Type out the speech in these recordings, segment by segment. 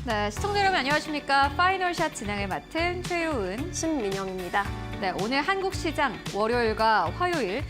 네, 시청자 여러분 안녕하십니까? 파이널샷 진행을 맡은 최효은, 신민영입니다. 네, 오늘 한국 시장 월요일과 화요일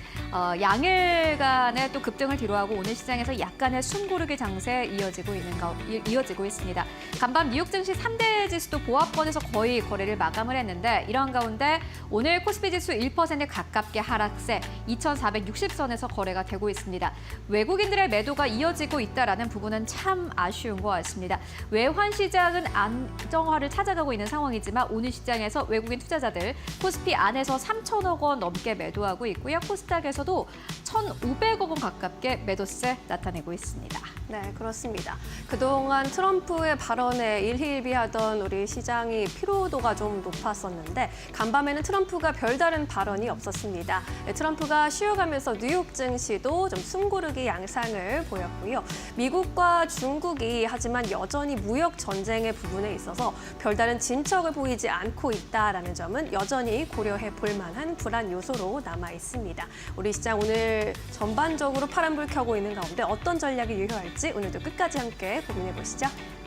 양일간의 또 급등을 뒤로하고 오늘 시장에서 약간의 숨고르기 장세 이어지고 있습니다. 간밤 뉴욕 증시 3대 지수도 보합권에서 거의 거래를 마감을 했는데 이런 가운데 오늘 코스피 지수 1% 가깝게 하락세 2,460선에서 거래가 되고 있습니다. 외국인들의 매도가 이어지고 있다는 부분은 참 아쉬운 것 같습니다. 외환 시장은 안정화를 찾아가고 있는 상황이지만 오늘 시장에서 외국인 투자자들 코스피 안에서 3천억 원 넘게 매도하고 있고요. 코스닥에서도 1,500억 원 가깝게 매도세 나타내고 있습니다. 네, 그렇습니다. 그동안 트럼프의 발언에 일희일비하던 우리 시장이 피로도가 좀 높았었는데 간밤에는 트럼프가 별다른 발언이 없었습니다. 네, 트럼프가 쉬어가면서 뉴욕 증시도 좀 숨고르기 양상을 보였고요. 미국과 중국이 하지만 여전히 무역 전쟁의 부분에 있어서 별다른 진척을 보이지 않고 있다라는 점은 여전히 고려해 볼 만한 불안 요소로 남아 있습니다. 우리 시장 오늘 전반적으로 파란불 켜고 있는 가운데 어떤 전략이 유효할지 오늘도 끝까지 함께 고민해 보시죠.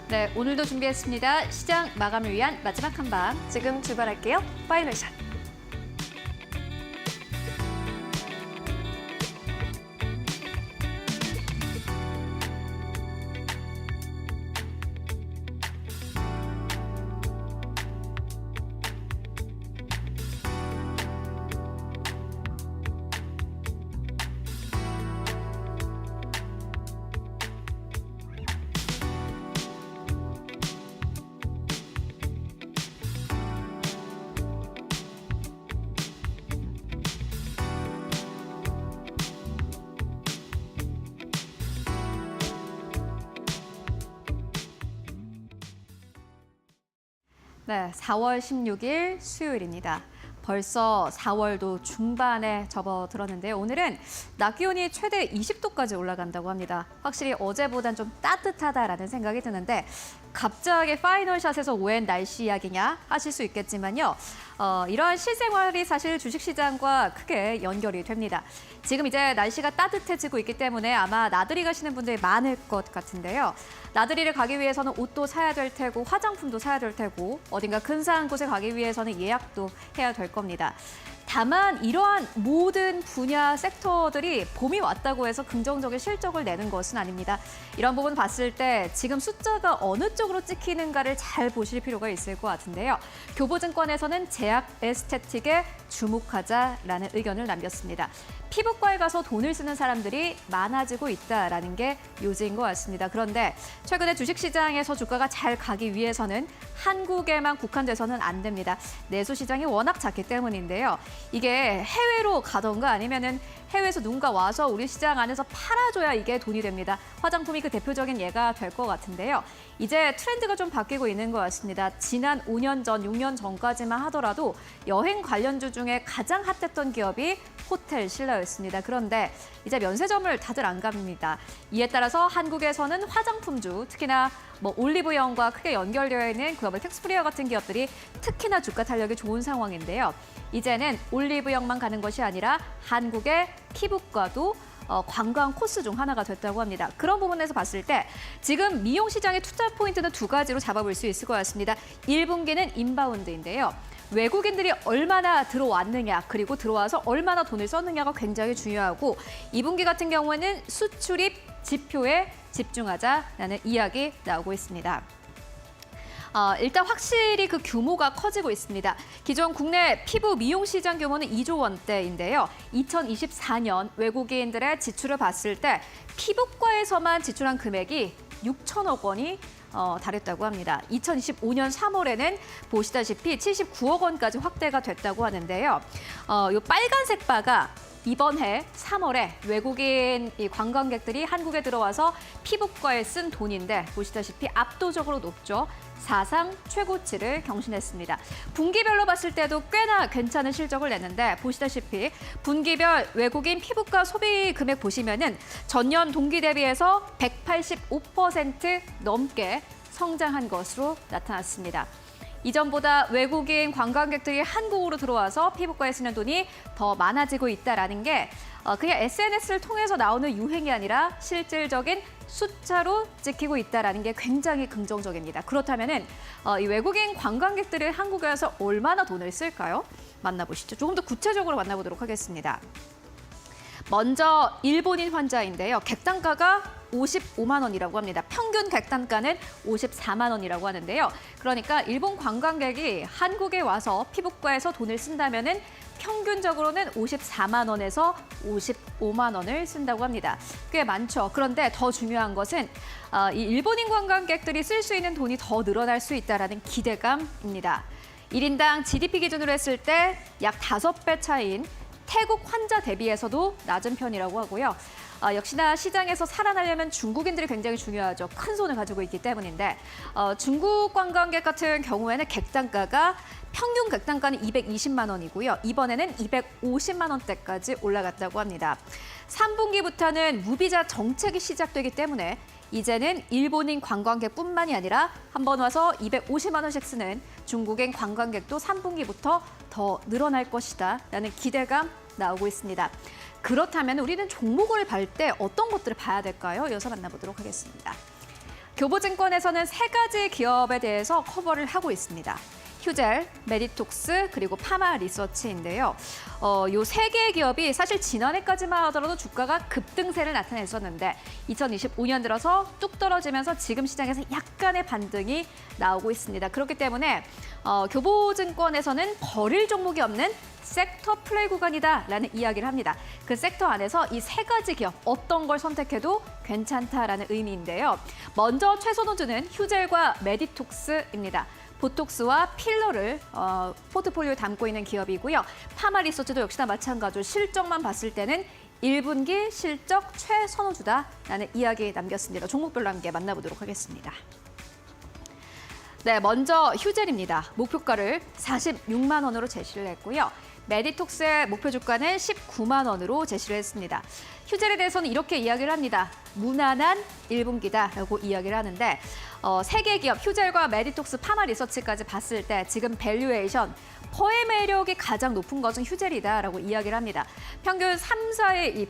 네, 오늘도 준비했습니다. 시장 마감을 위한 마지막 한방. 지금 출발할게요. 파이널샷. 네, 4월 16일 수요일입니다. 벌써 4월도 중반에 접어들었는데요. 오늘은 낮 기온이 최대 20도까지 올라간다고 합니다. 확실히 어제보단 좀 따뜻하다라는 생각이 드는데 갑자기 파이널샷에서 웬 날씨 이야기냐 하실 수 있겠지만요. 이러한 실생활이 사실 주식시장과 크게 연결이 됩니다. 지금 이제 날씨가 따뜻해지고 있기 때문에 아마 나들이 가시는 분들이 많을 것 같은데요. 나들이를 가기 위해서는 옷도 사야 될 테고 화장품도 사야 될 테고 어딘가 근사한 곳에 가기 위해서는 예약도 해야 될 겁니다. 다만 이러한 모든 분야 섹터들이 봄이 왔다고 해서 긍정적인 실적을 내는 것은 아닙니다. 이런 부분 봤을 때 지금 숫자가 어느 쪽으로 찍히는가를 잘 보실 필요가 있을 것 같은데요. 교보증권에서는 제약 에스테틱에 주목하자라는 의견을 남겼습니다. 피부과에 가서 돈을 쓰는 사람들이 많아지고 있다라는 게 요지인 것 같습니다. 그런데 최근에 주식시장에서 주가가 잘 가기 위해서는 한국에만 국한돼서는 안 됩니다. 내수시장이 워낙 작기 때문인데요. 이게 해외로 가던가 아니면은 해외에서 누군가 와서 우리 시장 안에서 팔아줘야 이게 돈이 됩니다. 화장품이 그 대표적인 예가 될 것 같은데요. 이제 트렌드가 좀 바뀌고 있는 것 같습니다. 지난 5년 전, 6년 전까지만 하더라도 여행 관련주 중에 가장 핫했던 기업이 호텔 신라였습니다. 그런데 이제 면세점을 다들 안 갑니다. 이에 따라서 한국에서는 화장품주, 특히나 올리브영과 크게 연결되어 있는 그야말로 텍스프리와 같은 기업들이 특히나 주가 탄력이 좋은 상황인데요. 이제는 올리브영만 가는 것이 아니라 한국의 피부과도 관광 코스 중 하나가 됐다고 합니다. 그런 부분에서 봤을 때 지금 미용 시장의 투자 포인트는 두 가지로 잡아볼 수 있을 것 같습니다. 1분기는 인바운드인데요. 외국인들이 얼마나 들어왔느냐 그리고 들어와서 얼마나 돈을 썼느냐가 굉장히 중요하고 2분기 같은 경우에는 수출입 지표에 집중하자라는 이야기 나오고 있습니다. 일단 확실히 그 규모가 커지고 있습니다. 기존 국내 피부 미용 시장 규모는 2조 원대인데요. 2024년 외국인들의 지출을 봤을 때 피부과에서만 지출한 금액이 6천억 원이 달했다고 합니다. 2025년 3월에는 보시다시피 79억 원까지 확대가 됐다고 하는데요. 이 빨간색 바가 이번 해 3월에 외국인 관광객들이 한국에 들어와서 피부과에 쓴 돈인데 보시다시피 압도적으로 높죠. 사상 최고치를 경신했습니다. 분기별로 봤을 때도 꽤나 괜찮은 실적을 냈는데 보시다시피 분기별 외국인 피부과 소비 금액 보시면은 전년 동기 대비해서 185% 넘게 성장한 것으로 나타났습니다. 이전보다 외국인 관광객들이 한국으로 들어와서 피부과에 쓰는 돈이 더 많아지고 있다는 게 그냥 SNS를 통해서 나오는 유행이 아니라 실질적인 숫자로 찍히고 있다는 게 굉장히 긍정적입니다. 그렇다면 이 외국인 관광객들은 한국에 와서 얼마나 돈을 쓸까요? 만나보시죠. 조금 더 구체적으로 만나보도록 하겠습니다. 먼저 일본인 환자인데요. 객단가가 55만 원이라고 합니다. 평균 객단가는 54만 원이라고 하는데요. 그러니까 일본 관광객이 한국에 와서 피부과에서 돈을 쓴다면은 평균적으로는 54만 원에서 55만 원을 쓴다고 합니다. 꽤 많죠. 그런데 더 중요한 것은 이 일본인 관광객들이 쓸 수 있는 돈이 더 늘어날 수 있다는 기대감입니다. 1인당 GDP 기준으로 했을 때 약 5배 차이인 태국 환자 대비해서도 낮은 편이라고 하고요. 역시나 시장에서 살아나려면 중국인들이 굉장히 중요하죠. 큰 손을 가지고 있기 때문인데 중국 관광객 같은 경우에는 객단가가 평균 객단가는 220만 원이고요. 이번에는 250만 원대까지 올라갔다고 합니다. 3분기부터는 무비자 정책이 시작되기 때문에 이제는 일본인 관광객뿐만이 아니라 한 번 와서 250만 원씩 쓰는 중국인 관광객도 3분기부터 더 늘어날 것이다 라는 기대감 나오고 있습니다. 그렇다면 우리는 종목을 볼 때 어떤 것들을 봐야 될까요? 이어서 만나보도록 하겠습니다. 교보증권에서는 3가지 기업에 대해서 커버를 하고 있습니다. 휴젤, 메디톡스, 그리고 파마 리서치인데요. 요 3개의 기업이 사실 지난해까지만 하더라도 주가가 급등세를 나타냈었는데 2025년 들어서 뚝 떨어지면서 지금 시장에서 약간의 반등이 나오고 있습니다. 그렇기 때문에 교보증권에서는 버릴 종목이 없는 섹터 플레이 구간이다라는 이야기를 합니다. 그 섹터 안에서 이 3가지 기업 어떤 걸 선택해도 괜찮다라는 의미인데요. 먼저 최선호주는 휴젤과 메디톡스입니다. 보톡스와 필러를 포트폴리오에 담고 있는 기업이고요. 파마 리서치도 역시나 마찬가지로 실적만 봤을 때는 1분기 실적 최선호주다라는 이야기 남겼습니다. 종목별로 함께 만나보도록 하겠습니다. 네, 먼저 휴젤입니다. 목표가를 46만 원으로 제시를 했고요. 메디톡스의 목표 주가는 19만 원으로 제시를 했습니다. 휴젤에 대해서는 이렇게 이야기를 합니다. 무난한 1분기다라고 이야기를 하는데 3개 기업 휴젤과 메디톡스, 파마 리서치까지 봤을 때 지금 밸류에이션 퍼의 매력이 가장 높은 것은 휴젤이다라고 이야기를 합니다. 평균 3사의 이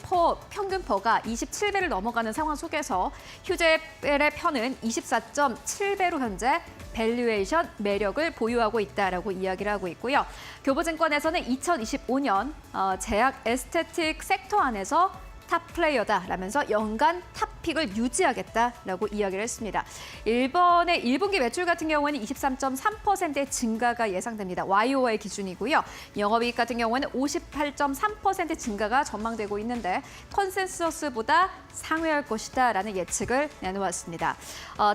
평균 퍼가 27배를 넘어가는 상황 속에서 휴젤의 편은 24.7배로 현재 밸류에이션 매력을 보유하고 있다라고 이야기를 하고 있고요. 교보증권에서는 2025년 제약 에스테틱 섹터 안에서 탑 플레이어다라면서 연간 탑픽을 유지하겠다라고 이야기를 했습니다. 이번에 1분기 매출 같은 경우에는 23.3%의 증가가 예상됩니다. YOY 기준이고요. 영업이익 같은 경우에는 58.3% 증가가 전망되고 있는데 컨센서스보다 상회할 것이다라는 예측을 내놓았습니다.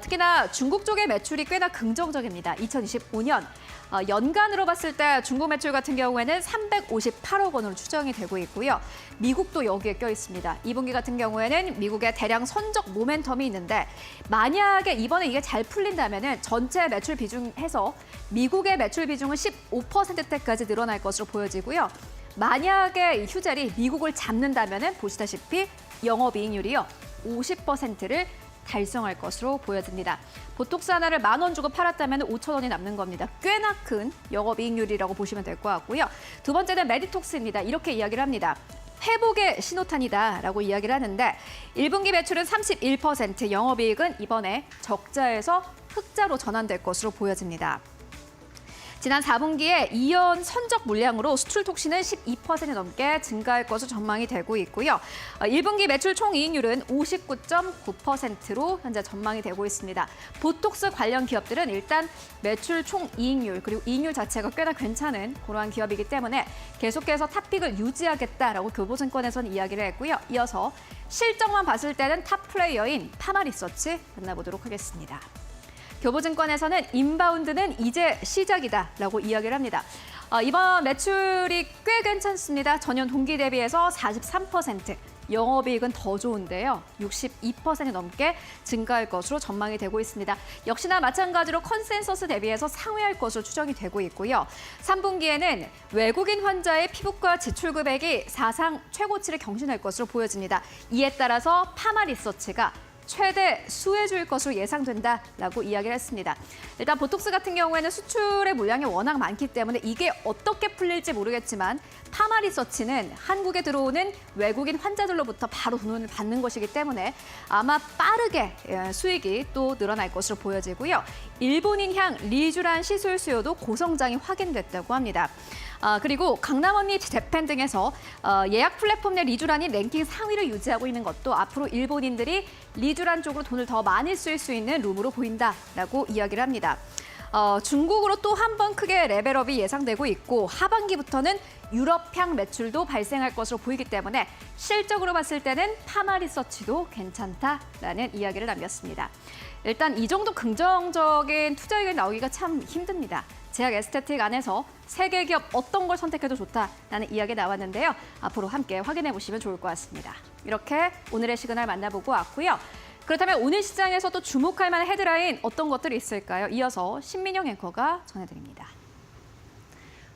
특히나 중국 쪽의 매출이 꽤나 긍정적입니다. 2025년 연간으로 봤을 때 중국 매출 같은 경우에는 358억 원으로 추정이 되고 있고요. 미국도 여기에 껴 있습니다. 2분기 같은 경우에는 미국의 대량 선적 모멘텀이 있는데 만약에 이번에 이게 잘 풀린다면 전체 매출 비중에서 미국의 매출 비중은 15%대까지 늘어날 것으로 보여지고요. 만약에 휴젤이 미국을 잡는다면 보시다시피 영업이익률이요 50%를 달성할 것으로 보여집니다. 보톡스 하나를 10,000원 주고 팔았다면 5,000원이 남는 겁니다. 꽤나 큰 영업이익률이라고 보시면 될 것 같고요. 두 번째는 메디톡스입니다. 이렇게 이야기를 합니다. 회복의 신호탄이다라고 이야기를 하는데 1분기 매출은 31%, 영업이익은 이번에 적자에서 흑자로 전환될 것으로 보여집니다. 지난 4분기에 이연 선적 물량으로 수출 톡신은 12% 넘게 증가할 것으로 전망이 되고 있고요. 1분기 매출 총이익률은 59.9%로 현재 전망이 되고 있습니다. 보톡스 관련 기업들은 일단 매출 총이익률 그리고 이익률 자체가 꽤나 괜찮은 그러한 기업이기 때문에 계속해서 탑픽을 유지하겠다라고 교보증권에서는 이야기를 했고요. 이어서 실적만 봤을 때는 탑 플레이어인 파마 리서치 만나보도록 하겠습니다. 교보증권에서는 인바운드는 이제 시작이다라고 이야기를 합니다. 이번 매출이 꽤 괜찮습니다. 전년 동기 대비해서 43%, 영업이익은 더 좋은데요. 62% 넘게 증가할 것으로 전망이 되고 있습니다. 역시나 마찬가지로 컨센서스 대비해서 상회할 것으로 추정이 되고 있고요. 3분기에는 외국인 환자의 피부과 지출 금액이 사상 최고치를 경신할 것으로 보여집니다. 이에 따라서 파마 리서치가 최대 수혜주일 것으로 예상된다라고 이야기를 했습니다. 일단 보톡스 같은 경우에는 수출의 물량이 워낙 많기 때문에 이게 어떻게 풀릴지 모르겠지만 파마리서치는 한국에 들어오는 외국인 환자들로부터 바로 돈을 받는 것이기 때문에 아마 빠르게 수익이 또 늘어날 것으로 보여지고요. 일본인향 리쥬란 시술 수요도 고성장이 확인됐다고 합니다. 그리고 강남 언니 재팬 등에서 예약 플랫폼 내 리쥬란이 랭킹 상위를 유지하고 있는 것도 앞으로 일본인들이 리쥬란 쪽으로 돈을 더 많이 쓸 수 있는 룸으로 보인다라고 이야기를 합니다. 중국으로 또 한 번 크게 레벨업이 예상되고 있고 하반기부터는 유럽향 매출도 발생할 것으로 보이기 때문에 실적으로 봤을 때는 파마리서치도 괜찮다라는 이야기를 남겼습니다. 일단 이 정도 긍정적인 투자 의견이 나오기가 참 힘듭니다. 제약 에스테틱 안에서 세계 기업 어떤 걸 선택해도 좋다라는 이야기 나왔는데요. 앞으로 함께 확인해 보시면 좋을 것 같습니다. 이렇게 오늘의 시그널 만나보고 왔고요. 그렇다면 오늘 시장에서도 주목할 만한 헤드라인 어떤 것들이 있을까요? 이어서 신민영 앵커가 전해드립니다.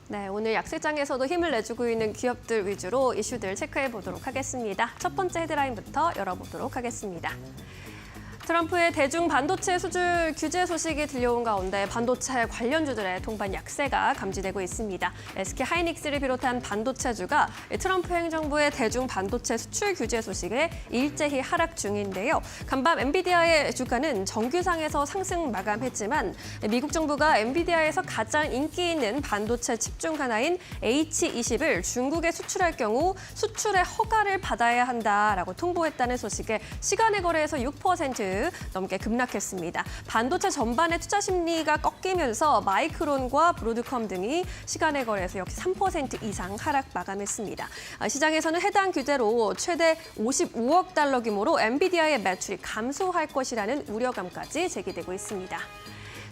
네, 오늘 약세장에서도 힘을 내주고 있는 기업들 위주로 이슈들 체크해 보도록 하겠습니다. 첫 번째 헤드라인부터 열어보도록 하겠습니다. 트럼프의 대중 반도체 수출 규제 소식이 들려온 가운데 반도체 관련주들의 동반 약세가 감지되고 있습니다. SK 하이닉스를 비롯한 반도체주가 트럼프 행정부의 대중 반도체 수출 규제 소식에 일제히 하락 중인데요. 간밤 엔비디아의 주가는 정규상에서 상승 마감했지만 미국 정부가 엔비디아에서 가장 인기 있는 반도체 칩 중 하나인 H20을 중국에 수출할 경우 수출의 허가를 받아야 한다라고 통보했다는 소식에 시간의 거래에서 6% 넘게 급락했습니다. 반도체 전반의 투자 심리가 꺾이면서 마이크론과 브로드컴 등이 시간의 거래에서 역시 3% 이상 하락 마감했습니다. 시장에서는 해당 규제로 최대 55억 달러 규모로 엔비디아의 매출이 감소할 것이라는 우려감까지 제기되고 있습니다.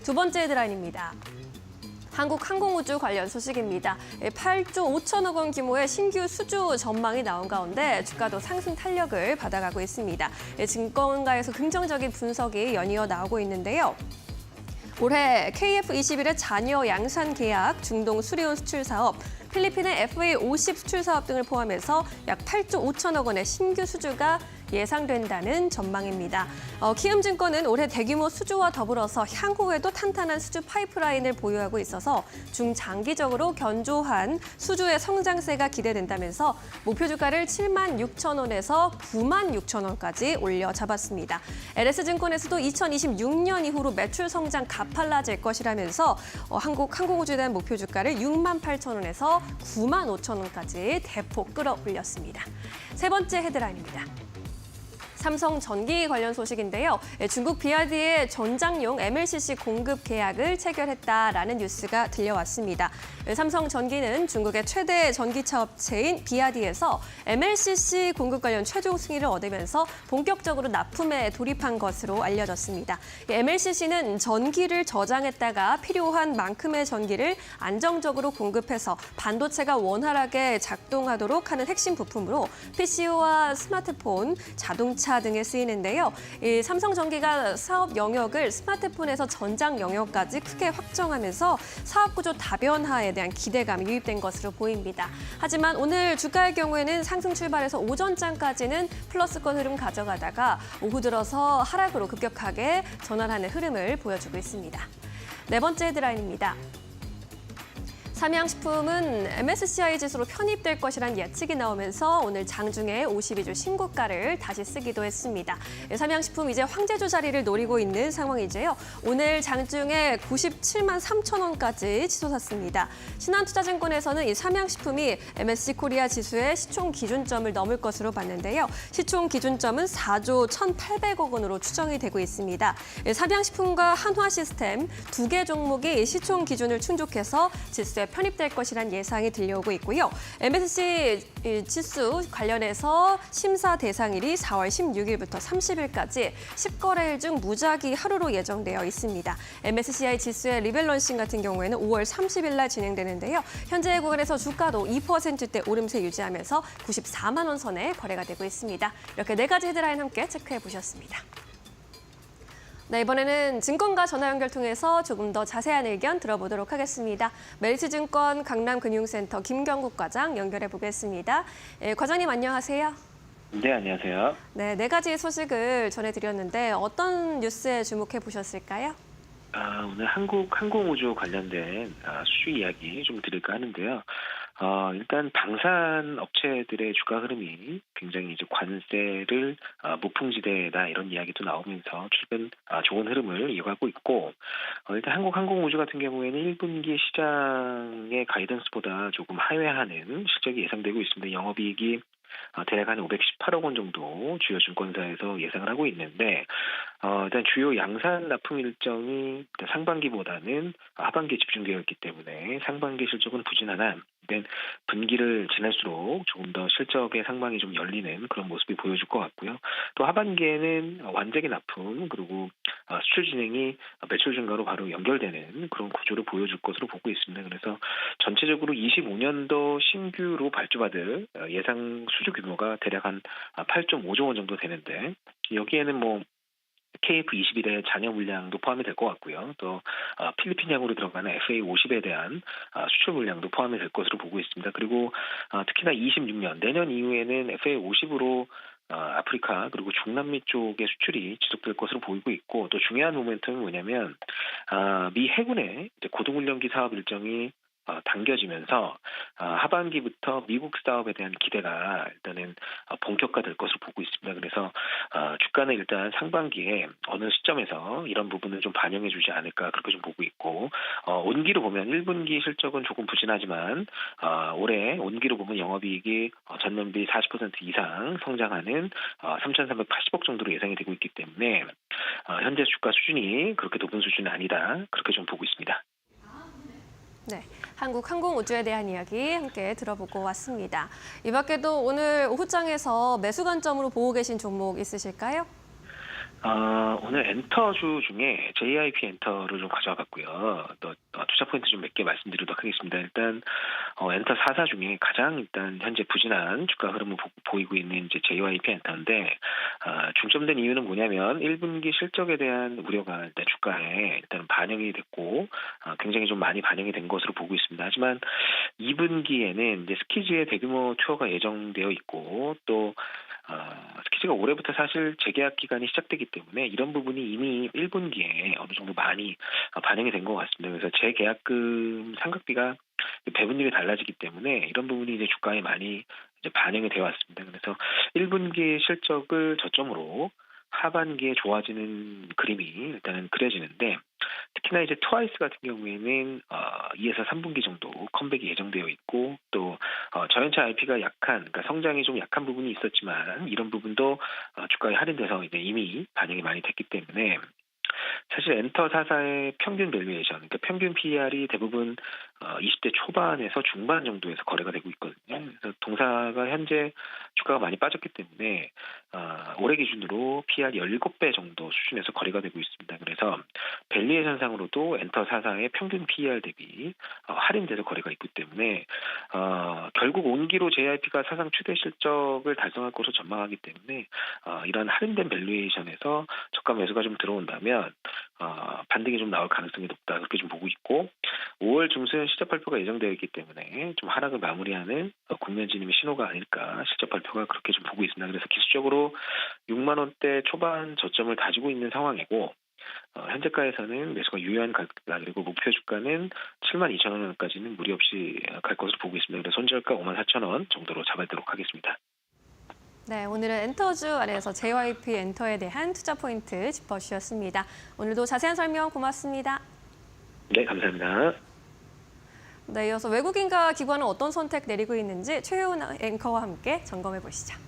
두 번째 헤드라인입니다. 한국항공우주 관련 소식입니다. 8조 5천억 원 규모의 신규 수주 전망이 나온 가운데 주가도 상승 탄력을 받아가고 있습니다. 증권가에서 긍정적인 분석이 연이어 나오고 있는데요. 올해 KF21의 잔여 양산 계약, 중동 수리온 수출 사업, 필리핀의 FA50 수출 사업 등을 포함해서 약 8조 5천억 원의 신규 수주가 예상된다는 전망입니다. 키움증권은 올해 대규모 수주와 더불어서 향후에도 탄탄한 수주 파이프라인을 보유하고 있어서 중장기적으로 견조한 수주의 성장세가 기대된다면서 목표 주가를 7만 6천 원에서 9만 6천 원까지 올려 잡았습니다. LS증권에서도 2026년 이후로 매출 성장 가팔라질 것이라면서 한국항공우주에 대한 목표 주가를 6만 8천 원에서 9만 5천 원까지 대폭 끌어올렸습니다. 세 번째 헤드라인입니다. 삼성전기 관련 소식인데요. 중국 BYD의 전장용 MLCC 공급 계약을 체결했다라는 뉴스가 들려왔습니다. 삼성전기는 중국의 최대 전기차 업체인 BYD에서 MLCC 공급 관련 최종 승인을 얻으면서 본격적으로 납품에 돌입한 것으로 알려졌습니다. MLCC는 전기를 저장했다가 필요한 만큼의 전기를 안정적으로 공급해서 반도체가 원활하게 작동하도록 하는 핵심 부품으로 PC와 스마트폰, 자동차 등에 쓰이는데요. 이 삼성전기가 사업 영역을 스마트폰에서 전장 영역까지 크게 확정하면서 사업 구조 다변화에 대한 기대감이 유입된 것으로 보입니다. 하지만 오늘 주가의 경우에는 상승 출발해서 오전장까지는 플러스권 흐름 가져가다가 오후 들어서 하락으로 급격하게 전환하는 흐름을 보여주고 있습니다. 네 번째 헤드라인입니다. 삼양식품은 MSCI 지수로 편입될 것이란 예측이 나오면서 오늘 장중에 52주 신고가를 다시 쓰기도 했습니다. 삼양식품 이제 황제조 자리를 노리고 있는 상황이지요. 오늘 장중에 97만 3천 원까지 치솟았습니다. 신한투자증권에서는 이 삼양식품이 MSCI 코리아 지수의 시총 기준점을 넘을 것으로 봤는데요. 시총 기준점은 4조 1,800억 원으로 추정이 되고 있습니다. 삼양식품과 한화시스템 두 개 종목이 시총 기준을 충족해서 지수에 편입될 것이란 예상이 들려오고 있고요. MSCI 지수 관련해서 심사 대상일이 4월 16일부터 30일까지 10거래일 중 무작위 하루로 예정되어 있습니다. MSCI 지수의 리밸런싱 같은 경우에는 5월 30일 날 진행되는데요. 현재 구간에서 주가도 2%대 오름세 유지하면서 94만 원 선에 거래가 되고 있습니다. 이렇게 네 가지 헤드라인 함께 체크해 보셨습니다. 네, 이번에는 증권가 전화 연결 통해서 조금 더 자세한 의견 들어보도록 하겠습니다. 메리츠증권 강남금융센터 김경국 과장 연결해 보겠습니다. 과장님 안녕하세요. 네, 안녕하세요. 네, 네 가지 소식을 전해드렸는데 어떤 뉴스에 주목해 보셨을까요? 오늘 한국 항공우주 관련된 수주 이야기 좀 드릴까 하는데요. 일단 방산 업체들의 주가 흐름이 굉장히 이제 관세를 무풍지대다 이런 이야기도 나오면서 최근 좋은 흐름을 이어가고 있고, 일단 한국 항공우주 같은 경우에는 1분기 시장의 가이던스보다 조금 하회하는 실적이 예상되고 있습니다. 영업이익이 대략 한 518억 원 정도 주요 증권사에서 예상을 하고 있는데, 일단 주요 양산 납품 일정이 일단 상반기보다는 하반기에 집중되어 있기 때문에 상반기 실적은 부진하나 일단 분기를 지날수록 조금 더 실적의 상방이 좀 열리는 그런 모습이 보여줄 것 같고요. 또 하반기에는 완제기 납품 그리고 수출 진행이 매출 증가로 바로 연결되는 그런 구조를 보여줄 것으로 보고 있습니다. 그래서 전체적으로 25년도 신규로 발주받을 예상 수주 규모가 대략 한 8.5조 원 정도 되는데, 여기에는 뭐 KF-21의 잔여 물량도 포함이 될 것 같고요. 또 필리핀향으로 들어가는 FA-50에 대한 수출 물량도 포함이 될 것으로 보고 있습니다. 그리고 특히나 26년 내년 이후에는 FA-50으로 아프리카 그리고 중남미 쪽의 수출이 지속될 것으로 보이고 있고, 또 중요한 모멘텀은 뭐냐면 미 해군의 이제 고등훈련기 사업 일정이 당겨지면서 하반기부터 미국 사업에 대한 기대가 일단은 본격화될 것으로 보고 있습니다. 그래서 주가는 일단 상반기에 어느 시점에서 이런 부분을 좀 반영해주지 않을까 그렇게 좀 보고 있고, 온기로 보면 1분기 실적은 조금 부진하지만 올해 온기로 보면 영업이익이 전년비 40% 이상 성장하는 3,380억 정도로 예상이 되고 있기 때문에 현재 주가 수준이 그렇게 높은 수준은 아니다 그렇게 좀 보고 있습니다. 네, 한국 항공우주에 대한 이야기 함께 들어보고 왔습니다. 이 밖에도 오늘 오후장에서 매수 관점으로 보고 계신 종목 있으실까요? 오늘 엔터주 중에 JIP 엔터를 좀 가져와 봤고요. 또 투자 포인트 좀 몇 개 말씀드리도록 하겠습니다. 일단 엔터 4사 중에 가장 일단 현재 부진한 주가 흐름을 보이고 있는 이제 JYP 엔터인데, 중점된 이유는 뭐냐면 1분기 실적에 대한 우려가 일단 주가에 일단 반영이 됐고 굉장히 좀 많이 반영이 된 것으로 보고 있습니다. 하지만 2분기에는 이제 스키즈의 대규모 투어가 예정되어 있고, 또 스키즈가 올해부터 사실 재계약 기간이 시작되기 때문에 이런 부분이 이미 1분기에 어느 정도 많이 반영이 된 것 같습니다. 그래서 재계약금 상각비가 배분율이 달라지기 때문에 이런 부분이 이제 주가에 많이 이제 반영이 되어 왔습니다. 그래서 1분기 실적을 저점으로 하반기에 좋아지는 그림이 일단은 그려지는데, 특히나 이제 트와이스 같은 경우에는 2에서 3분기 정도 컴백이 예정되어 있고, 또 저연차 IP가 약한, 그러니까 성장이 좀 약한 부분이 있었지만 이런 부분도 주가에 할인돼서 이제 이미 반영이 많이 됐기 때문에 사실 엔터 4사의 평균 밸류에이션, 그러니까 평균 PER이 대부분 20대 초반에서 중반 정도에서 거래가 되고 있거든요. 그래서 동사가 현재 주가가 많이 빠졌기 때문에 올해 기준으로 PER 17배 정도 수준에서 거래가 되고 있습니다. 그래서 밸류에이션상으로도 엔터 4사의 평균 PER 대비 할인돼서 거래가 있기 때문에 결국 온기로 JIP가 사상 최대 실적을 달성할 것으로 전망하기 때문에 이런 할인된 밸류에이션에서 저가 매수가 좀 들어온다면 반등이 좀 나올 가능성이 높다 그렇게 좀 보고 있고, 5월 중순 실적 발표가 예정되어 있기 때문에 좀 하락을 마무리하는 국면 진입의 신호가 아닐까 실적 발표가 그렇게 좀 보고 있습니다. 그래서 기술적으로 6만 원대 초반 저점을 다지고 있는 상황이고, 현재가에서는 매수가 유효한 가격이다. 그리고 목표 주가는 7만 2천 원까지는 무리 없이 갈 것으로 보고 있습니다. 그래서 손절가 5만 4천 원 정도로 잡아도록 하겠습니다. 네, 오늘은 엔터주 안에서 JYP 엔터에 대한 투자 포인트 짚어주셨습니다. 오늘도 자세한 설명 고맙습니다. 네, 감사합니다. 네, 이어서 외국인과 기관은 어떤 선택 내리고 있는지 최효은 앵커와 함께 점검해 보시죠.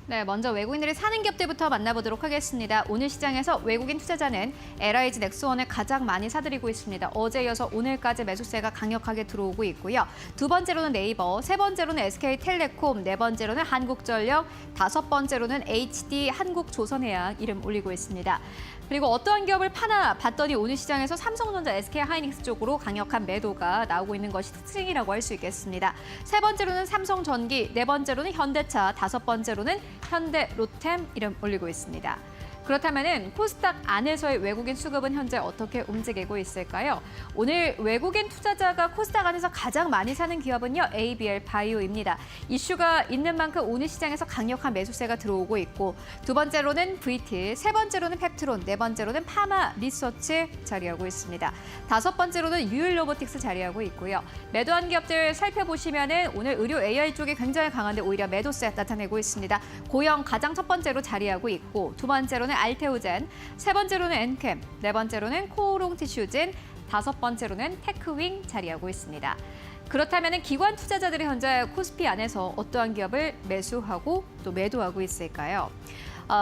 네, 먼저 외국인들이 사는 기업들부터 만나보도록 하겠습니다. 오늘 시장에서 외국인 투자자는 LIG 넥스원을 가장 많이 사들이고 있습니다. 어제 이어서 오늘까지 매수세가 강력하게 들어오고 있고요. 두 번째로는 네이버, 세 번째로는 SK텔레콤, 네 번째로는 한국전력, 다섯 번째로는 HD, 한국조선해양 이름 올리고 있습니다. 그리고 어떠한 기업을 파나 봤더니 오늘 시장에서 삼성전자, SK하이닉스 쪽으로 강력한 매도가 나오고 있는 것이 특징이라고 할 수 있겠습니다. 세 번째로는 삼성전기, 네 번째로는 현대차, 다섯 번째로는 현대로템 이름 올리고 있습니다. 그렇다면 코스닥 안에서의 외국인 수급은 현재 어떻게 움직이고 있을까요? 오늘 외국인 투자자가 코스닥 안에서 가장 많이 사는 기업은요, ABL 바이오입니다. 이슈가 있는 만큼 오늘 시장에서 강력한 매수세가 들어오고 있고, 두 번째로는 VT, 세 번째로는 펩트론, 네 번째로는 파마 리서치 자리하고 있습니다. 다섯 번째로는 유일 로보틱스 자리하고 있고요. 매도한 기업들 살펴보시면은 오늘 의료 AI 쪽이 굉장히 강한데 오히려 매도세 나타내고 있습니다. 고영 가장 첫 번째로 자리하고 있고, 두 번째로는 알테오젠, 세 번째로는 엔캠, 네 번째로는 코오롱 티슈진, 다섯 번째로는 테크윙 자리하고 있습니다. 그렇다면 기관 투자자들이 현재 코스피 안에서 어떠한 기업을 매수하고 또 매도하고 있을까요?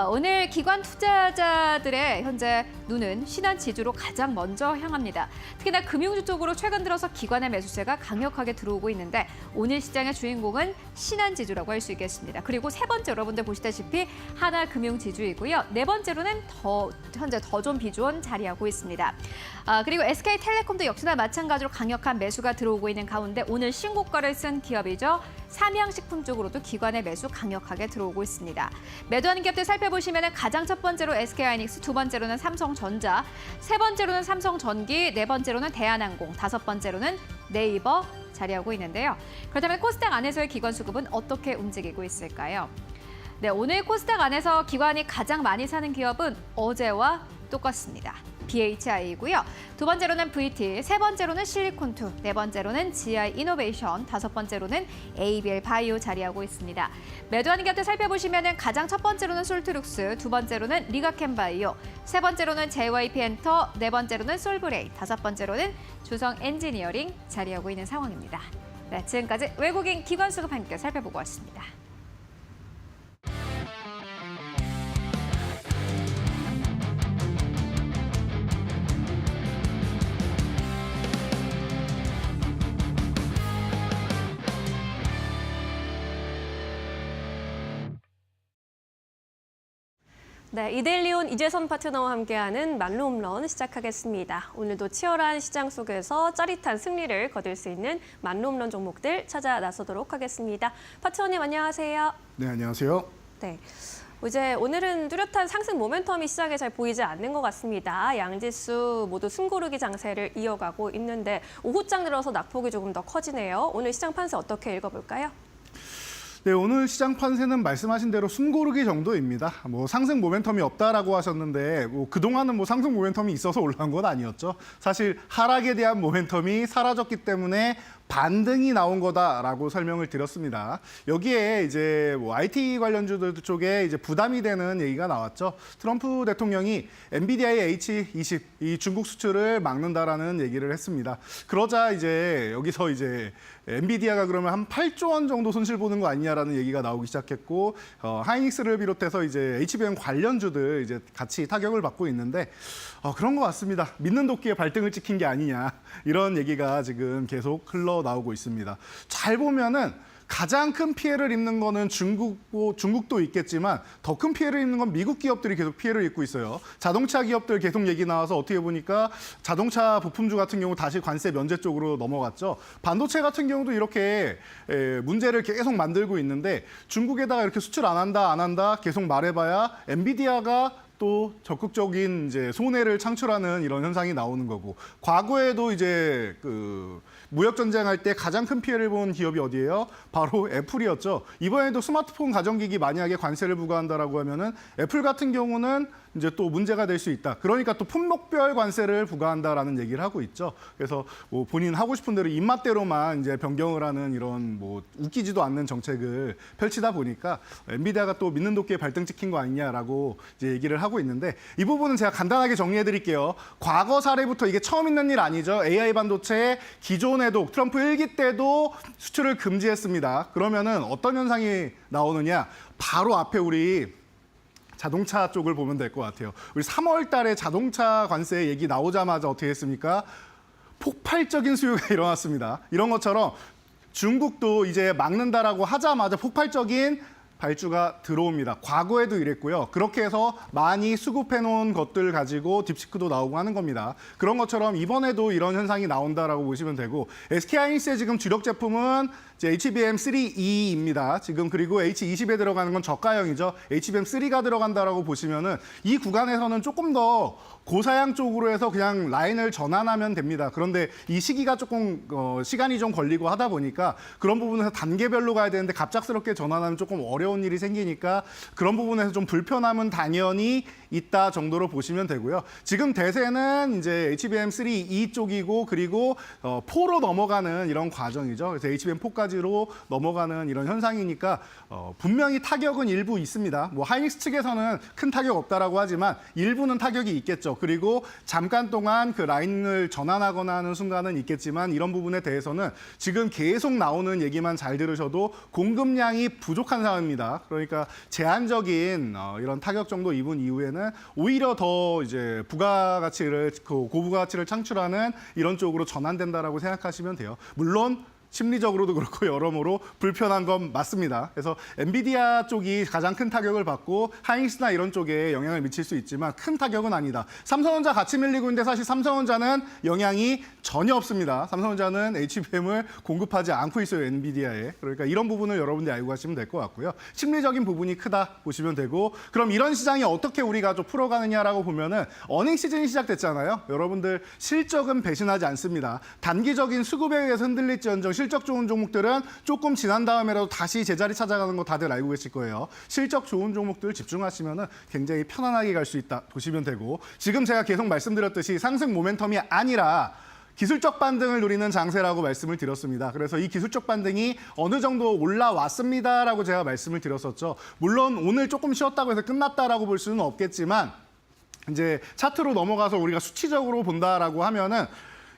오늘 기관 투자자들의 현재 눈은 신한 지주로 가장 먼저 향합니다. 특히나 금융주 쪽으로 최근 들어서 기관의 매수세가 강력하게 들어오고 있는데 오늘 시장의 주인공은 신한 지주라고 할 수 있겠습니다. 그리고 세 번째 여러분들 보시다시피 하나금융지주이고요. 네 번째로는 현재 더 존 비존 자리하고 있습니다. 그리고 SK텔레콤도 역시나 마찬가지로 강력한 매수가 들어오고 있는 가운데 오늘 신고가를 쓴 기업이죠. 삼양식품 쪽으로도 기관의 매수 강력하게 들어오고 있습니다. 매도하는 기업들 살펴보시면 가장 첫 번째로 SK하이닉스, 두 번째로는 삼성전자, 세 번째로는 삼성전기, 네 번째로는 대한항공, 다섯 번째로는 네이버 자리하고 있는데요. 그렇다면 코스닥 안에서의 기관 수급은 어떻게 움직이고 있을까요? 네, 오늘 코스닥 안에서 기관이 가장 많이 사는 기업은 어제와 똑같습니다. BHI이고요. 두 번째로는 VT, 세 번째로는 실리콘투, 네 번째로는 GI 이노베이션, 다섯 번째로는 ABL 바이오 자리하고 있습니다. 매도하는 기업들 살펴보시면 가장 첫 번째로는 솔트룩스, 두 번째로는 리가캠 바이오, 세 번째로는 JYP 엔터, 네 번째로는 솔브레이, 다섯 번째로는 주성 엔지니어링 자리하고 있는 상황입니다. 네, 지금까지 외국인 기관 수급 함께 살펴보고 왔습니다. 네, 이데일리온 이재선 파트너와 함께하는 만루홈런 시작하겠습니다. 오늘도 치열한 시장 속에서 짜릿한 승리를 거둘 수 있는 만루홈런 종목들 찾아 나서도록 하겠습니다. 파트너님 안녕하세요. 네, 안녕하세요. 네. 이제 오늘은 뚜렷한 상승 모멘텀이 시장에 잘 보이지 않는 것 같습니다. 양지수 모두 숨고르기 장세를 이어가고 있는데 오후장 들어서 낙폭이 조금 더 커지네요. 오늘 시장 판세 어떻게 읽어볼까요? 네, 오늘 시장 판세는 말씀하신 대로 숨고르기 정도입니다. 뭐 상승 모멘텀이 없다라고 하셨는데 그동안은 상승 모멘텀이 있어서 올라간 건 아니었죠. 사실 하락에 대한 모멘텀이 사라졌기 때문에 반등이 나온 거다라고 설명을 드렸습니다. 여기에 이제 IT 관련주들 쪽에 이제 부담이 되는 얘기가 나왔죠. 트럼프 대통령이 엔비디아의 H20 이 중국 수출을 막는다라는 얘기를 했습니다. 그러자 이제 여기서 이제 엔비디아가 그러면 한 8조 원 정도 손실 보는 거 아니냐라는 얘기가 나오기 시작했고 하이닉스를 비롯해서 이제 HBM 관련주들 이제 같이 타격을 받고 있는데 그런 것 같습니다. 믿는 도끼에 발등을 찍힌 게 아니냐 이런 얘기가 지금 계속 흘러나오고 있습니다. 잘 보면은 가장 큰 피해를 입는 거는 중국도 있겠지만 더 큰 피해를 입는 건 미국 기업들이 계속 피해를 입고 있어요. 자동차 기업들 계속 얘기 나와서 어떻게 보니까 자동차 부품주 같은 경우 다시 관세 면제 쪽으로 넘어갔죠. 반도체 같은 경우도 이렇게 문제를 계속 만들고 있는데 중국에다가 이렇게 수출 안 한다 계속 말해봐야 엔비디아가 또 적극적인 이제 손해를 창출하는 이런 현상이 나오는 거고 과거에도 이제 무역 전쟁할 때 가장 큰 피해를 본 기업이 어디예요? 바로 애플이었죠. 이번에도 스마트폰 가전기기 만약에 관세를 부과한다라고 하면은 애플 같은 경우는 이제 또 문제가 될 수 있다. 그러니까 또 품목별 관세를 부과한다라는 얘기를 하고 있죠. 그래서 본인 하고 싶은 대로 입맛대로만 이제 변경을 하는 이런 웃기지도 않는 정책을 펼치다 보니까 엔비디아가 또 믿는 도끼에 발등 찍힌 거 아니냐라고 이제 얘기를 하고 있는데 이 부분은 제가 간단하게 정리해 드릴게요. 과거 사례부터 이게 처음 있는 일 아니죠. AI 반도체 기존에도 트럼프 1기 때도 수출을 금지했습니다. 그러면은 어떤 현상이 나오느냐? 바로 앞에 우리 자동차 쪽을 보면 될 것 같아요. 우리 3월 달에 자동차 관세 얘기 나오자마자 어떻게 했습니까? 폭발적인 수요가 일어났습니다. 이런 것처럼 중국도 이제 막는다라고 하자마자 폭발적인 발주가 들어옵니다. 과거에도 이랬고요. 그렇게 해서 많이 수급해놓은 것들 가지고 딥시크도 나오고 하는 겁니다. 그런 것처럼 이번에도 이런 현상이 나온다라고 보시면 되고 SK하이닉스의 지금 주력 제품은 이제 HBM3E입니다. 지금 그리고 H20에 들어가는 건 저가형이죠. HBM3가 들어간다라고 보시면은 이 구간에서는 조금 더 고사양 쪽으로 해서 그냥 라인을 전환하면 됩니다. 그런데 이 시기가 조금 시간이 좀 걸리고 하다 보니까 그런 부분에서 단계별로 가야 되는데 갑작스럽게 전환하면 조금 어려운 일이 생기니까 그런 부분에서 좀 불편함은 당연히 있다 정도로 보시면 되고요. 지금 대세는 이제 HBM3E 쪽이고 그리고 4로 넘어가는 이런 과정이죠. 그래서 HBM4까지로 넘어가는 이런 현상이니까 분명히 타격은 일부 있습니다. 뭐 하이닉스 측에서는 큰 타격 없다라고 하지만 일부는 타격이 있겠죠. 그리고 잠깐 동안 그 라인을 전환하거나 하는 순간은 있겠지만 이런 부분에 대해서는 지금 계속 나오는 얘기만 잘 들으셔도 공급량이 부족한 상황입니다. 그러니까 제한적인 이런 타격 정도 입은 이후에는 오히려 더 이제 부가가치를 고부가가치를 창출하는 이런 쪽으로 전환된다라고 생각하시면 돼요. 물론 심리적으로도 그렇고 여러모로 불편한 건 맞습니다. 그래서 엔비디아 쪽이 가장 큰 타격을 받고 하이닉스나 이런 쪽에 영향을 미칠 수 있지만 큰 타격은 아니다. 삼성전자 같이 밀리고 있는데 사실 삼성전자는 영향이 전혀 없습니다. 삼성전자는 HBM을 공급하지 않고 있어요, 엔비디아에. 그러니까 이런 부분을 여러분들이 알고 가시면 될 것 같고요. 심리적인 부분이 크다 보시면 되고 그럼 이런 시장이 어떻게 우리가 좀 풀어가느냐라고 보면은 어닝 시즌이 시작됐잖아요. 여러분들 실적은 배신하지 않습니다. 단기적인 수급에 의해서 흔들릴지언정 실적 좋은 종목들은 조금 지난 다음에라도 다시 제자리 찾아가는 거 다들 알고 계실 거예요. 실적 좋은 종목들 집중하시면 굉장히 편안하게 갈 수 있다 보시면 되고 지금 제가 계속 말씀드렸듯이 상승 모멘텀이 아니라 기술적 반등을 노리는 장세라고 말씀을 드렸습니다. 그래서 이 기술적 반등이 어느 정도 올라왔습니다라고 제가 말씀을 드렸었죠. 물론 오늘 조금 쉬었다고 해서 끝났다라고 볼 수는 없겠지만 이제 차트로 넘어가서 우리가 수치적으로 본다라고 하면은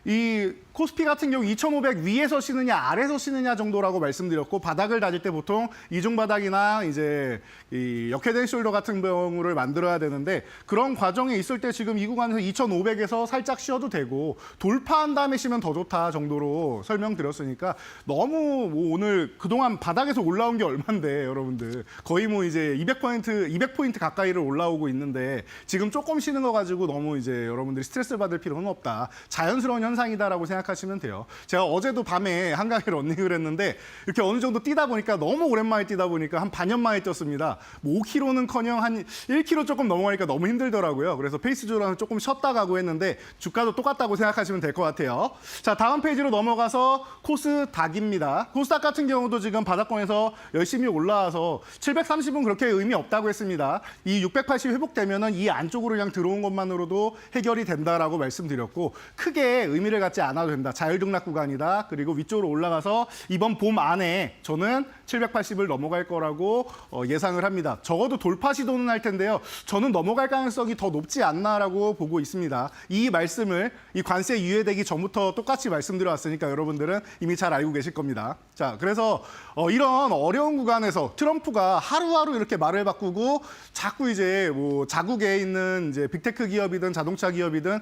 이 코스피 같은 경우 2,500 위에서 쉬느냐 아래에서 쉬느냐 정도라고 말씀드렸고 바닥을 다질 때 보통 이중 바닥이나 이제 이 역회된 숄더 같은 경우를 만들어야 되는데 그런 과정에 있을 때 지금 이 구간에서 2,500에서 살짝 쉬어도 되고 돌파한 다음에 쉬면 더 좋다 정도로 설명드렸으니까 너무 뭐 오늘 그동안 바닥에서 올라온 게 얼만데 여러분들 거의 뭐 이제 200포인트 가까이를 올라오고 있는데 지금 조금 쉬는 거 가지고 너무 이제 여러분들이 스트레스 받을 필요는 없다. 자연스러운 현상이다라고 생각하시면 돼요. 제가 어제도 밤에 한강에 러닝을 했는데 이렇게 어느 정도 뛰다 보니까 너무 오랜만에 뛰다 보니까 한 반년 만에 뛰었습니다. 뭐 5km는커녕 한 1km 조금 넘어가니까 너무 힘들더라고요. 그래서 페이스 조절을 조금 쉬었다 가고 했는데 주가도 똑같다고 생각하시면 될 것 같아요. 자, 다음 페이지로 넘어가서 코스닥입니다. 코스닥 같은 경우도 지금 바닥권에서 열심히 올라와서 730은 그렇게 의미 없다고 했습니다. 이 680 회복되면은 이 안쪽으로 그냥 들어온 것만으로도 해결이 된다라고 말씀드렸고 크게 의미를 갖지 않아도 된다. 자율등락 구간이다. 그리고 위쪽으로 올라가서 이번 봄 안에 저는 780을 넘어갈 거라고 예상을 합니다. 적어도 돌파 시도는 할 텐데요. 저는 넘어갈 가능성이 더 높지 않나라고 보고 있습니다. 이 말씀을 이 관세 유예되기 전부터 똑같이 말씀드려왔으니까 여러분들은 이미 잘 알고 계실 겁니다. 자, 그래서 이런 어려운 구간에서 트럼프가 하루하루 이렇게 말을 바꾸고 자꾸 이제 뭐 자국에 있는 이제 빅테크 기업이든 자동차 기업이든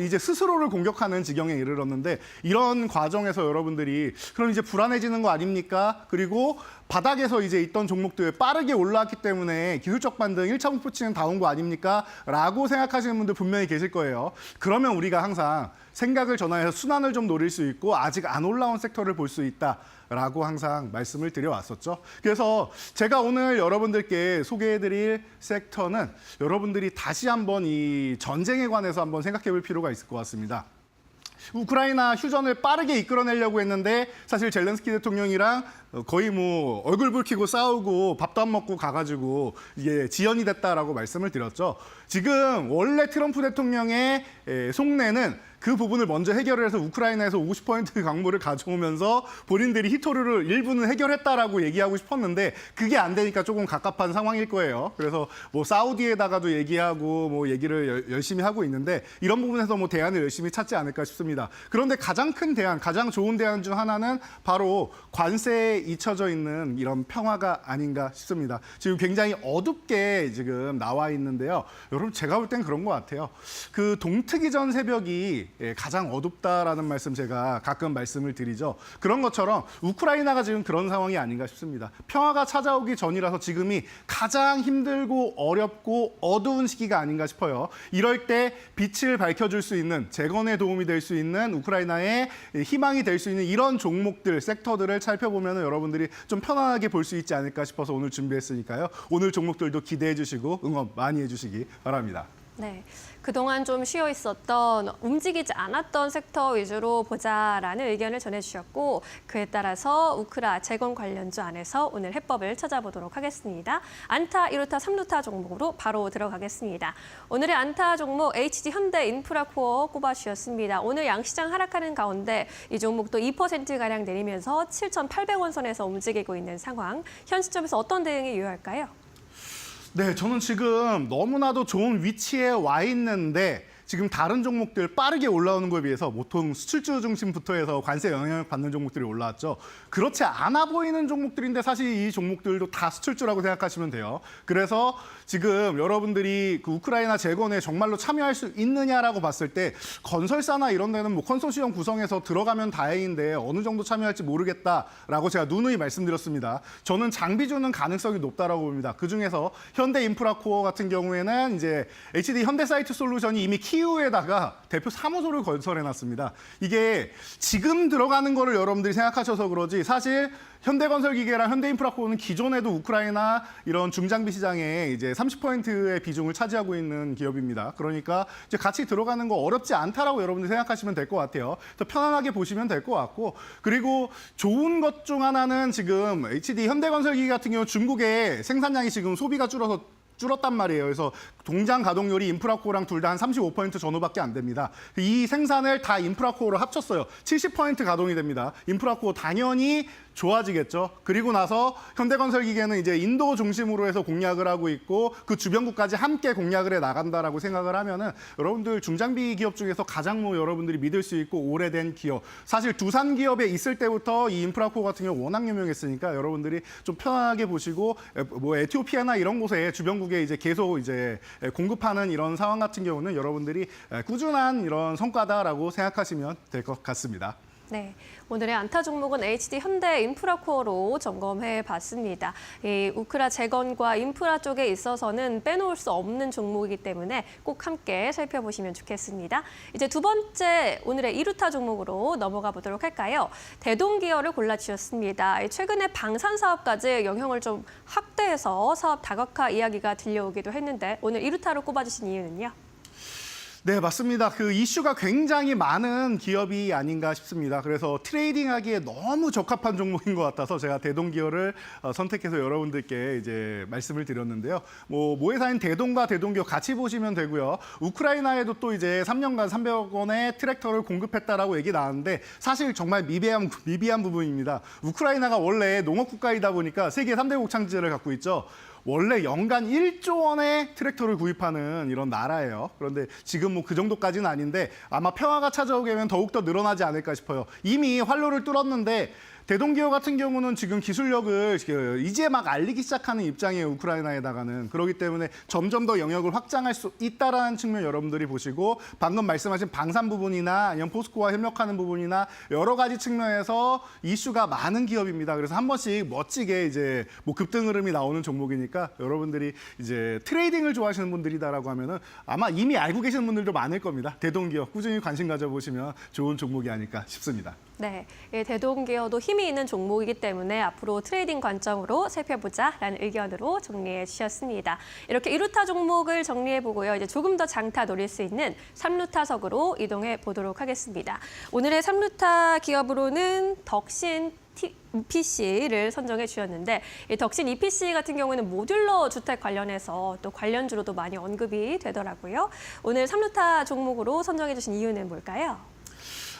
이제 스스로를 공격하는 지경에 이르렀는데 이런 과정에서 여러분들이 그럼 이제 불안해지는 거 아닙니까? 그리고 바닥에서 이제 있던 종목들 빠르게 올라왔기 때문에 기술적 반등 1차 목표치는 다 온 거 아닙니까? 라고 생각하시는 분들 분명히 계실 거예요. 그러면 우리가 항상 생각을 전환해서 순환을 좀 노릴 수 있고 아직 안 올라온 섹터를 볼 수 있다. 라고 항상 말씀을 드려왔었죠. 그래서 제가 오늘 여러분들께 소개해드릴 섹터는 여러분들이 다시 한번 이 전쟁에 관해서 한번 생각해 볼 필요가 있을 것 같습니다. 우크라이나 휴전을 빠르게 이끌어내려고 했는데 사실 젤렌스키 대통령이랑 거의 뭐 얼굴 붉히고 싸우고 밥도 안 먹고 가가지고 이게 지연이 됐다라고 말씀을 드렸죠. 지금 원래 트럼프 대통령의 속내는 그 부분을 먼저 해결을 해서 우크라이나에서 50% 강물을 가져오면서 본인들이 히토류를 일부는 해결했다라고 얘기하고 싶었는데 그게 안 되니까 조금 갑갑한 상황일 거예요. 그래서 뭐 사우디에다가도 얘기하고 뭐 얘기를 열심히 하고 있는데 이런 부분에서 뭐 대안을 열심히 찾지 않을까 싶습니다. 그런데 가장 큰 대안, 가장 좋은 대안 중 하나는 바로 관세에 잊혀져 있는 이런 평화가 아닌가 싶습니다. 지금 굉장히 어둡게 지금 나와 있는데요. 여러분 제가 볼 땐 그런 것 같아요. 그 동트기 전 새벽이 가장 어둡다라는 말씀 제가 가끔 말씀을 드리죠. 그런 것처럼 우크라이나가 지금 그런 상황이 아닌가 싶습니다. 평화가 찾아오기 전이라서 지금이 가장 힘들고 어렵고 어두운 시기가 아닌가 싶어요. 이럴 때 빛을 밝혀줄 수 있는, 재건에 도움이 될 수 있는, 우크라이나의 희망이 될 수 있는 이런 종목들, 섹터들을 살펴보면 여러분들이 좀 편안하게 볼 수 있지 않을까 싶어서 오늘 준비했으니까요. 오늘 종목들도 기대해 주시고 응원 많이 해주시기 바랍니다. 네, 그동안 좀 쉬어 있었던 움직이지 않았던 섹터 위주로 보자라는 의견을 전해주셨고 그에 따라서 우크라 재건 관련주 안에서 오늘 해법을 찾아보도록 하겠습니다. 안타, 1루타, 3루타 종목으로 바로 들어가겠습니다. 오늘의 안타 종목 HD 현대인프라코어 꼽아주셨습니다. 오늘 양시장 하락하는 가운데 이 종목도 2%가량 내리면서 7,800원 선에서 움직이고 있는 상황. 현 시점에서 어떤 대응이 유효할까요? 네, 저는 지금 너무나도 좋은 위치에 와 있는데 지금 다른 종목들 빠르게 올라오는 거에 비해서 보통 수출주 중심부터 해서 관세 영향을 받는 종목들이 올라왔죠. 그렇지 않아 보이는 종목들인데 사실 이 종목들도 다 수출주라고 생각하시면 돼요. 그래서 지금 여러분들이 그 우크라이나 재건에 정말로 참여할 수 있느냐라고 봤을 때 건설사나 이런 데는 뭐 컨소시엄 구성해서 들어가면 다행인데 어느 정도 참여할지 모르겠다라고 제가 누누이 말씀드렸습니다. 저는 장비주는 가능성이 높다라고 봅니다. 그중에서 현대인프라코어 같은 경우에는 이제 HD 현대사이트 솔루션이 이미 키우에다가 대표 사무소를 건설해놨습니다. 이게 지금 들어가는 거를 여러분들이 생각하셔서 그러지 사실 현대건설기계랑 현대인프라코어는 기존에도 우크라이나 이런 중장비 시장에 이제 30%의 비중을 차지하고 있는 기업입니다. 그러니까 이제 같이 들어가는 거 어렵지 않다라고 여러분들이 생각하시면 될 것 같아요. 그래서 편안하게 보시면 될 것 같고 그리고 좋은 것 중 하나는 지금 HD 현대건설기계 같은 경우 중국의 생산량이 지금 소비가 줄었단 말이에요. 그래서 동장 가동률이 인프라코어랑 둘 다 한 35% 전후밖에 안 됩니다. 이 생산을 다 인프라코어로 합쳤어요. 70% 가동이 됩니다. 인프라코어 당연히 좋아지겠죠. 그리고 나서 현대건설기계는 이제 인도 중심으로 해서 공략을 하고 있고 그 주변국까지 함께 공략을 해 나간다라고 생각을 하면은 여러분들 중장비 기업 중에서 가장 여러분들이 믿을 수 있고 오래된 기업. 사실 두산 기업에 있을 때부터 이 인프라코어 같은 경우 워낙 유명했으니까 여러분들이 좀 편하게 보시고 뭐 에티오피아나 이런 곳에 주변국에 이제 계속 이제 공급하는 이런 상황 같은 경우는 여러분들이 꾸준한 이런 성과다라고 생각하시면 될 것 같습니다. 네, 오늘의 안타 종목은 HD 현대인프라코어로 점검해 봤습니다. 이 우크라 재건과 인프라 쪽에 있어서는 빼놓을 수 없는 종목이기 때문에 꼭 함께 살펴보시면 좋겠습니다. 이제 두 번째 오늘의 2루타 종목으로 넘어가 보도록 할까요? 대동기어를 골라주셨습니다. 최근에 방산 사업까지 영향을 좀 확대해서 사업 다각화 이야기가 들려오기도 했는데 오늘 2루타로 꼽아주신 이유는요? 네, 맞습니다. 그 이슈가 굉장히 많은 기업이 아닌가 싶습니다. 그래서 트레이딩하기에 너무 적합한 종목인 것 같아서 제가 대동기어를 선택해서 여러분들께 이제 말씀을 드렸는데요. 뭐 모회사인 대동과 대동기어 같이 보시면 되고요. 우크라이나에도 또 이제 3년간 300원의 트랙터를 공급했다라고 얘기 나왔는데 사실 정말 미비한 부분입니다. 우크라이나가 원래 농업 국가이다 보니까 세계 3대 곡창지를 갖고 있죠. 원래 연간 1조 원의 트랙터를 구입하는 이런 나라예요. 그런데 지금 뭐 그 정도까지는 아닌데 아마 평화가 찾아오게 되면 더욱더 늘어나지 않을까 싶어요. 이미 활로를 뚫었는데 대동기어 같은 경우는 지금 기술력을 이제 막 알리기 시작하는 입장이에요. 우크라이나에다가는. 그렇기 때문에 점점 더 영역을 확장할 수 있다라는 측면 여러분들이 보시고 방금 말씀하신 방산 부분이나 아니면 포스코와 협력하는 부분이나 여러 가지 측면에서 이슈가 많은 기업입니다. 그래서 한 번씩 멋지게 이제 뭐 급등 흐름이 나오는 종목이니까 여러분들이 이제 트레이딩을 좋아하시는 분들이다라고 하면은 아마 이미 알고 계시는 분들도 많을 겁니다. 대동기어 꾸준히 관심 가져보시면 좋은 종목이 아닐까 싶습니다. 네, 대동기어도 힘이 있는 종목이기 때문에 앞으로 트레이딩 관점으로 살펴보자라는 의견으로 정리해 주셨습니다. 이렇게 2루타 종목을 정리해 보고요. 이제 조금 더 장타 노릴 수 있는 3루타석으로 이동해 보도록 하겠습니다. 오늘의 3루타 기업으로는 덕신 EPC를 선정해 주셨는데 이 덕신 EPC 같은 경우는 모듈러 주택 관련해서 또 관련주로도 많이 언급이 되더라고요. 오늘 3루타 종목으로 선정해 주신 이유는 뭘까요?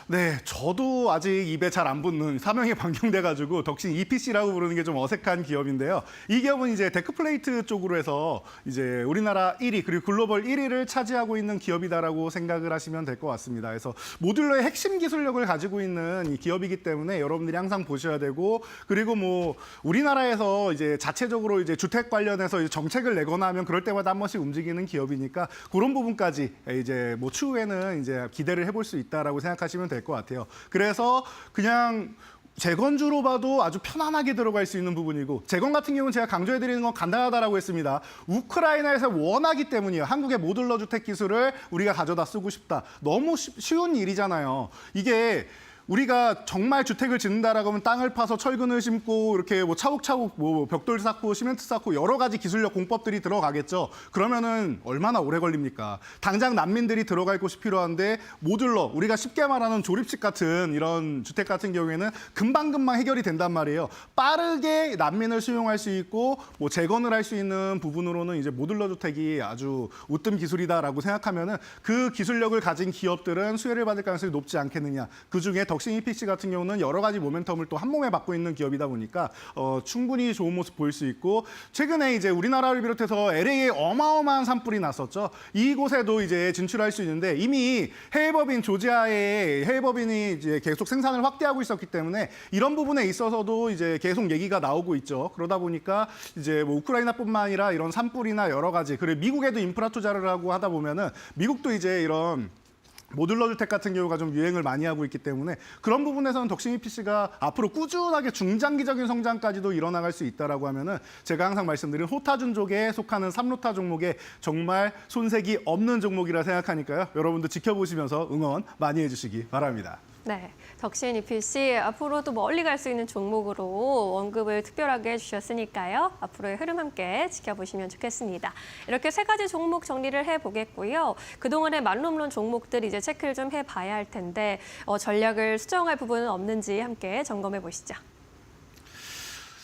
네, 저도 아직 입에 잘 안 붙는 사명이 변경돼가지고 덕신 EPC라고 부르는 게 좀 어색한 기업인데요. 이 기업은 이제 데크플레이트 쪽으로 해서 이제 우리나라 1위 그리고 글로벌 1위를 차지하고 있는 기업이다라고 생각을 하시면 될 것 같습니다. 그래서 모듈러의 핵심 기술력을 가지고 있는 이 기업이기 때문에 여러분들이 항상 보셔야 되고, 그리고 뭐 우리나라에서 이제 자체적으로 이제 주택 관련해서 이제 정책을 내거나 하면 그럴 때마다 한 번씩 움직이는 기업이니까 그런 부분까지 이제 뭐 추후에는 이제 기대를 해볼 수 있다라고 생각하시면 될 것 같아요. 그래서 그냥 재건주로 봐도 아주 편안하게 들어갈 수 있는 부분이고, 재건 같은 경우는 제가 강조해드리는 건 간단하다라고 했습니다. 우크라이나에서 원하기 때문이에요. 한국의 모듈러 주택 기술을 우리가 가져다 쓰고 싶다. 너무 쉬운 일이잖아요. 이게 우리가 정말 주택을 짓는다라고 하면 땅을 파서 철근을 심고 이렇게 뭐 차곡차곡 뭐 벽돌 쌓고 시멘트 쌓고 여러 가지 기술력 공법들이 들어가겠죠. 그러면은 얼마나 오래 걸립니까? 당장 난민들이 들어갈 곳이 필요한데 모듈러, 우리가 쉽게 말하는 조립식 같은 이런 주택 같은 경우에는 금방금방 해결이 된단 말이에요. 빠르게 난민을 수용할 수 있고 뭐 재건을 할 수 있는 부분으로는 이제 모듈러 주택이 아주 우뜸 기술이다라고 생각하면은 그 기술력을 가진 기업들은 수혜를 받을 가능성이 높지 않겠느냐. 그중에 덕신 EPC 같은 경우는 여러 가지 모멘텀을 또 한 몸에 받고 있는 기업이다 보니까 충분히 좋은 모습 보일 수 있고, 최근에 이제 우리나라를 비롯해서 LA에 어마어마한 산불이 났었죠. 이곳에도 이제 진출할 수 있는데 이미 해외법인 조지아에 해외법인이 이제 계속 생산을 확대하고 있었기 때문에 이런 부분에 있어서도 이제 계속 얘기가 나오고 있죠. 그러다 보니까 이제 뭐 우크라이나뿐만 아니라 이런 산불이나 여러 가지, 그리고 미국에도 인프라 투자를 하고 하다 보면은 미국도 이제 이런 모듈러 주택 같은 경우가 좀 유행을 많이 하고 있기 때문에 그런 부분에서는 덕신 EPC가 앞으로 꾸준하게 중장기적인 성장까지도 일어나갈 수 있다라고 하면은 제가 항상 말씀드린 호타준족에 속하는 3루타 종목에 정말 손색이 없는 종목이라 생각하니까요. 여러분도 지켜보시면서 응원 많이 해주시기 바랍니다. 네, 덕신 EPC 앞으로도 멀리 갈 수 있는 종목으로 언급을 특별하게 해주셨으니까요. 앞으로의 흐름 함께 지켜보시면 좋겠습니다. 이렇게 세 가지 종목 정리를 해보겠고요. 그동안의 말로없는 종목들 이제 체크를 좀 해봐야 할 텐데 전략을 수정할 부분은 없는지 함께 점검해 보시죠.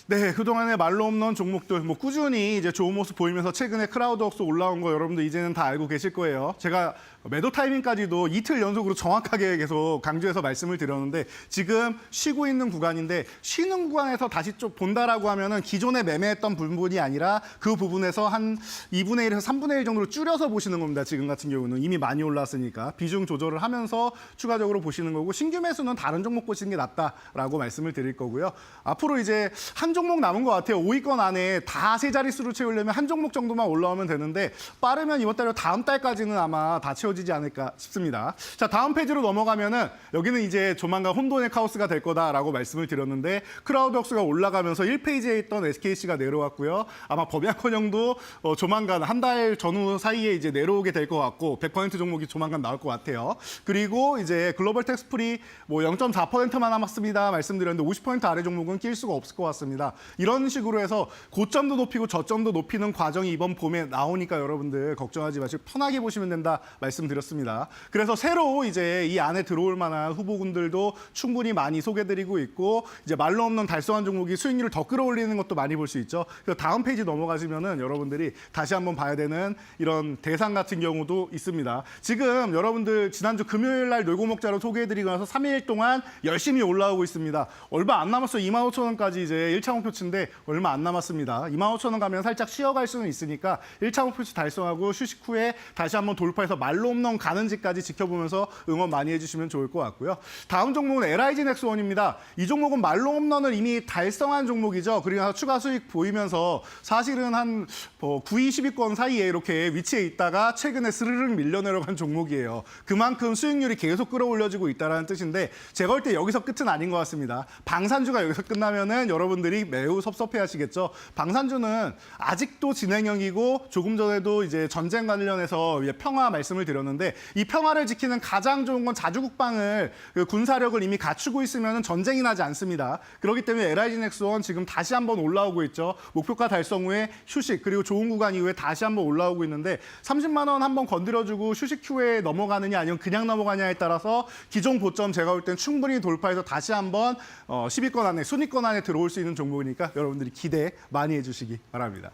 네, 그동안에 말로 없는 종목들 뭐 꾸준히 이제 좋은 모습 보이면서 최근에 크라우드웍스 올라온 거 여러분들 이제는 다 알고 계실 거예요. 제가 매도 타이밍까지도 이틀 연속으로 정확하게 계속 강조해서 말씀을 드렸는데 지금 쉬고 있는 구간인데, 쉬는 구간에서 다시 좀 본다라고 하면은 기존에 매매했던 부분이 아니라 그 부분에서 한 2분의 1에서 3분의 1 정도로 줄여서 보시는 겁니다. 지금 같은 경우는 이미 많이 올랐으니까 비중 조절을 하면서 추가적으로 보시는 거고, 신규 매수는 다른 종목 보시는 게 낫다라고 말씀을 드릴 거고요. 앞으로 이제 한 종목 남은 것 같아요. 5위권 안에 다 세 자릿수로 채우려면 한 종목 정도만 올라오면 되는데 빠르면 이번 달로 다음 달까지는 아마 다 채워지지 않을까 싶습니다. 자, 다음 페이지로 넘어가면은 여기는 이제 조만간 혼돈의 카오스가 될 거다라고 말씀을 드렸는데, 크라우드웍스가 올라가면서 1페이지에 있던 SKC가 내려왔고요. 아마 법약헌영도 조만간 한 달 전후 사이에 이제 내려오게 될 것 같고 100% 종목이 조만간 나올 것 같아요. 그리고 이제 글로벌 텍스프리 뭐 0.4%만 남았습니다 말씀드렸는데 50% 아래 종목은 낄 수가 없을 것 같습니다. 이런 식으로 해서 고점도 높이고 저점도 높이는 과정이 이번 봄에 나오니까 여러분들 걱정하지 마시고 편하게 보시면 된다 말씀드렸습니다. 그래서 새로 이제 이 안에 들어올 만한 후보군들도 충분히 많이 소개드리고 있고, 이제 말로 없는 달성한 종목이 수익률을 더 끌어올리는 것도 많이 볼 수 있죠. 그래서 다음 페이지 넘어가시면은 여러분들이 다시 한번 봐야 되는 이런 대상 같은 경우도 있습니다. 지금 여러분들 지난주 금요일 날 놀고먹자로 소개해드리고 나서 3일 동안 열심히 올라오고 있습니다. 얼마 안 남았어요. 25,000원까지 이제 1차 목표치인데 얼마 안 남았습니다. 25,000원 가면 살짝 쉬어갈 수는 있으니까 1차 목표치 달성하고 휴식 후에 다시 한번 돌파해서 말로 홈런 가는지까지 지켜보면서 응원 많이 해주시면 좋을 것 같고요. 다음 종목은 LIG 넥스원입니다. 이 종목은 말로 홈런을 이미 달성한 종목이죠. 그리고 추가 수익 보이면서 사실은 한 9위, 10위권 사이에 이렇게 위치해 있다가 최근에 스르륵 밀려 내려간 종목이에요. 그만큼 수익률이 계속 끌어올려지고 있다는 뜻인데 제가 볼 때 여기서 끝은 아닌 것 같습니다. 방산주가 여기서 끝나면은 여러분들이 매우 섭섭해 하시겠죠. 방산주는 아직도 진행형이고 조금 전에도 이제 전쟁 관련해서 평화 말씀을 드렸는데 이 평화를 지키는 가장 좋은 건 자주국방을 군사력을 이미 갖추고 있으면 전쟁이 나지 않습니다. 그렇기 때문에 LIG 넥스원 지금 다시 한번 올라오고 있죠. 목표가 달성 후에 휴식 그리고 좋은 구간 이후에 다시 한번 올라오고 있는데 30만 원 한번 건드려주고 휴식 후에 넘어가느냐 아니면 그냥 넘어가냐에 따라서 기존 고점 제가 볼 땐 충분히 돌파해서 다시 한번 10위권 안에 순위권 안에 들어올 수 있는 종목이니까 여러분들이 기대 많이 해주시기 바랍니다.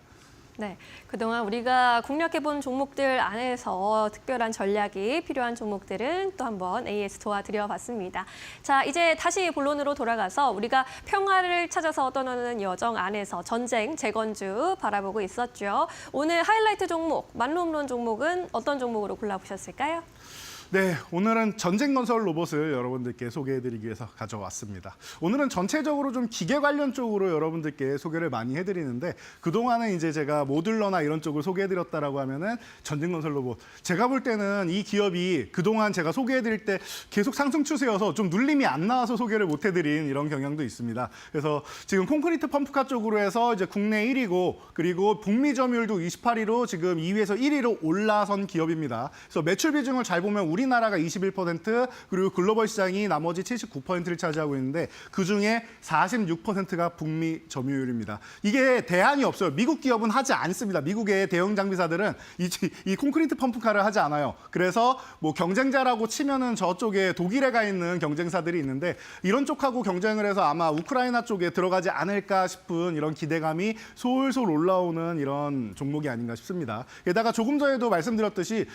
네, 그동안 우리가 공략해본 종목들 안에서 특별한 전략이 필요한 종목들은 또 한번 AS 도와드려 봤습니다. 자, 이제 다시 본론으로 돌아가서 우리가 평화를 찾아서 떠나는 여정 안에서 전쟁, 재건주 바라보고 있었죠. 오늘 하이라이트 종목, 만룸론 종목은 어떤 종목으로 골라보셨을까요? 네, 오늘은 전쟁 건설 로봇을 여러분들께 소개해드리기 위해서 가져왔습니다. 오늘은 전체적으로 좀 기계 관련 쪽으로 여러분들께 소개를 많이 해드리는데 그동안은 이제 제가 모듈러나 이런 쪽을 소개해드렸다라고 하면은 전쟁 건설 로봇. 제가 볼 때는 이 기업이 그동안 제가 소개해드릴 때 계속 상승 추세여서 좀 눌림이 안 나와서 소개를 못 해드린 이런 경향도 있습니다. 그래서 지금 콘크리트 펌프카 쪽으로 해서 이제 국내 1위고 그리고 북미 점유율도 28위로 지금 2위에서 1위로 올라선 기업입니다. 그래서 매출 비중을 잘 보면 우리나라가 21% 그리고 글로벌 시장이 나머지 79%를 차지하고 있는데 그중에 46%가 북미 점유율입니다. 이게 대안이 없어요. 미국 기업은 하지 않습니다. 미국의 대형 장비사들은 이 콘크리트 펌프카를 하지 않아요. 그래서 뭐 경쟁자라고 치면은 저쪽에 독일에 가 있는 경쟁사들이 있는데 이런 쪽하고 경쟁을 해서 아마 우크라이나 쪽에 들어가지 않을까 싶은 이런 기대감이 솔솔 올라오는 이런 종목이 아닌가 싶습니다. 게다가 조금 전에도 말씀드렸듯이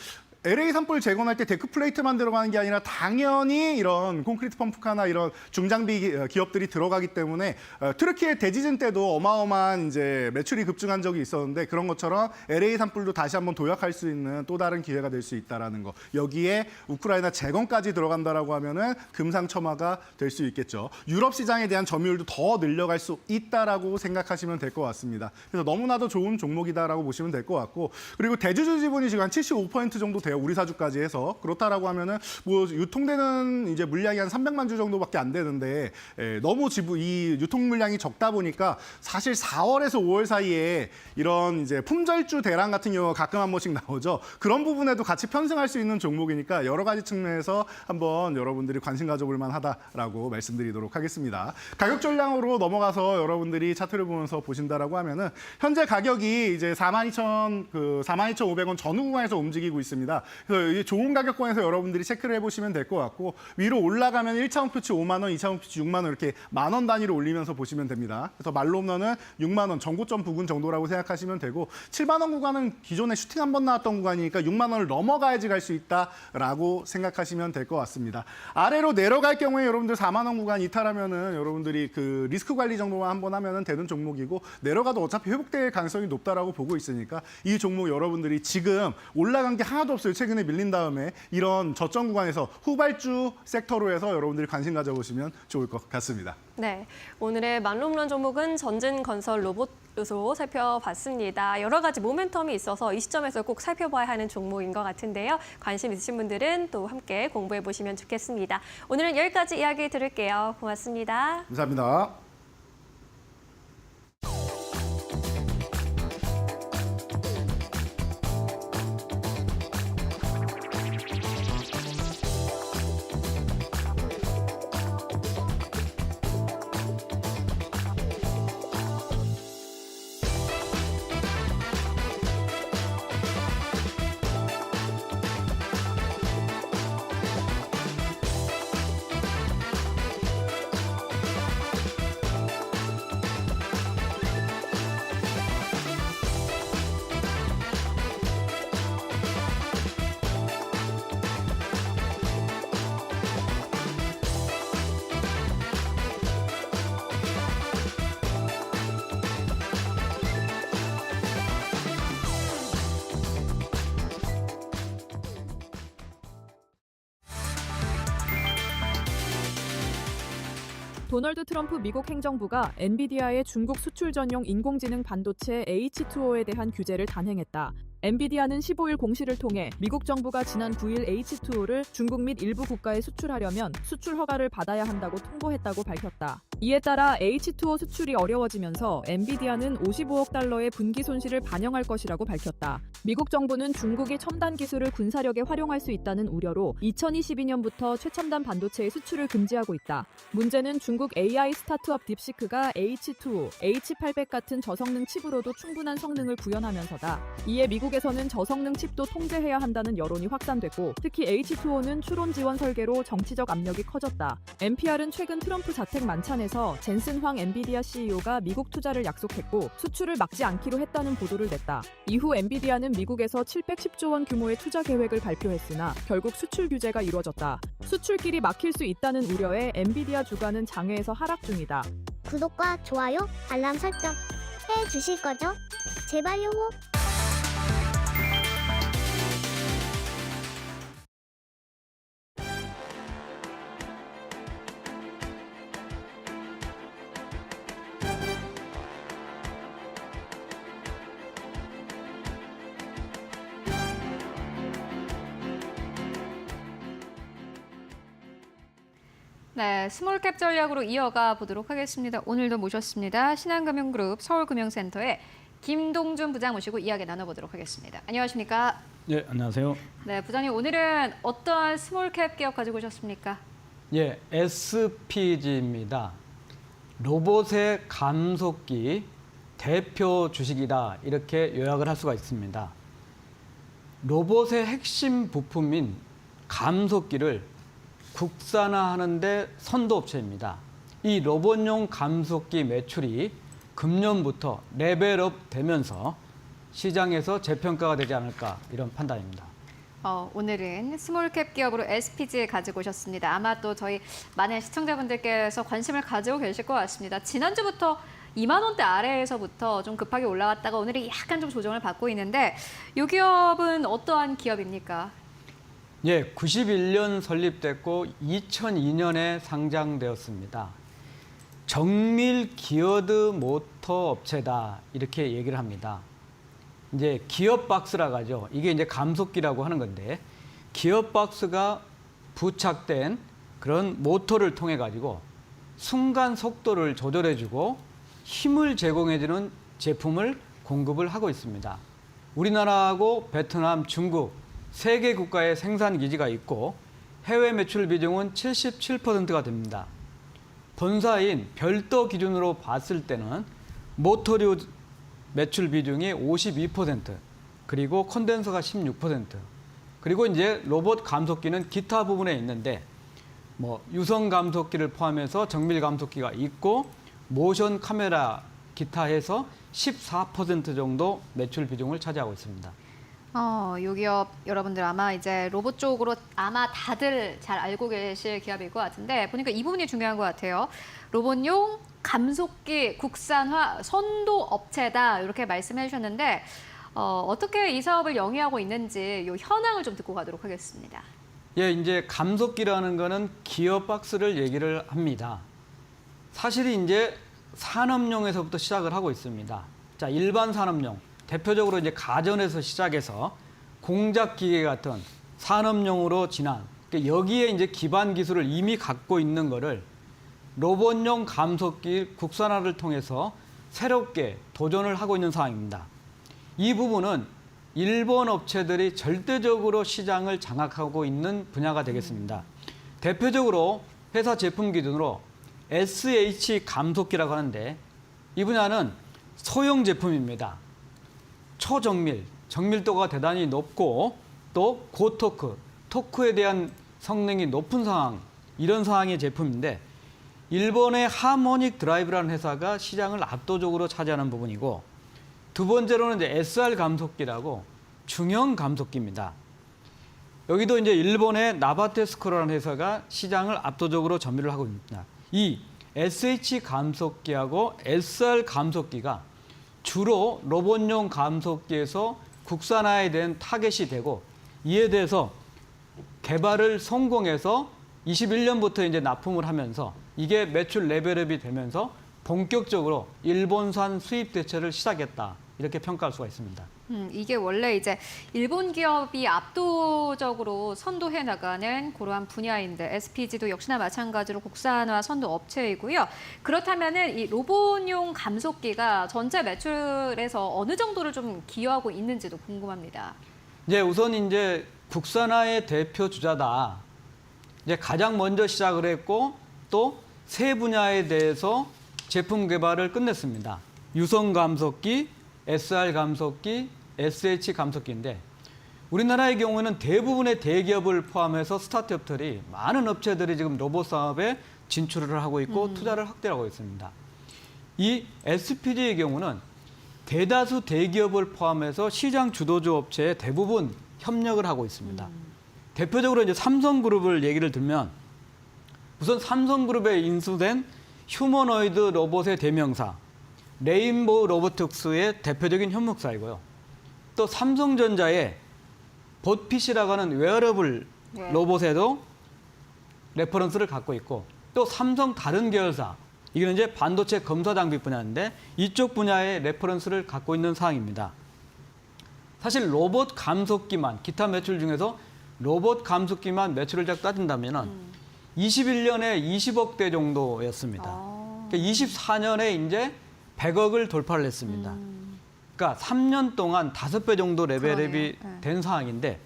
LA 산불 재건할 때 데크 플레이트만 들어가는 게 아니라 당연히 이런 콘크리트 펌프카나 이런 중장비 기업들이 들어가기 때문에 트르키의 대지진 때도 어마어마한 이제 매출이 급증한 적이 있었는데 그런 것처럼 LA 산불도 다시 한번 도약할 수 있는 또 다른 기회가 될 수 있다라는 거. 여기에 우크라이나 재건까지 들어간다라고 하면은 금상첨화가 될 수 있겠죠. 유럽 시장에 대한 점유율도 더 늘려갈 수 있다라고 생각하시면 될 것 같습니다. 그래서 너무나도 좋은 종목이다라고 보시면 될 것 같고 그리고 대주주 지분이 지금 한 75% 정도 돼요. 우리 사주까지 해서 그렇다라고 하면은 뭐 유통되는 이제 물량이 한 300만 주 정도밖에 안 되는데 너무 이 유통 물량이 적다 보니까 사실 4월에서 5월 사이에 이런 이제 품절주 대란 같은 경우가 가끔 한 번씩 나오죠. 그런 부분에도 같이 편승할 수 있는 종목이니까 여러 가지 측면에서 한번 여러분들이 관심 가져볼 만하다라고 말씀드리도록 하겠습니다. 가격 전량으로 넘어가서 여러분들이 차트를 보면서 보신다라고 하면은 현재 가격이 이제 42,500원 전후 구간에서 움직이고 있습니다. 그래서 이 좋은 가격권에서 여러분들이 체크를 해보시면 될 것 같고 위로 올라가면 1차 목표치 5만 원, 2차 목표치 6만 원 이렇게 만원 단위로 올리면서 보시면 됩니다. 그래서 말로 홈런은 6만 원, 전고점 부근 정도라고 생각하시면 되고 7만 원 구간은 기존에 슈팅 한 번 나왔던 구간이니까 6만 원을 넘어가야지 갈 수 있다라고 생각하시면 될 것 같습니다. 아래로 내려갈 경우에 여러분들 4만 원 구간 이탈하면은 여러분들이 그 리스크 관리 정도만 한번 하면은 되는 종목이고 내려가도 어차피 회복될 가능성이 높다라고 보고 있으니까 이 종목 여러분들이 지금 올라간 게 하나도 없어요. 최근에 밀린 다음에 이런 저점 구간에서 후발주 섹터로 해서 여러분들이 관심 가져보시면 좋을 것 같습니다. 네, 오늘의 만룸런 종목은 전진 건설 로봇으로 살펴봤습니다. 여러 가지 모멘텀이 있어서 이 시점에서 꼭 살펴봐야 하는 종목인 것 같은데요. 관심 있으신 분들은 또 함께 공부해 보시면 좋겠습니다. 오늘은 여기까지 이야기 들을게요. 고맙습니다. 감사합니다. 도널드 트럼프 미국 행정부가 엔비디아의 중국 수출 전용 인공지능 반도체 H2O에 대한 규제를 단행했다. 엔비디아는 15일 공시를 통해 미국 정부가 지난 9일 H2O를 중국 및 일부 국가에 수출하려면 수출 허가를 받아야 한다고 통보했다고 밝혔다. 이에 따라 H2O 수출이 어려워지면서 엔비디아는 55억 달러의 분기 손실을 반영할 것이라고 밝혔다. 미국 정부는 중국이 첨단 기술을 군사력에 활용할 수 있다는 우려로 2022년부터 최첨단 반도체의 수출을 금지하고 있다. 문제는 중국 AI 스타트업 딥시크가 H2O, H800 같은 저성능 칩으로도 충분한 성능을 구현하면서다. 이에 미국 미국에서는 저성능 칩도 통제해야 한다는 여론이 확산됐고 특히 H2O는 추론 지원 설계로 정치적 압력이 커졌다. NPR은 최근 트럼프 자택 만찬에서 젠슨 황 엔비디아 CEO가 미국 투자를 약속했고 수출을 막지 않기로 했다는 보도를 냈다. 이후 엔비디아는 미국에서 710조 원 규모의 투자 계획을 발표했으나 결국 수출 규제가 이루어졌다. 수출길이 막힐 수 있다는 우려에 엔비디아 주가는 장외에서 하락 중이다. 구독과 좋아요, 알람 설정 해주실 거죠? 제발요. 네, 스몰캡 전략으로 이어가 보도록 하겠습니다. 오늘도 모셨습니다. 신한금융그룹 서울금융센터의 김동준 부장 모시고 이야기 나눠보도록 하겠습니다. 안녕하십니까? 예, 안녕하세요. 네, 부장님 오늘은 어떠한 스몰캡 기업 가지고 오셨습니까? 예, SPG입니다. 로봇의 감속기 대표 주식이다 이렇게 요약을 할 수가 있습니다. 로봇의 핵심 부품인 감속기를 국산화하는데 선도업체입니다. 이 로봇용 감속기 매출이 금년부터 레벨업 되면서 시장에서 재평가가 되지 않을까 이런 판단입니다. 오늘은 스몰캡 기업으로 SPG 가지고 오셨습니다. 아마 또 저희 많은 시청자분들께서 관심을 가지고 계실 것 같습니다. 지난주부터 2만 원대 아래에서부터 좀 급하게 올라왔다가 오늘이 약간 좀 조정을 받고 있는데 이 기업은 어떠한 기업입니까? 예, 91년 설립됐고 2002년에 상장되었습니다. 정밀 기어드 모터 업체다 이렇게 얘기를 합니다. 이제 기어박스라고 하죠. 이게 이제 감속기라고 하는 건데 기어박스가 부착된 그런 모터를 통해 가지고 순간 속도를 조절해주고 힘을 제공해주는 제품을 공급을 하고 있습니다. 우리나라하고 베트남, 중국 세 개 국가의 생산 기지가 있고 해외 매출 비중은 77%가 됩니다. 본사인 별도 기준으로 봤을 때는 모터류 매출 비중이 52%, 그리고 컨덴서가 16%, 그리고 이제 로봇 감속기는 기타 부분에 있는데 뭐 유성 감속기를 포함해서 정밀 감속기가 있고 모션 카메라 기타 해서 14% 정도 매출 비중을 차지하고 있습니다. 이 기업 여러분들 아마 이제 로봇 쪽으로 아마 다들 잘 알고 계실 기업일 것 같은데 보니까 이 부분이 중요한 것 같아요. 로봇용 감속기 국산화 선도 업체다 이렇게 말씀해 주셨는데 어떻게 이 사업을 영위하고 있는지 이 현황을 좀 듣고 가도록 하겠습니다. 예, 이제 감속기라는 거는 기어박스를 얘기를 합니다. 사실 이제 산업용에서부터 시작을 하고 있습니다. 자, 일반 산업용. 대표적으로 이제 가전에서 시작해서 공작 기계 같은 산업용으로 진한 여기에 이제 기반 기술을 이미 갖고 있는 거를 로봇용 감속기 국산화를 통해서 새롭게 도전을 하고 있는 상황입니다. 이 부분은 일본 업체들이 절대적으로 시장을 장악하고 있는 분야가 되겠습니다. 대표적으로 회사 제품 기준으로 SH 감속기라고 하는데 이 분야는 소형 제품입니다. 초정밀, 정밀도가 대단히 높고 또 고토크, 토크에 대한 성능이 높은 상황, 이런 상황의 제품인데 일본의 하모닉 드라이브라는 회사가 시장을 압도적으로 차지하는 부분이고 두 번째로는 이제 SR 감속기라고 중형 감속기입니다. 여기도 이제 일본의 나바테스코라는 회사가 시장을 압도적으로 점유를 하고 있습니다. 이 SH 감속기하고 SR 감속기가 주로 로봇용 감속기에서 국산화에 대한 타겟이 되고 이에 대해서 개발을 성공해서 21년부터 이제 납품을 하면서 이게 매출 레벨업이 되면서 본격적으로 일본산 수입 대체를 시작했다 이렇게 평가할 수가 있습니다. 이게 원래 이제 일본 기업이 압도적으로 선도해 나가는 그러한 분야인데 SPG도 역시나 마찬가지로 국산화 선도 업체이고요. 그렇다면은 이 로봇용 감속기가 전체 매출에서 어느 정도를 좀 기여하고 있는지도 궁금합니다. 이제 우선 이제 국산화의 대표 주자다. 이제 가장 먼저 시작을 했고 또 세 분야에 대해서 제품 개발을 끝냈습니다. 유성 감속기, SR 감속기, SH 감속기인데 우리나라의 경우에는 대부분의 대기업을 포함해서 스타트업들이 많은 업체들이 지금 로봇 사업에 진출을 하고 있고 투자를 확대하고 있습니다. 이 SPG의 경우는 대다수 대기업을 포함해서 시장 주도주 업체에 대부분 협력을 하고 있습니다. 대표적으로 이제 삼성그룹을 얘기를 들면 우선 삼성그룹에 인수된 휴머노이드 로봇의 대명사 레인보우 로보틱스의 대표적인 현목사이고요. 또 삼성전자의 봇핏이라고 하는 웨어러블 네. 로봇에도 레퍼런스를 갖고 있고 또 삼성 다른 계열사 이게 이제 반도체 검사 장비 분야인데 이쪽 분야의 레퍼런스를 갖고 있는 사항입니다. 사실 로봇 감속기만 기타 매출 중에서 로봇 감속기만 매출을 딱 따진다면은 21년에 20억 대 정도였습니다. 그러니까 24년에 이제 100억을 돌파를 했습니다. 그러니까 3년 동안 5배 정도 레벨업이 그러네요. 네. 된 상황인데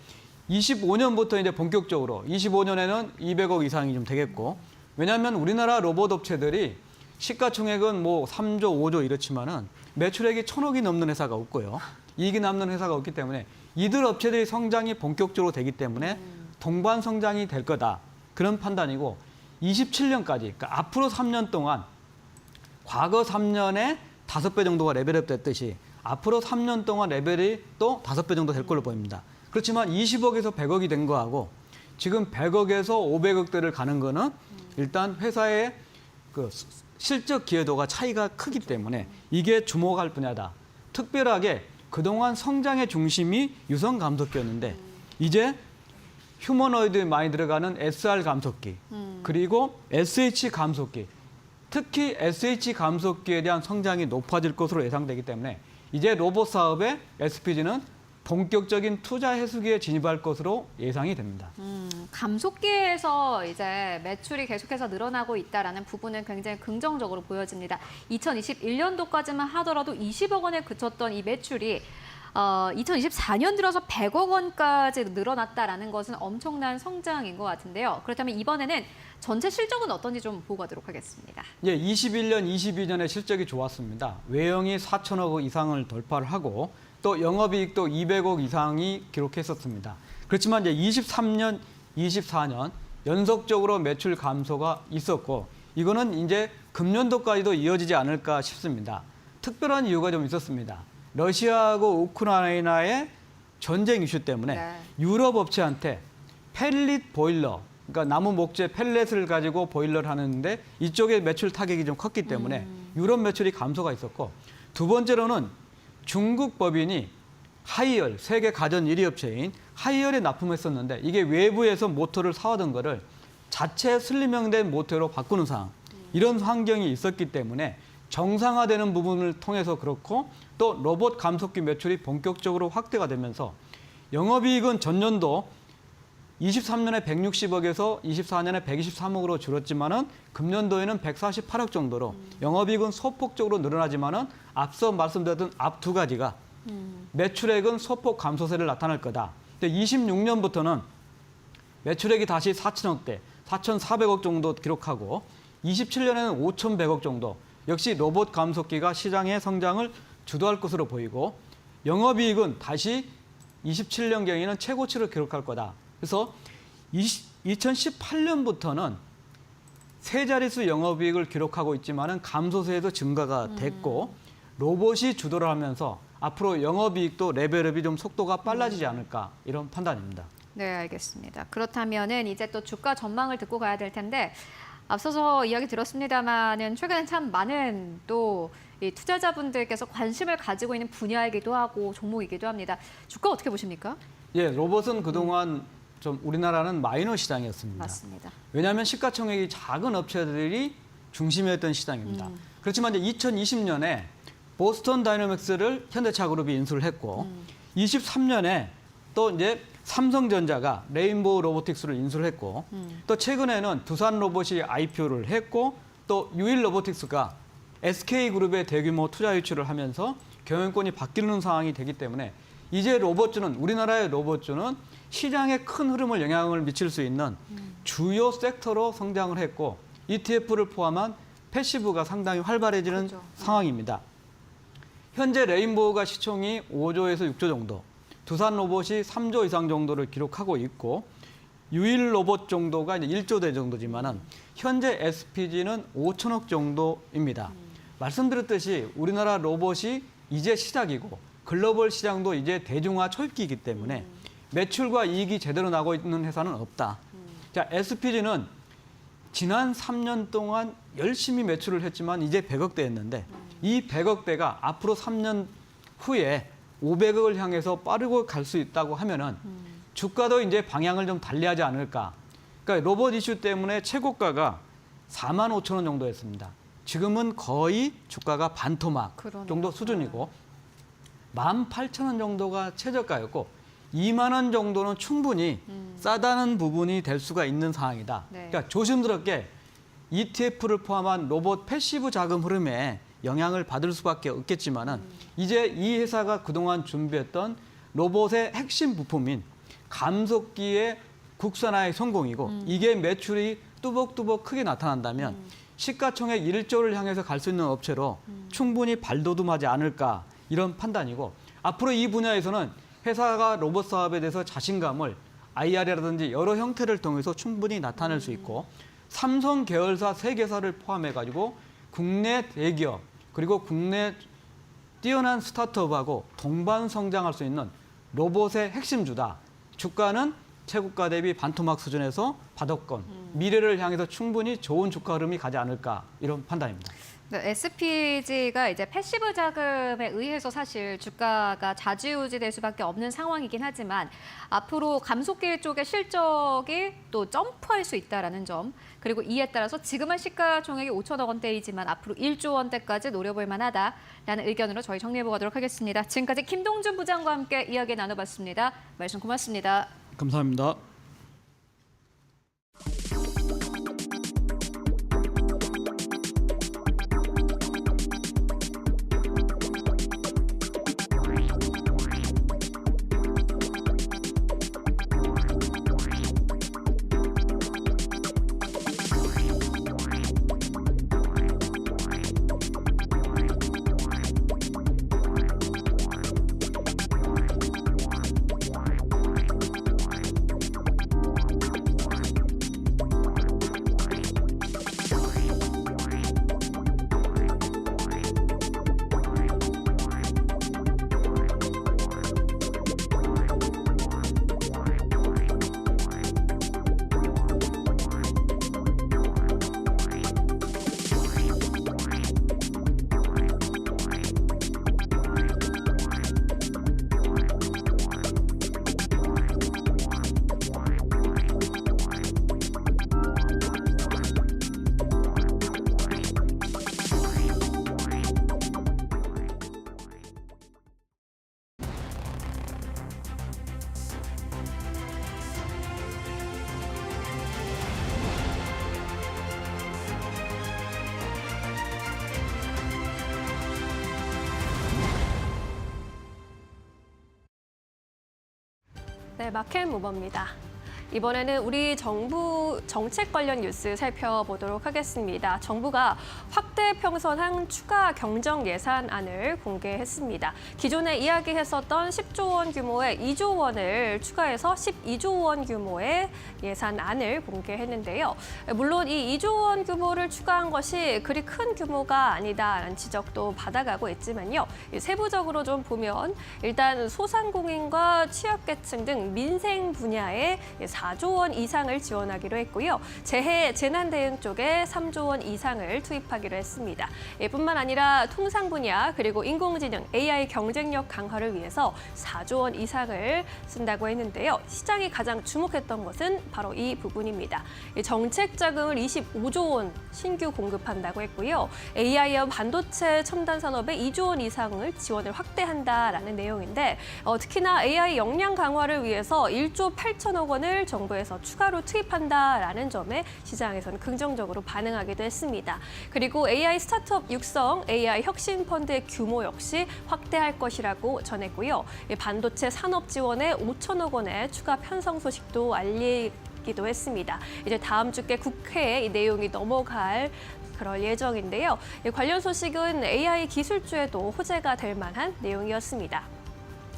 25년부터 이제 본격적으로 25년에는 200억 이상이 좀 되겠고 왜냐하면 우리나라 로봇 업체들이 시가총액은 뭐 3조, 5조 이렇지만은 매출액이 1,000억이 넘는 회사가 없고요. 이익이 남는 회사가 없기 때문에 이들 업체들이 성장이 본격적으로 되기 때문에 동반 성장이 될 거다. 그런 판단이고 27년까지 그러니까 앞으로 3년 동안 과거 3년에 5배 정도가 레벨업 됐듯이 앞으로 3년 동안 레벨이 또 5배 정도 될 걸로 보입니다. 그렇지만 20억에서 100억이 된 거하고 지금 100억에서 500억대를 가는 거는 일단 회사의 그 실적 기여도가 차이가 크기 때문에 이게 주목할 분야다. 특별하게 그동안 성장의 중심이 유선 감속기였는데 이제 휴머노이드에 많이 들어가는 SR 감속기 그리고 SH 감속기 특히 SH 감속기에 대한 성장이 높아질 것으로 예상되기 때문에 이제 로봇 사업에 SPG는 본격적인 투자 해수기에 진입할 것으로 예상이 됩니다. 감속기에서 이제 매출이 계속해서 늘어나고 있다라는 부분은 굉장히 긍정적으로 보여집니다. 2021년도까지만 하더라도 20억 원에 그쳤던 이 매출이 2024년 들어서 100억 원까지 늘어났다라는 것은 엄청난 성장인 것 같은데요. 그렇다면 이번에는 전체 실적은 어떤지 좀 보고 가도록 하겠습니다. 예, 21년, 22년의 실적이 좋았습니다. 외형이 4천억 원 이상을 돌파를 하고 또 영업이익도 200억 이상이 기록했었습니다. 그렇지만 이제 23년, 24년 연속적으로 매출 감소가 있었고 이거는 이제 금년도까지도 이어지지 않을까 싶습니다. 특별한 이유가 좀 있었습니다. 러시아하고 우크라이나의 전쟁 이슈 때문에 네. 유럽 업체한테 펠릿 보일러, 그러니까 나무 목재 펠렛을 가지고 보일러를 하는데 이쪽에 매출 타격이 좀 컸기 때문에 유럽 매출이 감소가 있었고 두 번째로는 중국 법인이 하이얼, 세계 가전 1위 업체인 하이얼에 납품했었는데 이게 외부에서 모터를 사오던 거를 자체 슬리명된 모터로 바꾸는 상황. 이런 환경이 있었기 때문에 정상화되는 부분을 통해서 그렇고 또 로봇 감속기 매출이 본격적으로 확대가 되면서 영업이익은 전년도 23년에 160억에서 24년에 123억으로 줄었지만은 금년도에는 148억 정도로 영업이익은 소폭적으로 늘어나지만은 앞서 말씀드렸던 앞 두 가지가 매출액은 소폭 감소세를 나타낼 거다. 26년부터는 매출액이 다시 4천억대, 4,400억 정도 기록하고 27년에는 5,100억 정도. 역시 로봇 감속기가 시장의 성장을 주도할 것으로 보이고 영업이익은 다시 27년경에는 최고치를 기록할 거다. 그래서 2018년부터는 세 자릿수 영업이익을 기록하고 있지만은 감소세도 증가가 됐고 로봇이 주도를 하면서 앞으로 영업이익도 레벨업이 좀 속도가 빨라지지 않을까 이런 판단입니다. 네, 알겠습니다. 그렇다면은 이제 또 주가 전망을 듣고 가야 될 텐데 앞서서 이야기 들었습니다만은 최근에 참 많은 또 이 투자자분들께서 관심을 가지고 있는 분야이기도 하고 종목이기도 합니다. 주가 어떻게 보십니까? 예, 로봇은 그동안 좀 우리나라는 마이너 시장이었습니다. 맞습니다. 왜냐하면 시가총액이 작은 업체들이 중심이었던 시장입니다. 그렇지만 이제 2020년에 보스턴 다이내믹스를 현대차그룹이 인수를 했고 23년에 또 이제 삼성전자가 레인보우 로보틱스를 인수를 했고 또 최근에는 두산 로봇이 IPO를 했고 또 유일 로보틱스가 SK그룹의 대규모 투자 유치를 하면서 경영권이 바뀌는 상황이 되기 때문에 이제 로봇주는 우리나라의 로봇주는 시장에 큰 흐름을 영향을 미칠 수 있는 주요 섹터로 성장을 했고 ETF를 포함한 패시브가 상당히 활발해지는 그렇죠. 상황입니다. 현재 레인보우가 시총이 5조에서 6조 정도, 두산 로봇이 3조 이상 정도를 기록하고 있고 유일 로봇 정도가 이제 1조대 정도지만은 현재 SPG는 5천억 정도입니다. 말씀드렸듯이 우리나라 로봇이 이제 시작이고 글로벌 시장도 이제 대중화 초입기이기 때문에 매출과 이익이 제대로 나고 있는 회사는 없다. 자, SPG는 지난 3년 동안 열심히 매출을 했지만 이제 100억대였는데 이 100억대가 앞으로 3년 후에 500억을 향해서 빠르고 갈 수 있다고 하면은 주가도 이제 방향을 좀 달리하지 않을까. 그러니까 로봇 이슈 때문에 최고가가 4만 5천 원 정도였습니다. 지금은 거의 주가가 반토막 그러네요. 정도 수준이고 18,000원 정도가 최저가였고 2만 원 정도는 충분히 싸다는 부분이 될 수가 있는 상황이다. 네. 그러니까 조심스럽게 ETF를 포함한 로봇 패시브 자금 흐름에 영향을 받을 수밖에 없겠지만은 이제 이 회사가 그동안 준비했던 로봇의 핵심 부품인 감속기의 국산화의 성공이고 이게 매출이 뚜벅뚜벅 크게 나타난다면 시가총액 1조를 향해서 갈 수 있는 업체로 충분히 발돋움하지 않을까 이런 판단이고 앞으로 이 분야에서는 회사가 로봇 사업에 대해서 자신감을 IR이라든지 여러 형태를 통해서 충분히 나타낼 수 있고 삼성 계열사 3개사를 포함해가지고 국내 대기업 그리고 국내 뛰어난 스타트업하고 동반 성장할 수 있는 로봇의 핵심주다. 주가는 최고가 대비 반토막 수준에서 바닥권, 미래를 향해서 충분히 좋은 주가 흐름이 가지 않을까 이런 판단입니다. 네, SPG가 이제 패시브 자금에 의해서 사실 주가가 좌지우지될 수밖에 없는 상황이긴 하지만 앞으로 감속기 쪽의 실적이 또 점프할 수 있다라는 점 그리고 이에 따라서 지금은 시가총액이 5천억 원대이지만 앞으로 1조 원대까지 노려볼 만하다라는 의견으로 저희 정리해보도록 하겠습니다. 지금까지 김동준 부장과 함께 이야기 나눠봤습니다. 말씀 고맙습니다. 감사합니다. 네, 마켓 모버입니다. 이번에는 우리 정부 정책 관련 뉴스 살펴보도록 하겠습니다. 정부가 확대 평선한 추가 경정 예산안을 공개했습니다. 기존에 이야기했었던 10조 원 규모의 2조 원을 추가해서 12조 원 규모의 예산안을 공개했는데요. 물론 이 2조 원 규모를 추가한 것이 그리 큰 규모가 아니다라는 지적도 받아가고 있지만요. 세부적으로 좀 보면 일단 소상공인과 취약계층 등 민생 분야에 4조 원 이상을 지원하기로 했고요. 재해 재난 대응 쪽에 3조 원 이상을 투입하기로 했습니다. 뿐만 아니라 통상 분야 그리고 인공지능, AI 경쟁력 강화를 위해서 4조 원 이상을 쓴다고 했는데요. 시장이 가장 주목했던 것은 바로 이 부분입니다. 정책 자금을 25조 원 신규 공급한다고 했고요. AI와 반도체 첨단 산업에 2조 원 이상을 지원을 확대한다라는 내용인데 특히나 AI 역량 강화를 위해서 1조 8천억 원을 정부에서 추가로 투입한다라는 점에 시장에서는 긍정적으로 반응하기도 했습니다. 그리고 AI 스타트업 육성, AI 혁신 펀드의 규모 역시 확대할 것이라고 전했고요. 반도체 산업 지원에 5천억 원의 추가 편성 소식도 알리기도 했습니다. 이제 다음 주께 국회에 이 내용이 넘어갈 그럴 예정인데요. 관련 소식은 AI 기술주에도 호재가 될 만한 내용이었습니다.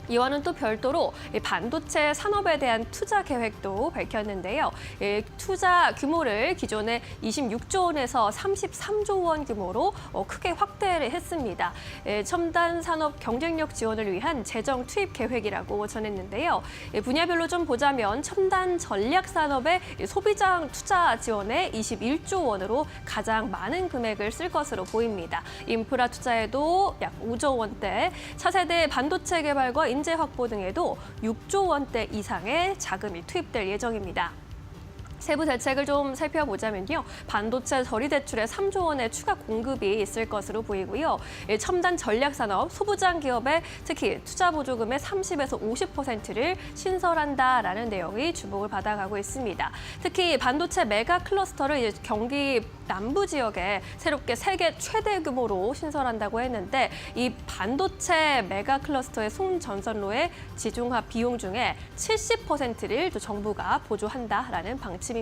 이와는 또 별도로 반도체 산업에 대한 투자 계획도 밝혔는데요. 투자 규모를 기존의 26조 원에서 33조 원 규모로 크게 확대를 했습니다. 첨단 산업 경쟁력 지원을 위한 재정 투입 계획이라고 전했는데요. 분야별로 좀 보자면 첨단 전략 산업의 소비장 투자 지원에 21조 원으로 가장 많은 금액을 쓸 것으로 보입니다. 인프라 투자에도 약 5조 원대, 차세대 반도체 개발과 인재 확보 등에도 6조 원대 이상의 자금이 투입될 예정입니다. 세부 대책을 좀 살펴보자면요. 반도체 저리 대출에 3조 원의 추가 공급이 있을 것으로 보이고요. 첨단 전략산업, 소부장 기업에 특히 투자 보조금의 30에서 50%를 신설한다라는 내용이 주목을 받아가고 있습니다. 특히 반도체 메가 클러스터를 이제 경기 남부 지역에 새롭게 세계 최대 규모로 신설한다고 했는데 이 반도체 메가 클러스터의 송전선로의 지중화 비용 중에 70%를 또 정부가 보조한다라는 방침입니다.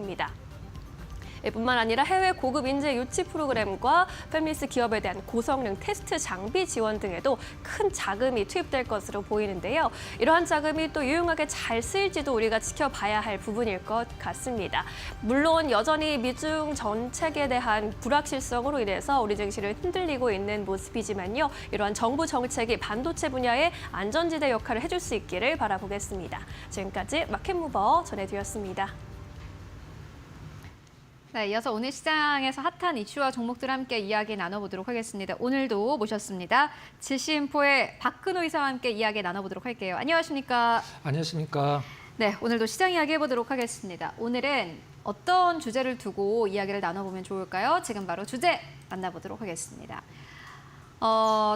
뿐만 아니라 해외 고급 인재 유치 프로그램과 패밀리스 기업에 대한 고성능 테스트 장비 지원 등에도 큰 자금이 투입될 것으로 보이는데요. 이러한 자금이 또 유용하게 잘 쓰일지도 우리가 지켜봐야 할 부분일 것 같습니다. 물론 여전히 미중 정책에 대한 불확실성으로 인해서 우리 증시를 흔들리고 있는 모습이지만요. 이러한 정부 정책이 반도체 분야의 안전지대 역할을 해줄 수 있기를 바라보겠습니다. 지금까지 마켓무버 전해드렸습니다. 네, 이어서 오늘 시장에서 핫한 이슈와 종목들 함께 이야기 나눠보도록 하겠습니다. 오늘도 모셨습니다. 지시인포의 박근호 이사와 함께 이야기 나눠보도록 할게요. 안녕하십니까? 안녕하십니까? 네, 오늘도 시장 이야기 해보도록 하겠습니다. 오늘은 어떤 주제를 두고 이야기를 나눠보면 좋을까요? 지금 바로 주제 만나보도록 하겠습니다.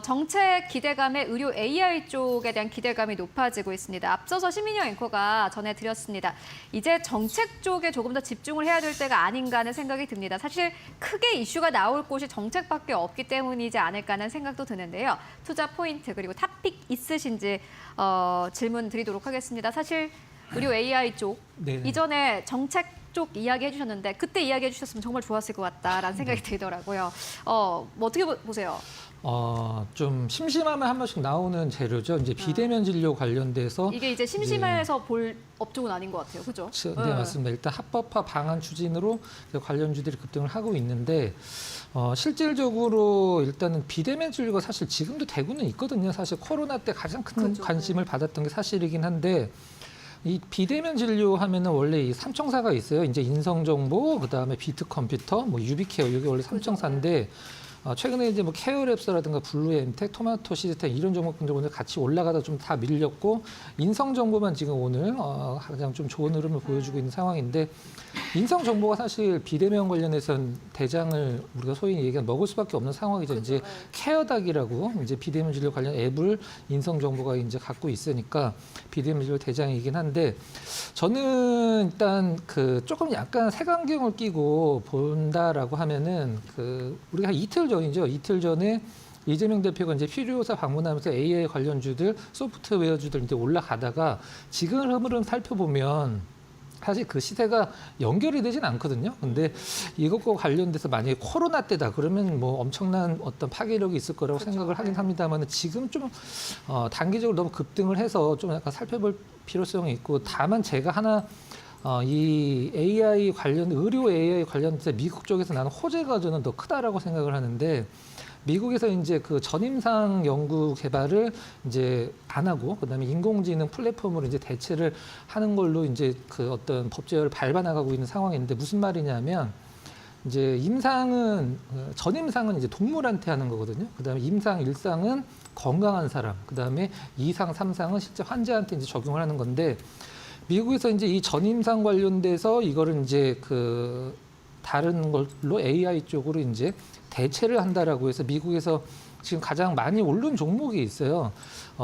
정책 기대감에 의료 AI 쪽에 대한 기대감이 높아지고 있습니다. 앞서서 심인영 앵커가 전해드렸습니다. 이제 정책 쪽에 조금 더 집중을 해야 될 때가 아닌가 하는 생각이 듭니다. 사실 크게 이슈가 나올 곳이 정책밖에 없기 때문이지 않을까 하는 생각도 드는데요. 투자 포인트 그리고 탑픽 있으신지 질문 드리도록 하겠습니다. 사실 의료 AI 쪽 네네. 이전에 정책 쪽 이야기해 주셨는데 그때 이야기해 주셨으면 정말 좋았을 것 같다라는 생각이 들더라고요. 뭐 어떻게 보세요? 좀 심심하면 한 번씩 나오는 재료죠. 이제 비대면 진료 관련돼서 이게 이제 심심해서 볼 업종은 아닌 것 같아요. 그죠? 네, 맞습니다. 일단 합법화 방안 추진으로 관련주들이 급등을 하고 있는데 실질적으로 일단은 비대면 진료가 사실 지금도 되고는 있거든요. 사실 코로나 때 가장 큰 그렇죠. 관심을 받았던 게 사실이긴 한데 이 비대면 진료 하면은 원래 이 삼청사가 있어요. 이제 인성정보, 그다음에 비트컴퓨터, 뭐 유비케어 이게 원래 삼청사인데 최근에 이제 뭐 케어랩스라든가 블루엠텍, 토마토 시스템 이런 종목들 오늘 같이 올라가다 좀 다 밀렸고 인성 정보만 지금 오늘 가장 좀 좋은 흐름을 보여주고 있는 상황인데 인성 정보가 사실 비대면 관련해서는 대장을 우리가 소위 얘기한 먹을 수밖에 없는 상황이죠. 이제 케어닥이라고 이제 비대면 진료 관련 앱을 인성 정보가 이제 갖고 있으니까 비대면 진료 대장이긴 한데 저는 일단 그 조금 약간 색안경을 끼고 본다라고 하면은 그 우리가 한 이틀 전이죠. 이틀 전에 이재명 대표가 이제 필요사 방문하면서 AI 관련주들, 소프트웨어주들 이제 올라가다가 지금 흐름 살펴보면 사실 그 시세가 연결이 되진 않거든요. 근데 이것과 관련돼서 만약에 코로나 때다 그러면 뭐 엄청난 어떤 파괴력이 있을 거라고 생각을 하긴 합니다만 지금 좀 단기적으로 너무 급등을 해서 좀 약간 살펴볼 필요성이 있고 다만 제가 하나 이 AI 관련 의료 AI 관련돼서 미국 쪽에서 나는 호재가 저는 더 크다라고 생각을 하는데 미국에서 이제 그 전임상 연구 개발을 이제 안 하고 그다음에 인공지능 플랫폼으로 이제 대체를 하는 걸로 이제 그 어떤 법 제어를 밟아 나가고 있는 상황인데 무슨 말이냐면 이제 임상은 전임상은 이제 동물한테 하는 거거든요. 그다음에 임상 1상은 건강한 사람, 그다음에 2상, 3상은 실제 환자한테 이제 적용을 하는 건데 미국에서 이제 이 전임상 관련돼서 이거를 이제 그 다른 걸로 AI 쪽으로 이제 대체를 한다라고 해서 미국에서 지금 가장 많이 오른 종목이 있어요.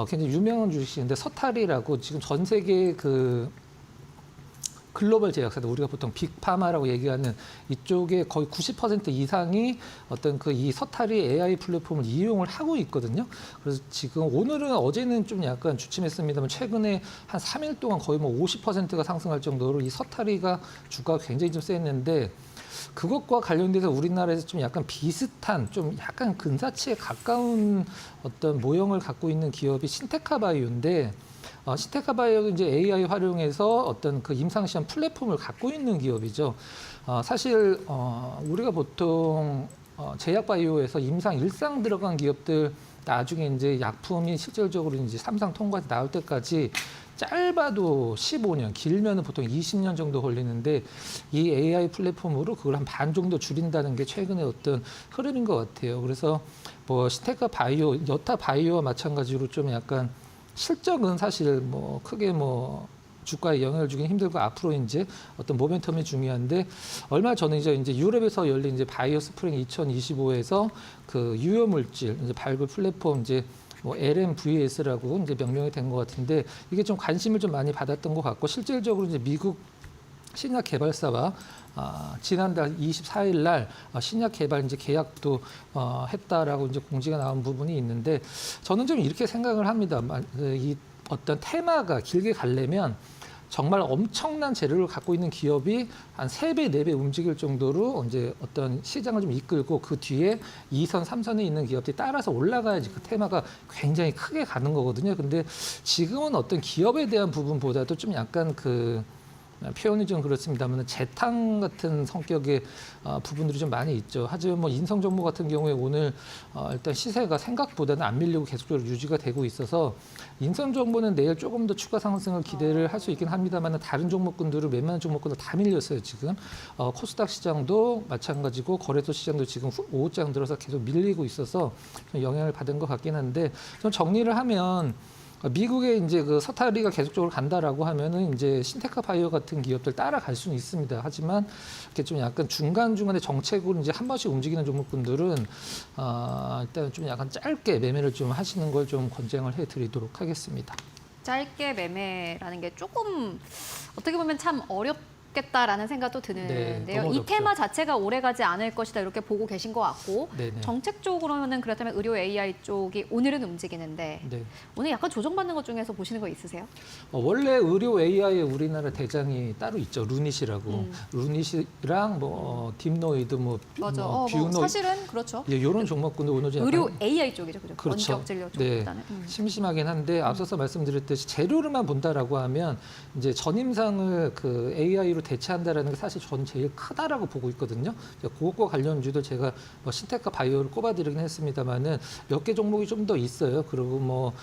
굉장히 유명한 주식인데 서탈이라고 지금 전 세계 그 글로벌 제약사들 우리가 보통 빅파마라고 얘기하는 이쪽에 거의 90% 이상이 어떤 그 이 서탈이 AI 플랫폼을 이용을 하고 있거든요. 그래서 지금 오늘은 어제는 좀 약간 주춤했습니다만 최근에 한 3일 동안 거의 뭐 50%가 상승할 정도로 이 서탈이가 주가가 굉장히 좀 셌는데 그것과 관련돼서 우리나라에서 좀 약간 비슷한 좀 약간 근사치에 가까운 어떤 모형을 갖고 있는 기업이 신테카 바이오인데 신테카 바이오는 이제 AI 활용해서 어떤 그 임상시험 플랫폼을 갖고 있는 기업이죠. 사실 우리가 보통 제약 바이오에서 임상 1상 들어간 기업들 나중에 이제 약품이 실질적으로 이제 3상 통과해서 나올 때까지 짧아도 15년, 길면은 보통 20년 정도 걸리는데 이 AI 플랫폼으로 그걸 한 반 정도 줄인다는 게 최근의 어떤 흐름인 것 같아요. 그래서 뭐 신테카 바이오, 여타 바이오와 마찬가지로 좀 약간 실적은 사실 뭐 크게 뭐 주가에 영향을 주긴 힘들고 앞으로 이제 어떤 모멘텀이 중요한데 얼마 전에 이제 유럽에서 열린 이제 바이오 스프링 2025에서 그 유효 물질 이제 발굴 플랫폼 이제 뭐 LMVS라고 이제 명명이 된 것 같은데 이게 좀 관심을 좀 많이 받았던 것 같고 실질적으로 이제 미국 신약 개발사와 지난달 24일 날 신약 개발 이제 계약도 했다라고 이제 공지가 나온 부분이 있는데 저는 좀 이렇게 생각을 합니다. 이 어떤 테마가 길게 가려면 정말 엄청난 재료를 갖고 있는 기업이 한 3배, 4배 움직일 정도로 이제 어떤 시장을 좀 이끌고 그 뒤에 2선, 3선에 있는 기업들이 따라서 올라가야지 그 테마가 굉장히 크게 가는 거거든요. 근데 지금은 어떤 기업에 대한 부분보다도 좀 약간 그 표현이 좀 그렇습니다만 재탕 같은 성격의 부분들이 좀 많이 있죠. 하지만 뭐 인성정보 같은 경우에 오늘 일단 시세가 생각보다는 안 밀리고 계속적으로 유지가 되고 있어서 인성정보는 내일 조금 더 추가 상승을 기대를 할 수 있긴 합니다만 다른 종목군들은 웬만한 종목군들 다 밀렸어요 지금. 코스닥 시장도 마찬가지고 거래소 시장도 지금 오후장 들어서 계속 밀리고 있어서 좀 영향을 받은 것 같긴 한데 좀 정리를 하면 미국에 이제 그 서타리가 계속적으로 간다라고 하면은 이제 신테카 바이오 같은 기업들 따라갈 수는 있습니다. 하지만 이렇게 좀 약간 중간중간에 정책으로 이제 한 번씩 움직이는 종목군들은 일단 좀 약간 짧게 매매를 좀 하시는 걸 좀 권장을 해드리도록 하겠습니다. 짧게 매매라는 게 조금 어떻게 보면 참 어렵겠다라는 생각도 드는데요. 네, 너무 이 어렵죠. 테마 자체가 오래가지 않을 것이다 이렇게 보고 계신 것 같고 네네. 정책적으로는 그렇다면 의료 AI 쪽이 오늘은 움직이는데 네. 오늘 약간 조정받는 것 중에서 보시는 거 있으세요? 원래 의료 AI의 우리나라 대장이 따로 있죠. 루닛이라고. 루닛이랑 딥노이드, 맞아. 뷰노이드. 사실은 그렇죠. 예, 이런 종목군들 오늘 좀 의료 약간 AI 쪽이죠, 그죠? 그렇죠. 원격 진료 네. 쪽보다는. 심심하긴 한데 앞서서 말씀드렸듯이 재료를만 본다라고 하면 이제 전임상을 그 AI로 대체한다라는 게 사실 저는 제일 크다라고 보고 있거든요. 그것과 관련주도 제가 신테카 바이오를 꼽아드리긴 했습니다만은 몇 개 종목이 좀 더 있어요. 그리고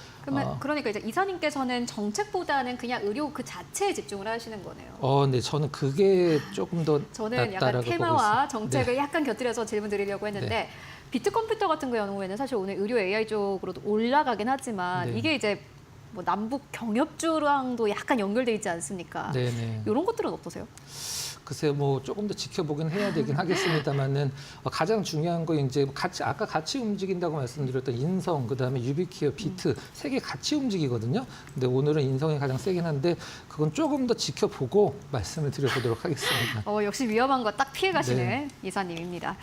그러니까 이제 이사님께서는 정책보다는 그냥 의료 그 자체에 집중을 하시는 거네요. 네, 저는 그게 조금 더 저는 약간 낫다라고 보고 테마와 있습니다. 정책을 약간 곁들여서 질문 드리려고 했는데 네. 비트컴퓨터 같은 경우에는 사실 오늘 의료 AI 쪽으로도 올라가긴 하지만 네. 이게 이제 뭐 남북 경협주랑도 약간 연결돼 있지 않습니까? 네네. 이런 것들은 어떠세요? 글쎄요, 조금 더 지켜보긴 해야 되긴 하겠습니다만은 가장 중요한 거 이제 아까 같이 움직인다고 말씀드렸던 인성, 그다음에 유비케어, 비트 세 개 같이 움직이거든요. 근데 오늘은 인성이 가장 세긴 한데 그건 조금 더 지켜보고 말씀을 드려보도록 하겠습니다. 역시 위험한 거 딱 피해 가시는 네. 이사님입니다.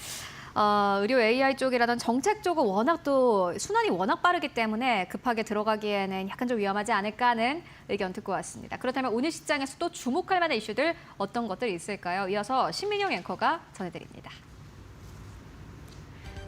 의료 AI 쪽이라든 정책 쪽은 워낙 또 순환이 워낙 빠르기 때문에 급하게 들어가기에는 약간 좀 위험하지 않을까 하는 의견 듣고 왔습니다. 그렇다면 오늘 시장에서 또 주목할 만한 이슈들 어떤 것들이 있을까요? 이어서 신민영 앵커가 전해드립니다.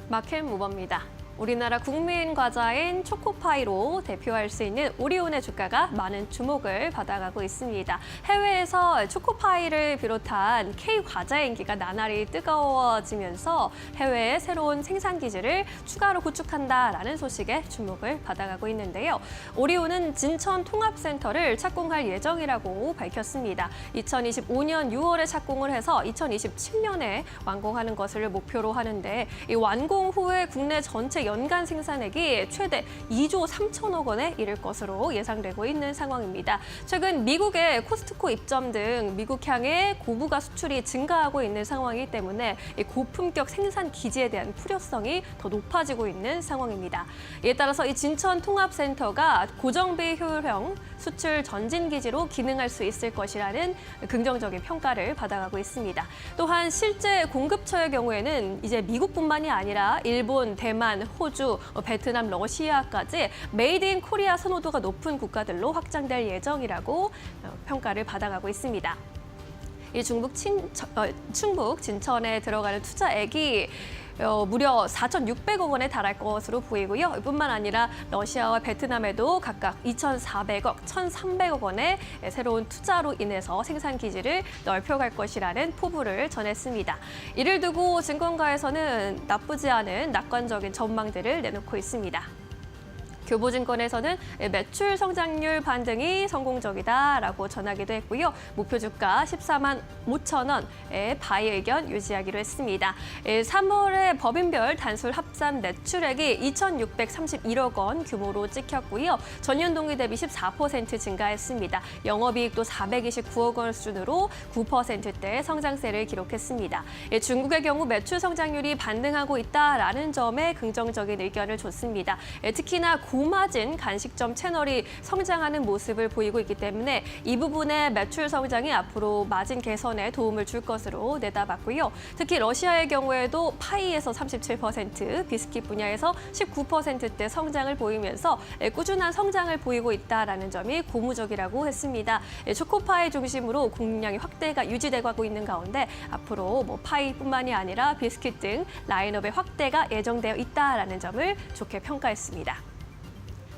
마켓 모버입니다. 우리나라 국민 과자인 초코파이로 대표할 수 있는 오리온의 주가가 많은 주목을 받아가고 있습니다. 해외에서 초코파이를 비롯한 K 과자의 인기가 나날이 뜨거워지면서 해외에 새로운 생산 기지를 추가로 구축한다라는 소식에 주목을 받아가고 있는데요. 오리온은 진천 통합센터를 착공할 예정이라고 밝혔습니다. 2025년 6월에 착공을 해서 2027년에 완공하는 것을 목표로 하는데 이 완공 후에 국내 전체 연간 생산액이 최대 2조 3천억 원에 이를 것으로 예상되고 있는 상황입니다. 최근 미국의 코스트코 입점 등 미국향의 고부가 수출이 증가하고 있는 상황이기 때문에 이 고품격 생산 기지에 대한 풀효성이 더 높아지고 있는 상황입니다. 이에 따라서 이 진천 통합센터가 고정비 효율형 수출 전진 기지로 기능할 수 있을 것이라는 긍정적인 평가를 받아가고 있습니다. 또한 실제 공급처의 경우에는 이제 미국뿐만이 아니라 일본, 대만, 호주, 베트남, 러시아까지 메이드 인 코리아 선호도가 높은 국가들로 확장될 예정이라고 평가를 받아가고 있습니다. 이 충북 진천에 들어가는 투자액이 무려 4,600억 원에 달할 것으로 보이고요. 이뿐만 아니라 러시아와 베트남에도 각각 2,400억, 1,300억 원의 새로운 투자로 인해서 생산 기지를 넓혀갈 것이라는 포부를 전했습니다. 이를 두고 증권가에서는 나쁘지 않은 낙관적인 전망들을 내놓고 있습니다. 교보증권에서는 매출 성장률 반등이 성공적이다라고 전하기도 했고요. 목표 주가 14만 5천 원의 바이 의견 유지하기로 했습니다. 3월에 법인별 단순 합산 매출액이 2,631억 원 규모로 찍혔고요. 전년 동기 대비 14% 증가했습니다. 영업이익도 429억 원 수준으로 9%대 성장세를 기록했습니다. 중국의 경우 매출 성장률이 반등하고 있다라는 점에 긍정적인 의견을 줬습니다. 특히나 고마진 간식점 채널이 성장하는 모습을 보이고 있기 때문에 이 부분의 매출 성장이 앞으로 마진 개선에 도움을 줄 것으로 내다봤고요. 특히 러시아의 경우에도 파이에서 37%, 비스킷 분야에서 19%대 성장을 보이면서 꾸준한 성장을 보이고 있다라는 점이 고무적이라고 했습니다. 초코파이 중심으로 공급량이 확대가 유지되고 있는 가운데 앞으로 파이뿐만이 아니라 비스킷 등 라인업의 확대가 예정되어 있다라는 점을 좋게 평가했습니다.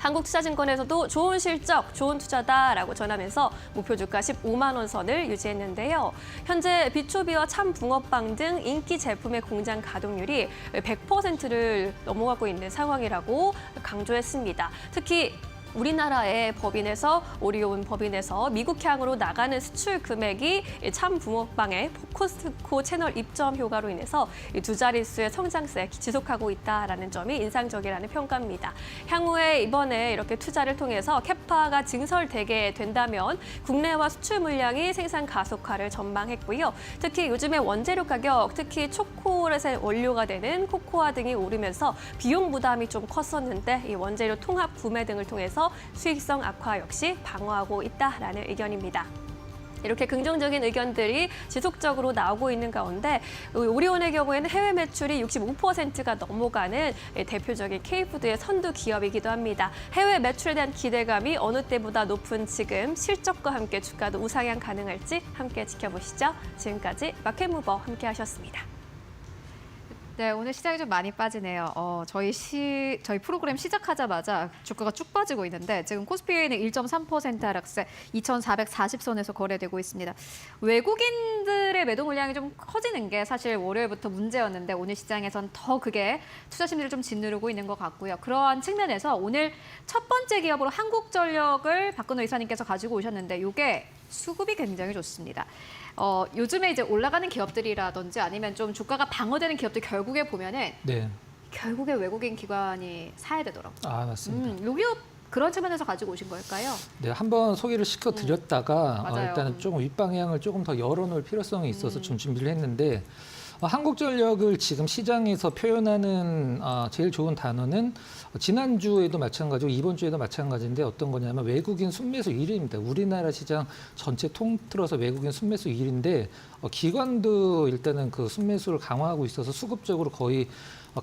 한국투자증권에서도 좋은 실적, 좋은 투자다라고 전하면서 목표 주가 15만 원 선을 유지했는데요. 현재 비초비와 참붕어빵 등 인기 제품의 공장 가동률이 100%를 넘어가고 있는 상황이라고 강조했습니다. 특히 우리나라의 법인에서 오리온 법인에서 미국향으로 나가는 수출 금액이 참 붕어빵의 코스트코 채널 입점 효과로 인해서 두 자릿수의 성장세 지속하고 있다라는 점이 인상적이라는 평가입니다. 향후에 이번에 이렇게 투자를 통해서 캐파가 증설되게 된다면 국내와 수출 물량이 생산 가속화를 전망했고요. 특히 요즘에 원재료 가격, 특히 초콜릿의 원료가 되는 코코아 등이 오르면서 비용 부담이 좀 컸었는데 이 원재료 통합 구매 등을 통해서 수익성 악화 역시 방어하고 있다라는 의견입니다. 이렇게 긍정적인 의견들이 지속적으로 나오고 있는 가운데 오리온의 경우에는 해외 매출이 65%가 넘어가는 대표적인 K푸드의 선두 기업이기도 합니다. 해외 매출에 대한 기대감이 어느 때보다 높은 지금 실적과 함께 주가도 우상향 가능할지 함께 지켜보시죠. 지금까지 마켓무버 함께 하셨습니다. 네, 오늘 시장이 좀 많이 빠지네요. 저희 프로그램 시작하자마자 주가가 쭉 빠지고 있는데 지금 코스피는 1.3% 하락세 2,440선에서 거래되고 있습니다. 외국인들의 매도 물량이 좀 커지는 게 사실 월요일부터 문제였는데 오늘 시장에선 더 그게 투자 심리를 좀 짓누르고 있는 것 같고요. 그러한 측면에서 오늘 첫 번째 기업으로 한국전력을 박근호 이사님께서 가지고 오셨는데 이게 수급이 굉장히 좋습니다. 요즘에 이제 올라가는 기업들이라든지 아니면 좀 주가가 방어되는 기업들 결국에 보면은 결국에 외국인 기관이 사야 되더라고요. 아, 맞습니다. 요 기업 그런 측면에서 가지고 오신 걸까요? 네, 한번 소개를 시켜드렸다가 맞아요. 일단은 조금 윗방향을 조금 더 열어놓을 필요성이 있어서 좀 준비를 했는데 한국전력을 지금 시장에서 표현하는 제일 좋은 단어는 지난주에도 마찬가지고 이번 주에도 마찬가지인데 어떤 거냐면 외국인 순매수 1위입니다. 우리나라 시장 전체 통틀어서 외국인 순매수 1위인데 기관도 일단은 그 순매수를 강화하고 있어서 수급적으로 거의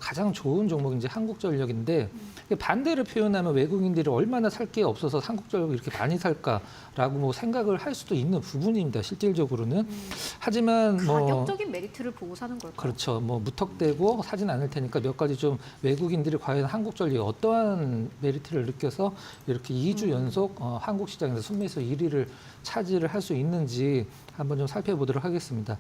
가장 좋은 종목이 이제 한국전력인데 반대로 표현하면 외국인들이 얼마나 살 게 없어서 한국전력을 이렇게 많이 살까라고 뭐 생각을 할 수도 있는 부분입니다. 실질적으로는. 하지만 가격적인 메리트를 보고 사는 걸까요? 그렇죠. 무턱대고 사진 않을 테니까 몇 가지 좀 외국인들이 과연 한국전력이 어떠한 메리트를 느껴서 이렇게 2주 연속 한국 시장에서 순매수 1위를 차지를 할 수 있는지 한번 좀 살펴보도록 하겠습니다.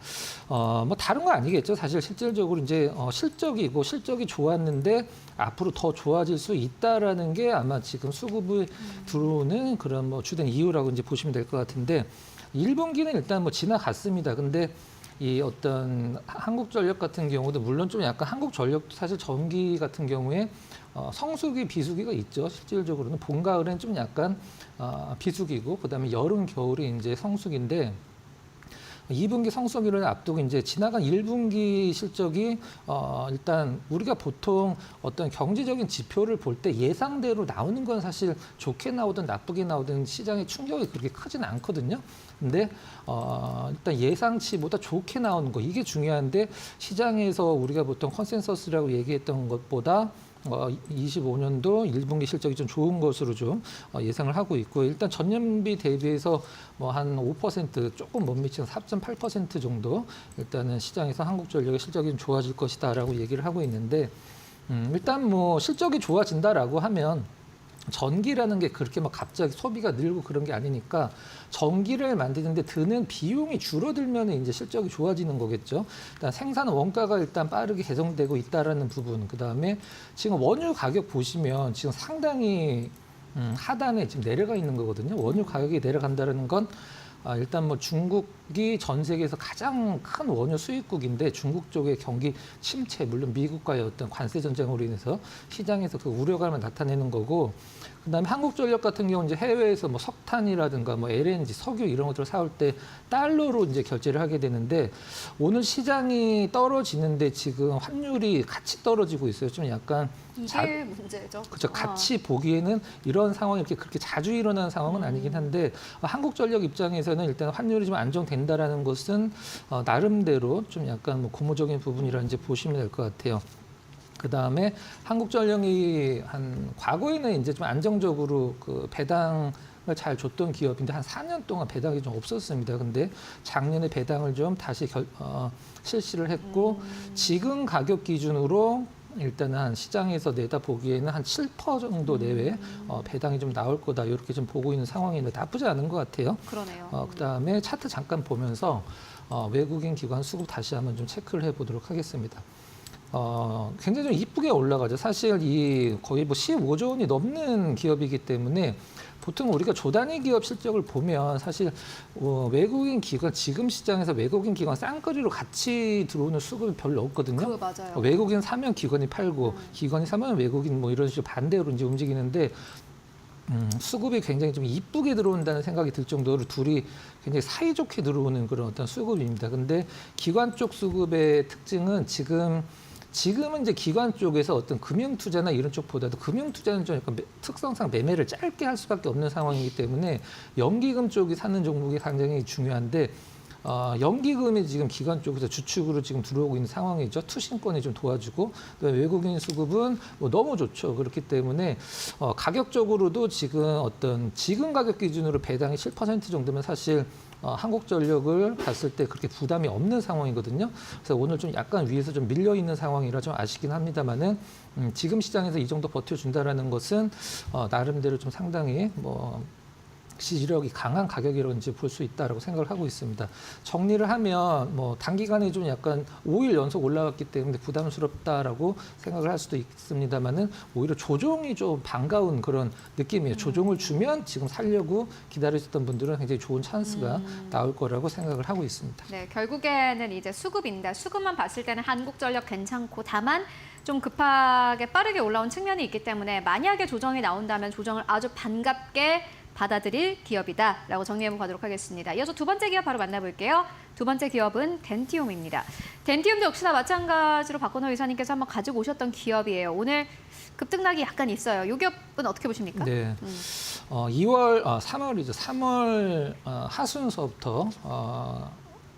다른 거 아니겠죠. 사실 실질적으로 이제 실적이 좋았는데 앞으로 더 좋아질 수 있다라는 게 아마 지금 수급이 들어오는 그런 주된 이유라고 이제 보시면 될 것 같은데 1분기는 일단 지나갔습니다. 근데 이 어떤 한국전력 같은 경우도 물론 좀 약간 한국전력도 사실 전기 같은 경우에 성수기, 비수기가 있죠. 실질적으로는 봄, 가을엔 좀 약간 비수기고 그다음에 여름, 겨울이 이제 성수기인데 2분기 성수기를 앞두고 이제 지나간 1분기 실적이 일단 우리가 보통 어떤 경제적인 지표를 볼 때 예상대로 나오는 건 사실 좋게 나오든 나쁘게 나오든 시장의 충격이 그렇게 크진 않거든요. 근데 일단 예상치보다 좋게 나오는 거 이게 중요한데 시장에서 우리가 보통 컨센서스라고 얘기했던 것보다 25년도 1분기 실적이 좀 좋은 것으로 좀 예상을 하고 있고 일단 전년비 대비해서 뭐 한 5% 조금 못 미치는 4.8% 정도 일단은 시장에서 한국전력의 실적이 좀 좋아질 것이다라고 얘기를 하고 있는데 일단 뭐 실적이 좋아진다라고 하면 전기라는 게 그렇게 막 갑자기 소비가 늘고 그런 게 아니니까 전기를 만드는데 드는 비용이 줄어들면 이제 실적이 좋아지는 거겠죠. 일단 생산 원가가 일단 빠르게 개선되고 있다라는 부분. 그다음에 지금 원유 가격 보시면 지금 상당히 하단에 지금 내려가 있는 거거든요. 원유 가격이 내려간다는 건 일단 뭐 중국이 전 세계에서 가장 큰 원유 수입국인데 중국 쪽의 경기 침체, 물론 미국과의 어떤 관세 전쟁으로 인해서 시장에서 그 우려감을 나타내는 거고, 그다음에 한국전력 같은 경우 이제 해외에서 뭐 석탄이라든가 뭐 LNG, 석유 이런 것들을 사올 때 달러로 이제 결제를 하게 되는데 오늘 시장이 떨어지는데 지금 환율이 같이 떨어지고 있어요. 좀 약간 이게 문제죠. 그렇죠. 같이 보기에는 이런 상황이 이렇게 그렇게 자주 일어나는 상황은 아니긴 한데 한국전력 입장에서는 일단 환율이 좀 안정된다라는 것은 나름대로 좀 약간 뭐 고무적인 부분이라는지 보시면 될 것 같아요. 그 다음에 한국전력이 한 과거에는 이제 좀 안정적으로 그 배당을 잘 줬던 기업인데 한 4년 동안 배당이 좀 없었습니다. 근데 작년에 배당을 좀 다시 실시를 했고 지금 가격 기준으로 일단은 한 시장에서 내다 보기에는 한 7% 정도 내외 배당이 좀 나올 거다 이렇게 좀 보고 있는 상황인데 나쁘지 않은 것 같아요. 그러네요. 그다음에 차트 잠깐 보면서 외국인 기관 수급 다시 한번 좀 체크를 해보도록 하겠습니다. 굉장히 좀 이쁘게 올라가죠. 사실 이 거의 뭐 15조 원이 넘는 기업이기 때문에 보통 우리가 조단위 기업 실적을 보면 사실 외국인 기관 지금 시장에서 외국인 기관 쌍끌이로 같이 들어오는 수급이 별로 없거든요. 그거 맞아요. 외국인 사면 기관이 팔고 기관이 사면 외국인 뭐 이런 식으로 반대로 이제 움직이는데 수급이 굉장히 좀 이쁘게 들어온다는 생각이 들 정도로 둘이 굉장히 사이좋게 들어오는 그런 어떤 수급입니다. 근데 기관 쪽 수급의 특징은 지금은 이제 기관 쪽에서 어떤 금융투자나 이런 쪽보다도 금융투자는 좀 약간 특성상 매매를 짧게 할 수밖에 없는 상황이기 때문에 연기금 쪽이 사는 종목이 상당히 중요한데 연기금이 지금 기관 쪽에서 주축으로 지금 들어오고 있는 상황이죠. 투신권이 좀 도와주고 외국인 수급은 뭐 너무 좋죠. 그렇기 때문에 가격적으로도 지금 가격 기준으로 배당이 7% 정도면 사실 한국전력을 봤을 때 그렇게 부담이 없는 상황이거든요. 그래서 오늘 좀 약간 위에서 좀 밀려 있는 상황이라 좀 아쉽긴 합니다만은 지금 시장에서 이 정도 버텨준다라는 것은 나름대로 좀 상당히 뭐 지지력이 강한 가격이라고 이제 볼 수 있다라고 생각을 하고 있습니다. 정리를 하면 뭐 단기간에 좀 약간 5일 연속 올라갔기 때문에 부담스럽다라고 생각을 할 수도 있습니다만은 오히려 조정이 좀 반가운 그런 느낌이에요. 조정을 주면 지금 살려고 기다리셨던 분들은 굉장히 좋은 찬스가 나올 거라고 생각을 하고 있습니다. 네, 결국에는 이제 수급인데 수급만 봤을 때는 한국전력 괜찮고 다만 좀 급하게 빠르게 올라온 측면이 있기 때문에 만약에 조정이 나온다면 조정을 아주 반갑게 받아들일 기업이다라고 정리해보고 가도록 하겠습니다. 이어서 두 번째 기업 바로 만나볼게요. 두 번째 기업은 덴티움입니다. 덴티움도 역시나 마찬가지로 박건호 이사님께서 한번 가지고 오셨던 기업이에요. 오늘 급등락이 약간 있어요. 이 기업은 어떻게 보십니까? 네. 3월이죠. 3월 하순서부터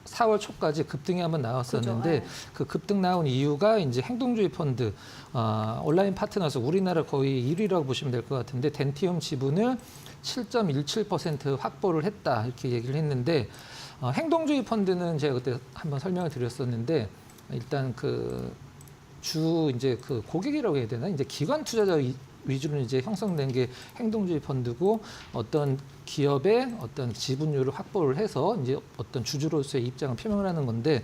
4월 초까지 급등이 한번 나왔었는데 그죠. 그 급등 나온 이유가 이제 행동주의 펀드 온라인 파트너스 우리나라 거의 1위라고 보시면 될 것 같은데 덴티움 지분을 7.17% 확보를 했다 이렇게 얘기를 했는데 행동주의 펀드는 제가 그때 한번 설명을 드렸었는데 일단 이제 그 고객이라고 해야 되나 이제 기관 투자자 위주로 이제 형성된 게 행동주의 펀드고 어떤 기업의 어떤 지분율을 확보를 해서 이제 어떤 주주로서의 입장을 표명을 하는 건데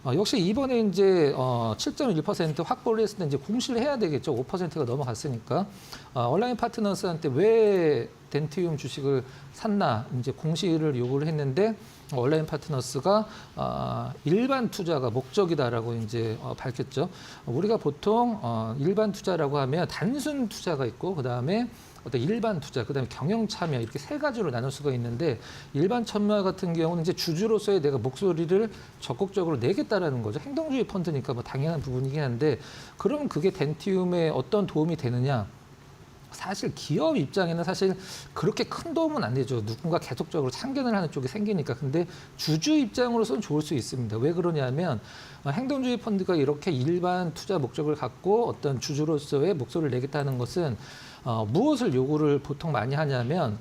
역시 이번에 이제 7.1% 확보를 했을 때 이제 공시를 해야 되겠죠. 5%가 넘어갔으니까 온라인 파트너스한테 왜 덴티움 주식을 샀나 이제 공시를 요구를 했는데 온라인 파트너스가 일반 투자가 목적이다라고 이제 밝혔죠. 우리가 보통 일반 투자라고 하면 단순 투자가 있고 그 다음에 어떤 일반 투자, 그다음에 경영 참여 이렇게 세 가지로 나눌 수가 있는데 일반 참여 같은 경우는 이제 주주로서의 내가 목소리를 적극적으로 내겠다라는 거죠. 행동주의 펀드니까 뭐 당연한 부분이긴 한데 그럼 그게 덴티움에 어떤 도움이 되느냐? 사실 기업 입장에는 사실 그렇게 큰 도움은 안 되죠. 누군가 계속적으로 참견을 하는 쪽이 생기니까. 근데 주주 입장으로서는 좋을 수 있습니다. 왜 그러냐면 행동주의 펀드가 이렇게 일반 투자 목적을 갖고 어떤 주주로서의 목소리를 내겠다는 것은 무엇을 요구를 보통 많이 하냐면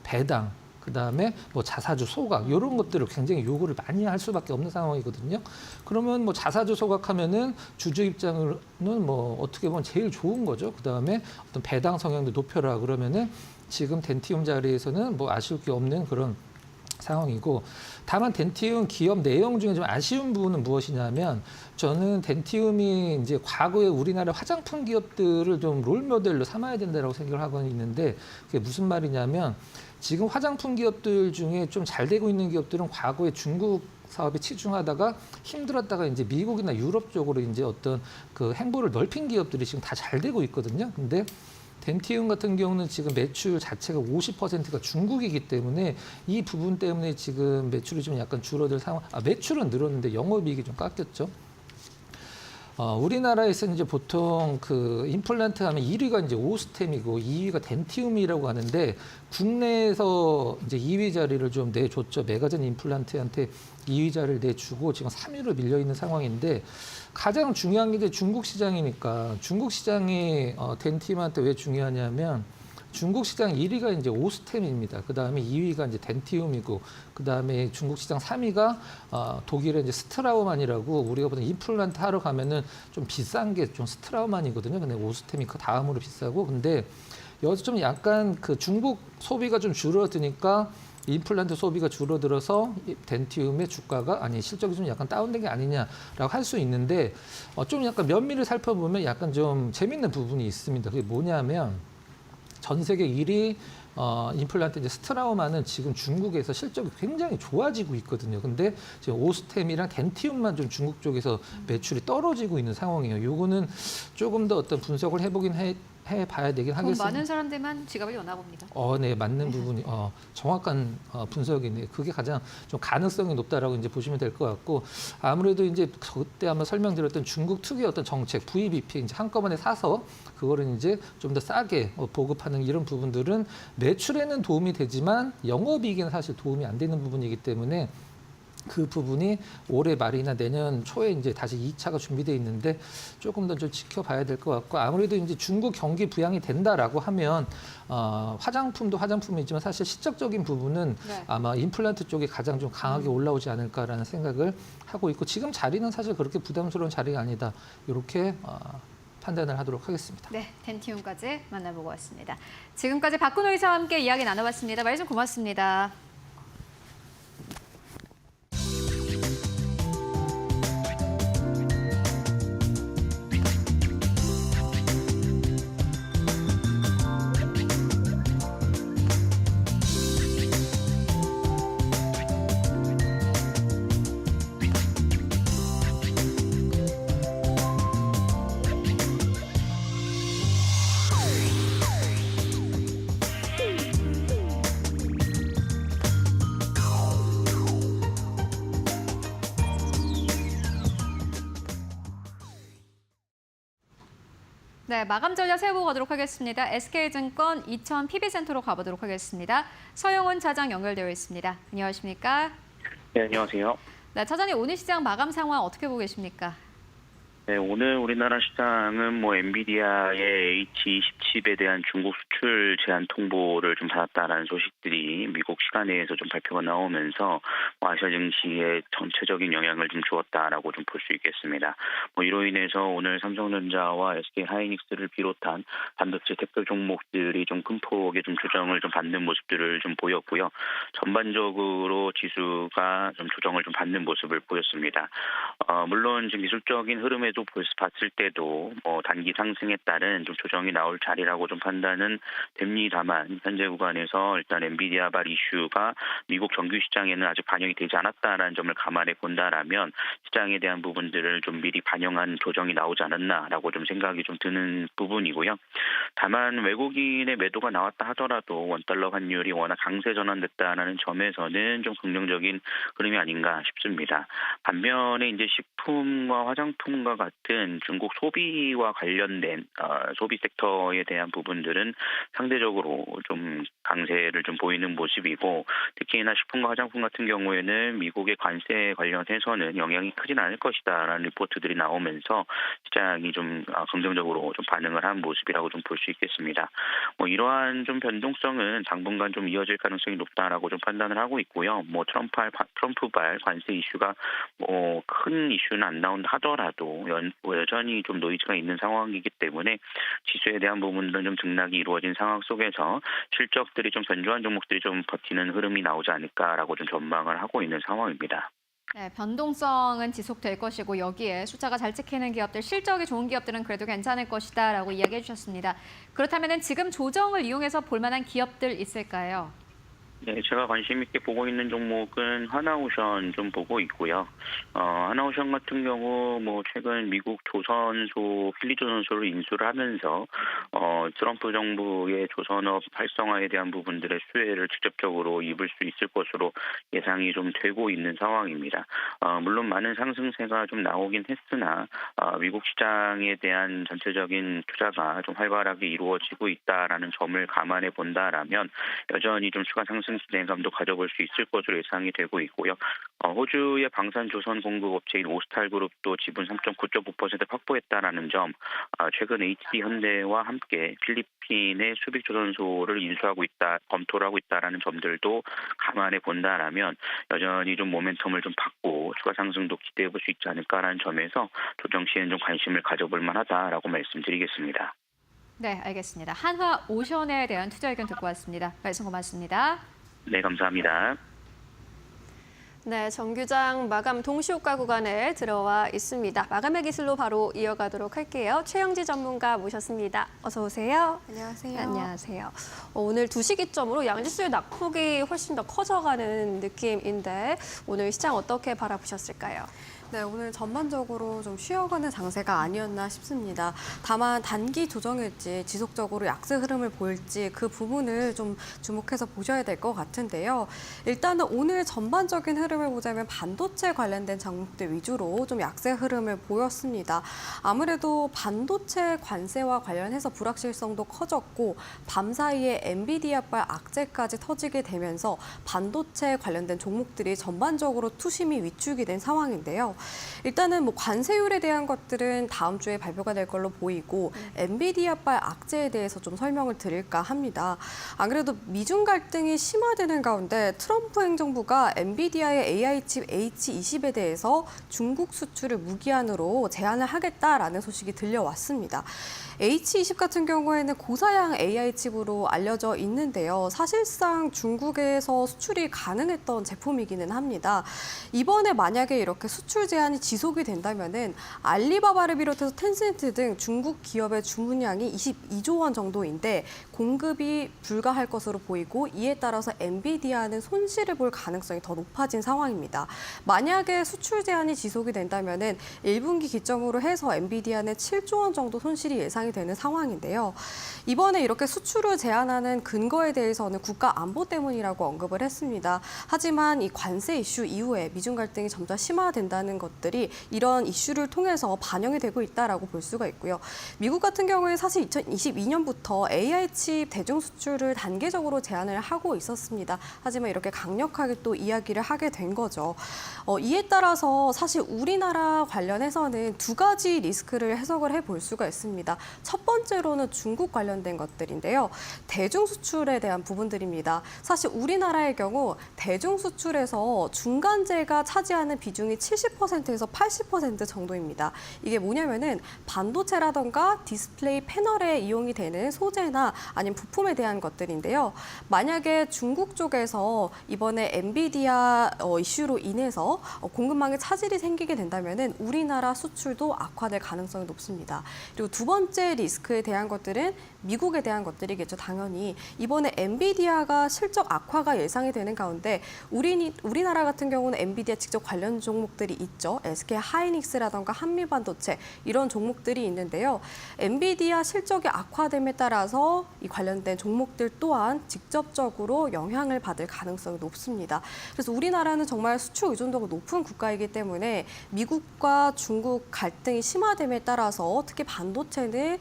배당, 그다음에 뭐 자사주 소각 이런 것들을 굉장히 요구를 많이 할 수밖에 없는 상황이거든요. 그러면 뭐 자사주 소각하면은 주주 입장으로는 뭐 어떻게 보면 제일 좋은 거죠. 그다음에 어떤 배당 성향도 높여라 그러면은 지금 덴티움 자리에서는 뭐 아쉬울 게 없는 그런 상황이고, 다만 덴티움 기업 내용 중에 좀 아쉬운 부분은 무엇이냐면, 저는 덴티움이 이제 과거에 우리나라 화장품 기업들을 좀 롤모델로 삼아야 된다고 생각을 하고 있는데, 그게 무슨 말이냐면 지금 화장품 기업들 중에 좀 잘 되고 있는 기업들은 과거에 중국 사업에 치중하다가 힘들었다가 이제 미국이나 유럽 쪽으로 이제 어떤 그 행보를 넓힌 기업들이 지금 다 잘 되고 있거든요. 근데 덴티움 같은 경우는 지금 매출 자체가 50%가 중국이기 때문에 이 부분 때문에 지금 매출이 좀 약간 줄어들 상황. 매출은 늘었는데 영업이익이 좀 깎였죠. 우리나라에서 이제 보통 그 임플란트 하면 1위가 이제 오스템이고 2위가 덴티움이라고 하는데, 국내에서 이제 2위 자리를 좀 내줬죠. 메가젠 임플란트한테 2위 자리를 내주고 지금 3위로 밀려 있는 상황인데, 가장 중요한 게 이제 중국 시장이니까, 중국 시장이 덴티움한테 왜 중요하냐면 중국 시장 1위가 이제 오스템입니다. 그 다음에 2위가 이제 덴티움이고, 그 다음에 중국 시장 3위가 독일의 이제 스트라우만이라고, 우리가 보통 임플란트 하러 가면은 좀 비싼 게 좀 스트라우만이거든요. 근데 오스템이 그 다음으로 비싸고, 근데 여기서 좀 약간 그 중국 소비가 좀 줄어드니까 임플란트 소비가 줄어들어서 덴티움의 주가가 실적이 좀 약간 다운된 게 아니냐라고 할 수 있는데, 좀 약간 면밀히 살펴보면 약간 좀 재밌는 부분이 있습니다. 그게 뭐냐면 전 세계 1위 임플란트 이제 스트라우만은 지금 중국에서 실적이 굉장히 좋아지고 있거든요. 근데 지금 오스템이랑 덴티움만 좀 중국 쪽에서 매출이 떨어지고 있는 상황이에요. 요거는 조금 더 어떤 분석을 해보긴 해봐야 되긴 돈 하겠습니다. 많은 사람들만 지갑을 여나 봅니다. 네, 맞는 부분이 정확한 분석이네요. 그게 가장 좀 가능성이 높다라고 이제 보시면 될 것 같고, 아무래도 이제 그때 한번 설명드렸던 중국 특유의 어떤 정책 VBP 이제 한꺼번에 사서 그거를 이제 좀 더 싸게 보급하는 이런 부분들은 매출에는 도움이 되지만 영업이익에는 사실 도움이 안 되는 부분이기 때문에, 그 부분이 올해 말이나 내년 초에 이제 다시 2차가 준비되어 있는데 조금 더 좀 지켜봐야 될 것 같고, 아무래도 이제 중국 경기 부양이 된다라고 하면 화장품도 화장품이지만 사실 시적적인 부분은 네. 아마 임플란트 쪽이 가장 좀 강하게 올라오지 않을까라는 생각을 하고 있고, 지금 자리는 사실 그렇게 부담스러운 자리가 아니다. 이렇게 판단을 하도록 하겠습니다. 네, 덴티움까지 만나보고 왔습니다. 지금까지 박근호 의사와 함께 이야기 나눠봤습니다. 말씀 고맙습니다. 네, 마감 전략 세워보고 가도록 하겠습니다. SK증권 이천 PB센터로 가보도록 하겠습니다. 서영훈 차장 연결되어 있습니다. 안녕하십니까? 네, 안녕하세요. 네, 차장님 오늘 시장 마감 상황 어떻게 보고 계십니까? 네, 오늘 우리나라 시장은 뭐 엔비디아의 H20칩에 대한 중국 수출 제한 통보를 좀 받았다라는 소식들이 미국 시간 내에서 좀 발표가 나오면서 아시아 증시에 전체적인 영향을 좀 주었다라고 좀 볼 수 있겠습니다. 뭐 이로 인해서 오늘 삼성전자와 SK 하이닉스를 비롯한 반도체 대표 종목들이 좀 큰 폭의 좀 조정을 좀 받는 모습들을 좀 보였고요. 전반적으로 지수가 좀 조정을 좀 받는 모습을 보였습니다. 물론 지금 기술적인 흐름에도 봤을 때도 단기 상승에 따른 좀 조정이 나올 자리라고 좀 판단은 됩니다만, 현재 구간에서 일단 엔비디아발 이슈가 미국 정규 시장에는 아직 반영이 되지 않았다라는 점을 감안해 본다라면 시장에 대한 부분들을 좀 미리 반영한 조정이 나오지 않았나라고 좀 생각이 좀 드는 부분이고요. 다만 외국인의 매도가 나왔다 하더라도 원달러 환율이 워낙 강세 전환됐다라는 점에서는 좀 긍정적인 흐름이 아닌가 싶습니다. 반면에 이제 식품과 화장품과 같은 중국 소비와 관련된 소비 섹터에 대한 부분들은 상대적으로 좀 강세를 좀 보이는 모습이고 특히나 식품과 화장품 같은 경우에는 미국의 관세 관련해서는 영향이 크진 않을 것이다라는 리포트들이 나오면서 시장이 좀 긍정적으로 좀 반응을 한 모습이라고 좀 볼 수 있겠습니다. 이러한 좀 변동성은 당분간 좀 이어질 가능성이 높다라고 좀 판단을 하고 있고요. 트럼프발 관세 이슈가 큰 이슈는 안 나온다 하더라도 여전히 좀 노이즈가 있는 상황이기 때문에 지수에 대한 부분들은 좀 등락이 이루어진 상황 속에서 실적들이 좀 견조한 종목들이 좀 버티는 흐름이 나오지 않을까라고 좀 전망을 하고 있는 상황입니다. 네, 변동성은 지속될 것이고 여기에 숫자가 잘 찍히는 기업들, 실적이 좋은 기업들은 그래도 괜찮을 것이다라고 이야기해 주셨습니다. 그렇다면 지금 조정을 이용해서 볼 만한 기업들 있을까요? 네, 제가 관심 있게 보고 있는 종목은 하나오션 좀 보고 있고요. 하나오션 같은 경우 최근 미국 조선소, 필리조선소를 인수를 하면서 트럼프 정부의 조선업 활성화에 대한 부분들의 수혜를 직접적으로 입을 수 있을 것으로 예상이 좀 되고 있는 상황입니다. 물론 많은 상승세가 좀 나오긴 했으나 미국 시장에 대한 전체적인 투자가 좀 활발하게 이루어지고 있다라는 점을 감안해 본다라면 여전히 좀 추가 상승 진행감도 가져볼 수 있을 것으로 예상이 되고 있고요. 호주의 방산 조선 공급 업체인 오스탈그룹도 지분 3.9.5% 확보했다라는 점, 최근 HD 현대와 함께 필리핀의 수빅 조선소를 인수하고 있다, 검토를 하고 있다라는 점들도 감안해 본다라면 여전히 좀 모멘텀을 좀 받고 추가 상승도 기대해 볼 수 있지 않을까라는 점에서 조정 시에는 좀 관심을 가져볼 만하다라고 말씀드리겠습니다. 네, 알겠습니다. 한화오션에 대한 투자 의견 듣고 왔습니다. 말씀 고맙습니다. 네, 감사합니다. 네, 정규장 마감 동시효과 구간에 들어와 있습니다. 마감의 기술로 바로 이어가도록 할게요. 최영지 전문가 모셨습니다. 어서 오세요. 안녕하세요. 안녕하세요. 오늘 2시 기점으로 양지수의 낙폭이 훨씬 더 커져가는 느낌인데 오늘 시장 어떻게 바라보셨을까요? 네, 오늘 전반적으로 좀 쉬어가는 장세가 아니었나 싶습니다. 다만 단기 조정일지 지속적으로 약세 흐름을 보일지 그 부분을 좀 주목해서 보셔야 될 것 같은데요. 일단은 오늘 전반적인 흐름을 보자면 반도체 관련된 종목들 위주로 좀 약세 흐름을 보였습니다. 아무래도 반도체 관세와 관련해서 불확실성도 커졌고 밤사이에 엔비디아발 악재까지 터지게 되면서 반도체 관련된 종목들이 전반적으로 투심이 위축이 된 상황인데요. 일단은 관세율에 대한 것들은 다음 주에 발표가 될 걸로 보이고 엔비디아발 악재에 대해서 좀 설명을 드릴까 합니다. 안 그래도 미중 갈등이 심화되는 가운데 트럼프 행정부가 엔비디아의 AI칩 H20에 대해서 중국 수출을 무기한으로 제한을 하겠다라는 소식이 들려왔습니다. H20 같은 경우에는 고사양 AI 칩으로 알려져 있는데요. 사실상 중국에서 수출이 가능했던 제품이기는 합니다. 이번에 만약에 이렇게 수출 제한이 지속이 된다면은 알리바바를 비롯해서 텐센트 등 중국 기업의 주문량이 22조 원 정도인데 공급이 불가할 것으로 보이고 이에 따라서 엔비디아는 손실을 볼 가능성이 더 높아진 상황입니다. 만약에 수출 제한이 지속이 된다면은 1분기 기점으로 해서 엔비디아는 7조 원 정도 손실이 예상이 되는 상황인데요. 이번에 이렇게 수출을 제한하는 근거에 대해서는 국가 안보 때문이라고 언급을 했습니다. 하지만 이 관세 이슈 이후에 미중 갈등이 점차 심화된다는 것들이 이런 이슈를 통해서 반영이 되고 있다라고 볼 수가 있고요. 미국 같은 경우에 사실 2022년부터 AI 칩 대중 수출을 단계적으로 제한을 하고 있었습니다. 하지만 이렇게 강력하게 또 이야기를 하게 된 거죠. 이에 따라서 사실 우리나라 관련해서는 두 가지 리스크를 해석을 해볼 수가 있습니다. 첫 번째로는 중국 관련된 것들인데요. 대중 수출에 대한 부분들입니다. 사실 우리나라의 경우 대중 수출에서 중간재가 차지하는 비중이 70%에서 80% 정도입니다. 이게 뭐냐면은 반도체라던가 디스플레이 패널에 이용이 되는 소재나 아니면 부품에 대한 것들인데요. 만약에 중국 쪽에서 이번에 엔비디아 이슈로 인해서 공급망에 차질이 생기게 된다면은 우리나라 수출도 악화될 가능성이 높습니다. 그리고 두 번째 리스크에 대한 것들은 미국에 대한 것들이겠죠. 당연히 이번에 엔비디아가 실적 악화가 예상이 되는 가운데 우리나라 같은 경우는 엔비디아 직접 관련 종목들이 있죠. SK 하이닉스라던가 한미반도체 이런 종목들이 있는데요. 엔비디아 실적이 악화됨에 따라서 이 관련된 종목들 또한 직접적으로 영향을 받을 가능성이 높습니다. 그래서 우리나라는 정말 수출 의존도가 높은 국가이기 때문에 미국과 중국 갈등이 심화됨에 따라서 특히 반도체는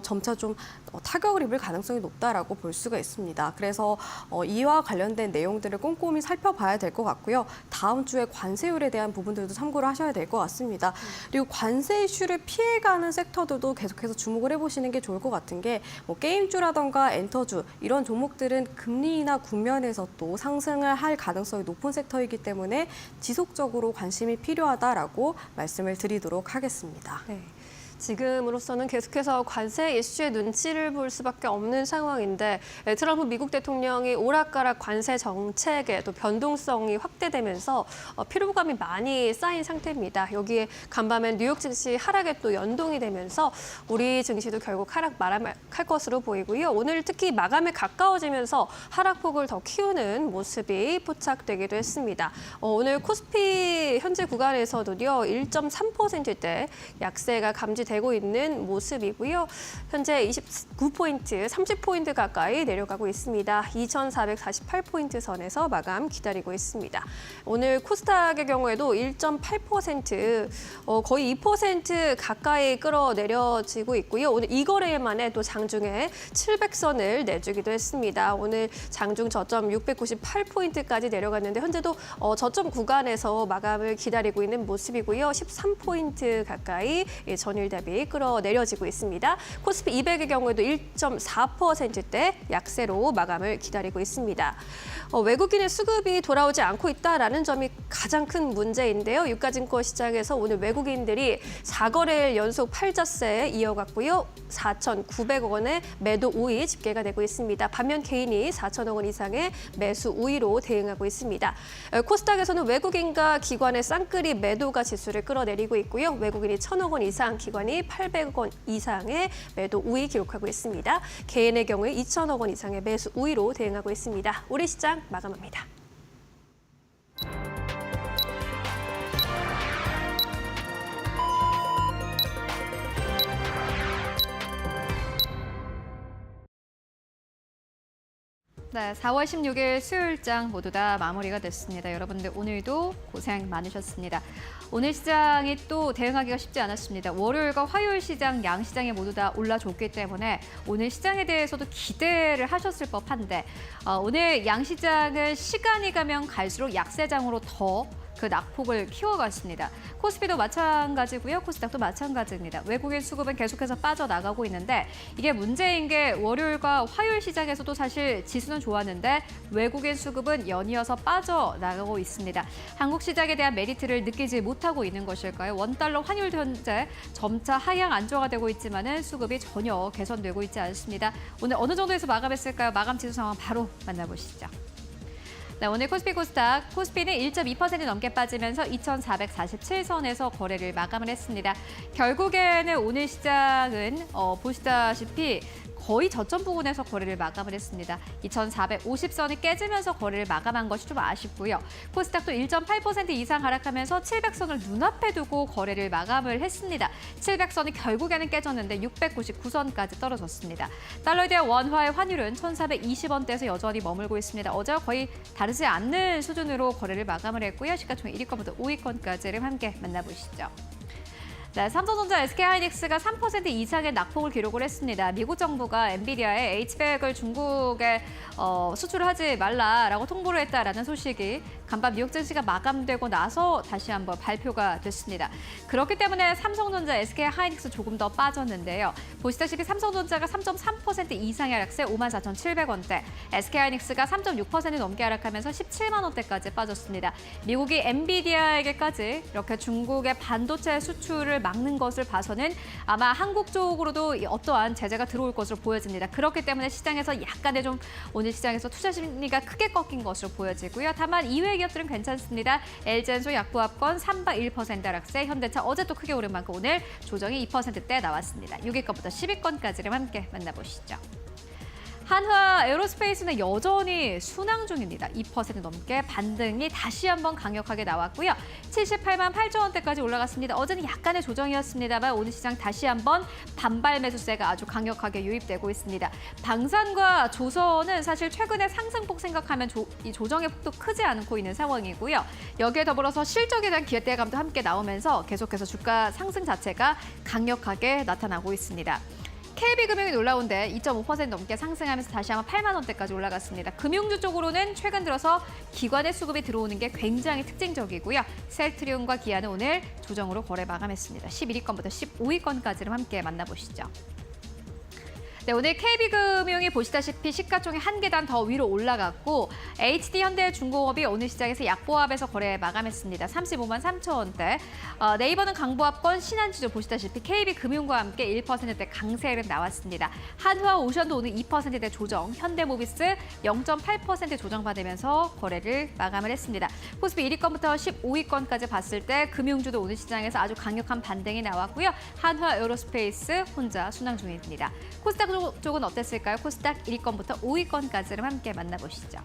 점차 좀 타격을 입을 가능성이 높다라고 볼 수가 있습니다. 그래서 이와 관련된 내용들을 꼼꼼히 살펴봐야 될 것 같고요. 다음 주에 관세율에 대한 부분들도 참고를 하셔야 될 것 같습니다. 그리고 관세 이슈를 피해가는 섹터들도 계속해서 주목을 해보시는 게 좋을 것 같은 게 게임주라던가 엔터주 이런 종목들은 금리나 국면에서 또 상승을 할 가능성이 높은 섹터이기 때문에 지속적으로 관심이 필요하다라고 말씀을 드리도록 하겠습니다. 네. 지금으로서는 계속해서 관세 이슈의 눈치를 볼 수밖에 없는 상황인데 트럼프 미국 대통령이 오락가락 관세 정책에 또 변동성이 확대되면서 피로감이 많이 쌓인 상태입니다. 여기에 간밤에 뉴욕 증시 하락에 또 연동이 되면서 우리 증시도 결국 하락 마감할 것으로 보이고요. 오늘 특히 마감에 가까워지면서 하락폭을 더 키우는 모습이 포착되기도 했습니다. 오늘 코스피 현재 구간에서도요 1.3%대 약세가 감지되고 있는 모습이고요. 현재 29포인트, 30포인트 가까이 내려가고 있습니다. 2,448포인트 선에서 마감 기다리고 있습니다. 오늘 코스닥의 경우에도 1.8%, 거의 2% 가까이 끌어내려지고 있고요. 오늘 이 거래일만에 또 장중에 700선을 내주기도 했습니다. 오늘 장중 저점 698포인트까지 내려갔는데 현재도 저점 구간에서 마감을 기다리고 있는 모습이고요. 13포인트 가까이 전일 대비 끌어내려지고 있습니다. 코스피 200의 경우에도 1.4%대 약세로 마감을 기다리고 있습니다. 외국인의 수급이 돌아오지 않고 있다라는 점이 가장 큰 문제인데요. 유가증권 시장에서 오늘 외국인들이 4거래일 연속 팔자세 이어갔고요. 4,900억 원의 매도 우위 집계가 되고 있습니다. 반면 개인이 4천억 원 이상의 매수 우위로 대응하고 있습니다. 코스닥에서는 외국인과 기관의 쌍끌이 매도가 지수를 끌어내리고 있고요. 외국인이 1,000억 원 이상, 기관이 800억 원 이상의 매도 우위 기록하고 있습니다. 개인의 경우에 2,000억 원 이상의 매수 우위로 대응하고 있습니다. 우리 시장 마감합니다. 네, 4월 16일 수요일장 모두 다 마무리가 됐습니다. 여러분들 오늘도 고생 많으셨습니다. 오늘 시장이 또 대응하기가 쉽지 않았습니다. 월요일과 화요일 시장, 양 시장이 모두 다 올라줬기 때문에 오늘 시장에 대해서도 기대를 하셨을 법한데 오늘 양 시장은 시간이 가면 갈수록 약세장으로 더 그 낙폭을 키워갔습니다. 코스피도 마찬가지고요. 코스닥도 마찬가지입니다. 외국인 수급은 계속해서 빠져나가고 있는데 이게 문제인 게 월요일과 화요일 시장에서도 사실 지수는 좋았는데 외국인 수급은 연이어서 빠져나가고 있습니다. 한국 시장에 대한 메리트를 느끼지 못하고 있는 것일까요? 원달러 환율도 현재 점차 하향 안정화가 되고 있지만은 수급이 전혀 개선되고 있지 않습니다. 오늘 어느 정도에서 마감했을까요? 마감 지수 상황 바로 만나보시죠. 네, 오늘 코스피 코스닥, 코스피는 1.2% 넘게 빠지면서 2,447선에서 거래를 마감을 했습니다. 결국에는 오늘 시장은 보시다시피 거의 저점 부근에서 거래를 마감을 했습니다. 2,450선이 깨지면서 거래를 마감한 것이 좀 아쉽고요. 코스닥도 1.8% 이상 하락하면서 700선을 눈앞에 두고 거래를 마감을 했습니다. 700선이 결국에는 깨졌는데 699선까지 떨어졌습니다. 달러에 대한 원화의 환율은 1,420원대에서 여전히 머물고 있습니다. 어제와 거의 다르지 않는 수준으로 거래를 마감을 했고요. 시가총액 1위권부터 5위권까지를 함께 만나보시죠. 네, 삼성전자, SK하이닉스가 3% 이상의 낙폭을 기록을 했습니다. 미국 정부가 엔비디아에 H100을 중국에 수출하지 말라라고 통보를 했다라는 소식이 간밤 뉴욕 증시가 마감되고 나서 다시 한번 발표가 됐습니다. 그렇기 때문에 삼성전자, SK하이닉스 조금 더 빠졌는데요. 보시다시피 삼성전자가 3.3% 이상의 하락세 54,700원대, SK하이닉스가 3.6% 넘게 하락하면서 17만 원대까지 빠졌습니다. 미국이 엔비디아에게까지 이렇게 중국의 반도체 수출을 막는 것을 봐서는 아마 한국 쪽으로도 어떠한 제재가 들어올 것으로 보여집니다. 그렇기 때문에 시장에서 약간의 좀 오늘 시장에서 투자 심리가 크게 꺾인 것으로 보여지고요. 다만 이외의 기업들은 괜찮습니다. LG엔소, 약부합권 3박 1% 하락세, 현대차 어제 또 크게 오른 만큼 오늘 조정이 2%대 나왔습니다. 6위권부터 10위권까지를 함께 만나보시죠. 한화 에어로스페이스는 여전히 순항 중입니다. 2% 넘게 반등이 다시 한번 강력하게 나왔고요. 78만 8천 원대까지 올라갔습니다. 어제는 약간의 조정이었습니다만 오늘 시장 다시 한번 반발 매수세가 아주 강력하게 유입되고 있습니다. 방산과 조선은 사실 최근에 상승폭 생각하면 이 조정의 폭도 크지 않고 있는 상황이고요. 여기에 더불어서 실적에 대한 기대감도 함께 나오면서 계속해서 주가 상승 자체가 강력하게 나타나고 있습니다. KB금융이 놀라운데 2.5% 넘게 상승하면서 다시 한번 8만 원대까지 올라갔습니다. 금융주 쪽으로는 최근 들어서 기관의 수급이 들어오는 게 굉장히 특징적이고요. 셀트리온과 기아는 오늘 조정으로 거래 마감했습니다. 11위권부터 15위권까지를 함께 만나보시죠. 네, 오늘 KB금융이 보시다시피 시가총액 한 계단 더 위로 올라갔고 HD현대중공업이 오늘 시장에서 약보합에서 거래 마감했습니다. 35만 3천 원대. 네이버는 강보합권, 신한지주 보시다시피 KB금융과 함께 1%대 강세를 나왔습니다. 한화오션도 오늘 2%대 조정, 현대모비스 0.8% 조정받으면서 거래를 마감을 했습니다. 코스피 1위권부터 15위권까지 봤을 때 금융주도 오늘 시장에서 아주 강력한 반등이 나왔고요. 한화 에어로스페이스 혼자 순항 중입니다. 코스닥 쪽은 어땠을까요? 코스닥 1위권부터 5위권까지를 함께 만나보시죠.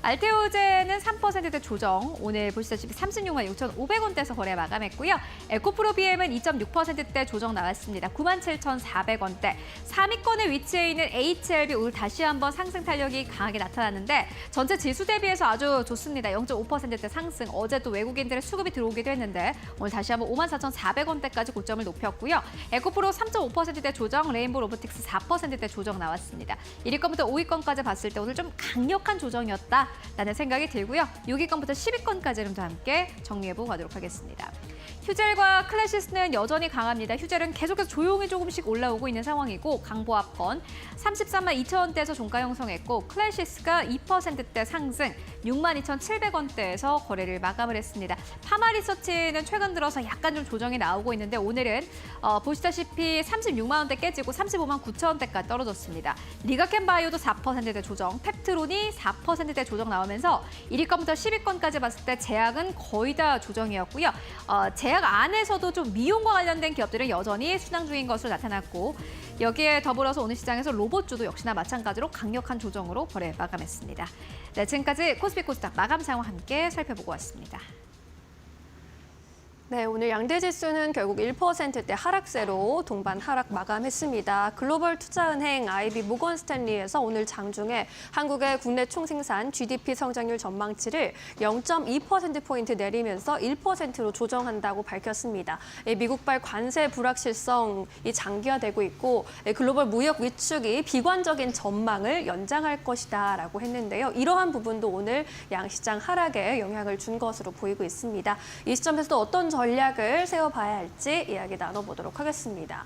알테오제는 3%대 조정, 오늘 보시다시피 36만 6,500원대에서 거래 마감했고요. 에코프로 BM은 2.6%대 조정 나왔습니다. 97,400원대. 3위권에 위치해 있는 HLB 오늘 다시 한번 상승 탄력이 강하게 나타났는데 전체 지수 대비해서 아주 좋습니다. 0.5%대 상승. 어제 또 외국인들의 수급이 들어오기도 했는데 오늘 다시 한번 54,400원대까지 고점을 높였고요. 에코프로 3.5%대 조정, 레인보우 로보틱스 4%대 조정 나왔습니다. 1위권부터 5위권까지 봤을 때 오늘 좀 강력한 조정이었다. 라는 생각이 들고요. 6위권부터 10위권까지는 더 함께 정리해보고 가도록 하겠습니다. 휴젤과 클래시스는 여전히 강합니다. 휴젤은 계속해서 조용히 조금씩 올라오고 있는 상황이고 강보합권 33만 2천 원대에서 종가 형성했고 클래시스가 2%대 상승 62,700원대에서 거래를 마감을 했습니다. 파마리서치는 최근 들어서 약간 좀 조정이 나오고 있는데 오늘은 보시다시피 36만 원대 깨지고 35만 9천 원대까지 떨어졌습니다. 리가켄바이오도 4%대 조정, 펩트론이 4%대 조정 나오면서 1위권부터 10위권까지 봤을 때 제약은 거의 다 조정이었고요. 제약 안에서도 좀 미용과 관련된 기업들은 여전히 순항 중인 것으로 나타났고 여기에 더불어서 오늘 시장에서 로봇주도 역시나 마찬가지로 강력한 조정으로 거래 마감했습니다. 네, 지금까지 코스피 코스닥 마감 상황 함께 살펴보고 왔습니다. 네, 오늘 양대 지수는 결국 1%대 하락세로 동반 하락 마감했습니다. 글로벌 투자은행 IB 모건 스탠리에서 오늘 장중에 한국의 국내 총생산 GDP 성장률 전망치를 0.2%포인트 내리면서 1%로 조정한다고 밝혔습니다. 미국발 관세 불확실성이 장기화되고 있고 글로벌 무역 위축이 비관적인 전망을 연장할 것이다라고 했는데요. 이러한 부분도 오늘 양시장 하락에 영향을 준 것으로 보이고 있습니다. 이 시점에서도 어떤 전략을 세워봐야 할지 이야기 나눠보도록 하겠습니다.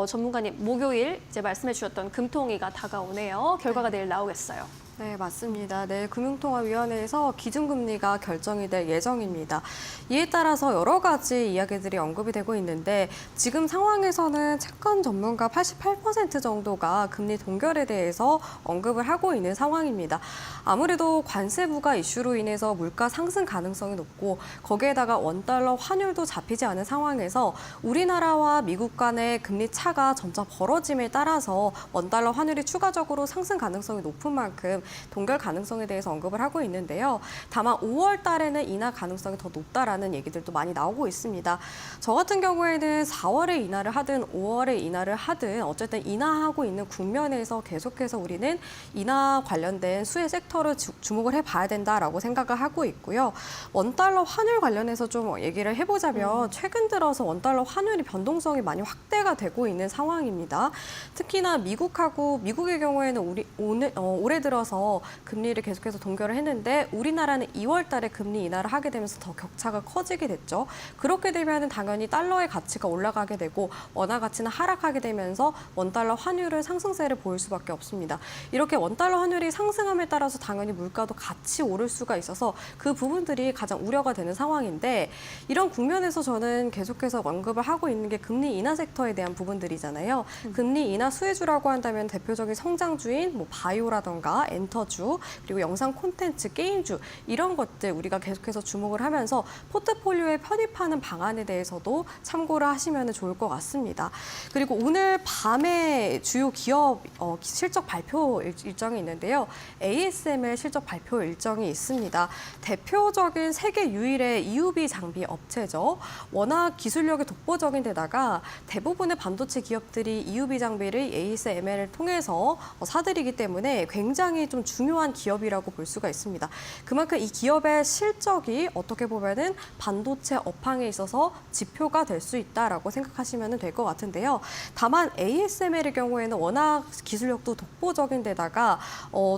전문가님, 목요일 이제 말씀해 주셨던 금통위가 다가오네요. 결과가 내일 나오겠어요. 네, 맞습니다. 내일 금융통화위원회에서 기준금리가 결정이 될 예정입니다. 이에 따라서 여러 가지 이야기들이 언급이 되고 있는데 지금 상황에서는 채권 전문가 88% 정도가 금리 동결에 대해서 언급을 하고 있는 상황입니다. 아무래도 관세부가 이슈로 인해서 물가 상승 가능성이 높고 거기에다가 원달러 환율도 잡히지 않은 상황에서 우리나라와 미국 간의 금리 차가 점차 벌어짐에 따라서 원달러 환율이 추가적으로 상승 가능성이 높은 만큼 동결 가능성에 대해서 언급을 하고 있는데요. 다만 5월 달에는 인하 가능성이 더 높다라는 얘기들도 많이 나오고 있습니다. 저 같은 경우에는 4월에 인하를 하든 5월에 인하를 하든 어쨌든 인하하고 있는 국면에서 계속해서 우리는 인하 관련된 수혜 섹터를 주목을 해봐야 된다라고 생각을 하고 있고요. 원달러 환율 관련해서 좀 얘기를 해보자면 최근 들어서 원달러 환율이 변동성이 많이 확대가 되고 있는 상황입니다. 특히나 미국의 경우에는 올해 들어서 금리를 계속해서 동결을 했는데 우리나라는 2월 달에 금리 인하를 하게 되면서 더 격차가 커지게 됐죠. 그렇게 되면 당연히 달러의 가치가 올라가게 되고 원화 가치는 하락하게 되면서 원달러 환율은 상승세를 보일 수밖에 없습니다. 이렇게 원달러 환율이 상승함에 따라서 당연히 물가도 같이 오를 수가 있어서 그 부분들이 가장 우려가 되는 상황인데 이런 국면에서 저는 계속해서 언급을 하고 있는 게 금리 인하 섹터에 대한 부분들이잖아요. 금리 인하 수혜주라고 한다면 대표적인 성장주인 바이오라던가 엔터주, 그리고 영상 콘텐츠, 게임주 이런 것들 우리가 계속해서 주목을 하면서 포트폴리오에 편입하는 방안에 대해서도 참고를 하시면 좋을 것 같습니다. 그리고 오늘 밤에 주요 기업 실적 발표 일정이 있는데요. ASML 실적 발표 일정이 있습니다. 대표적인 세계 유일의 EUV 장비 업체죠. 워낙 기술력이 독보적인 데다가 대부분의 반도체 기업들이 EUV 장비를 ASML을 통해서 사들이기 때문에 굉장히 좀 중요한 기업이라고 볼 수가 있습니다. 그만큼 이 기업의 실적이 어떻게 보면은 반도체 업황에 있어서 지표가 될 수 있다라고 생각하시면 될 것 같은데요. 다만 ASML의 경우에는 워낙 기술력도 독보적인 데다가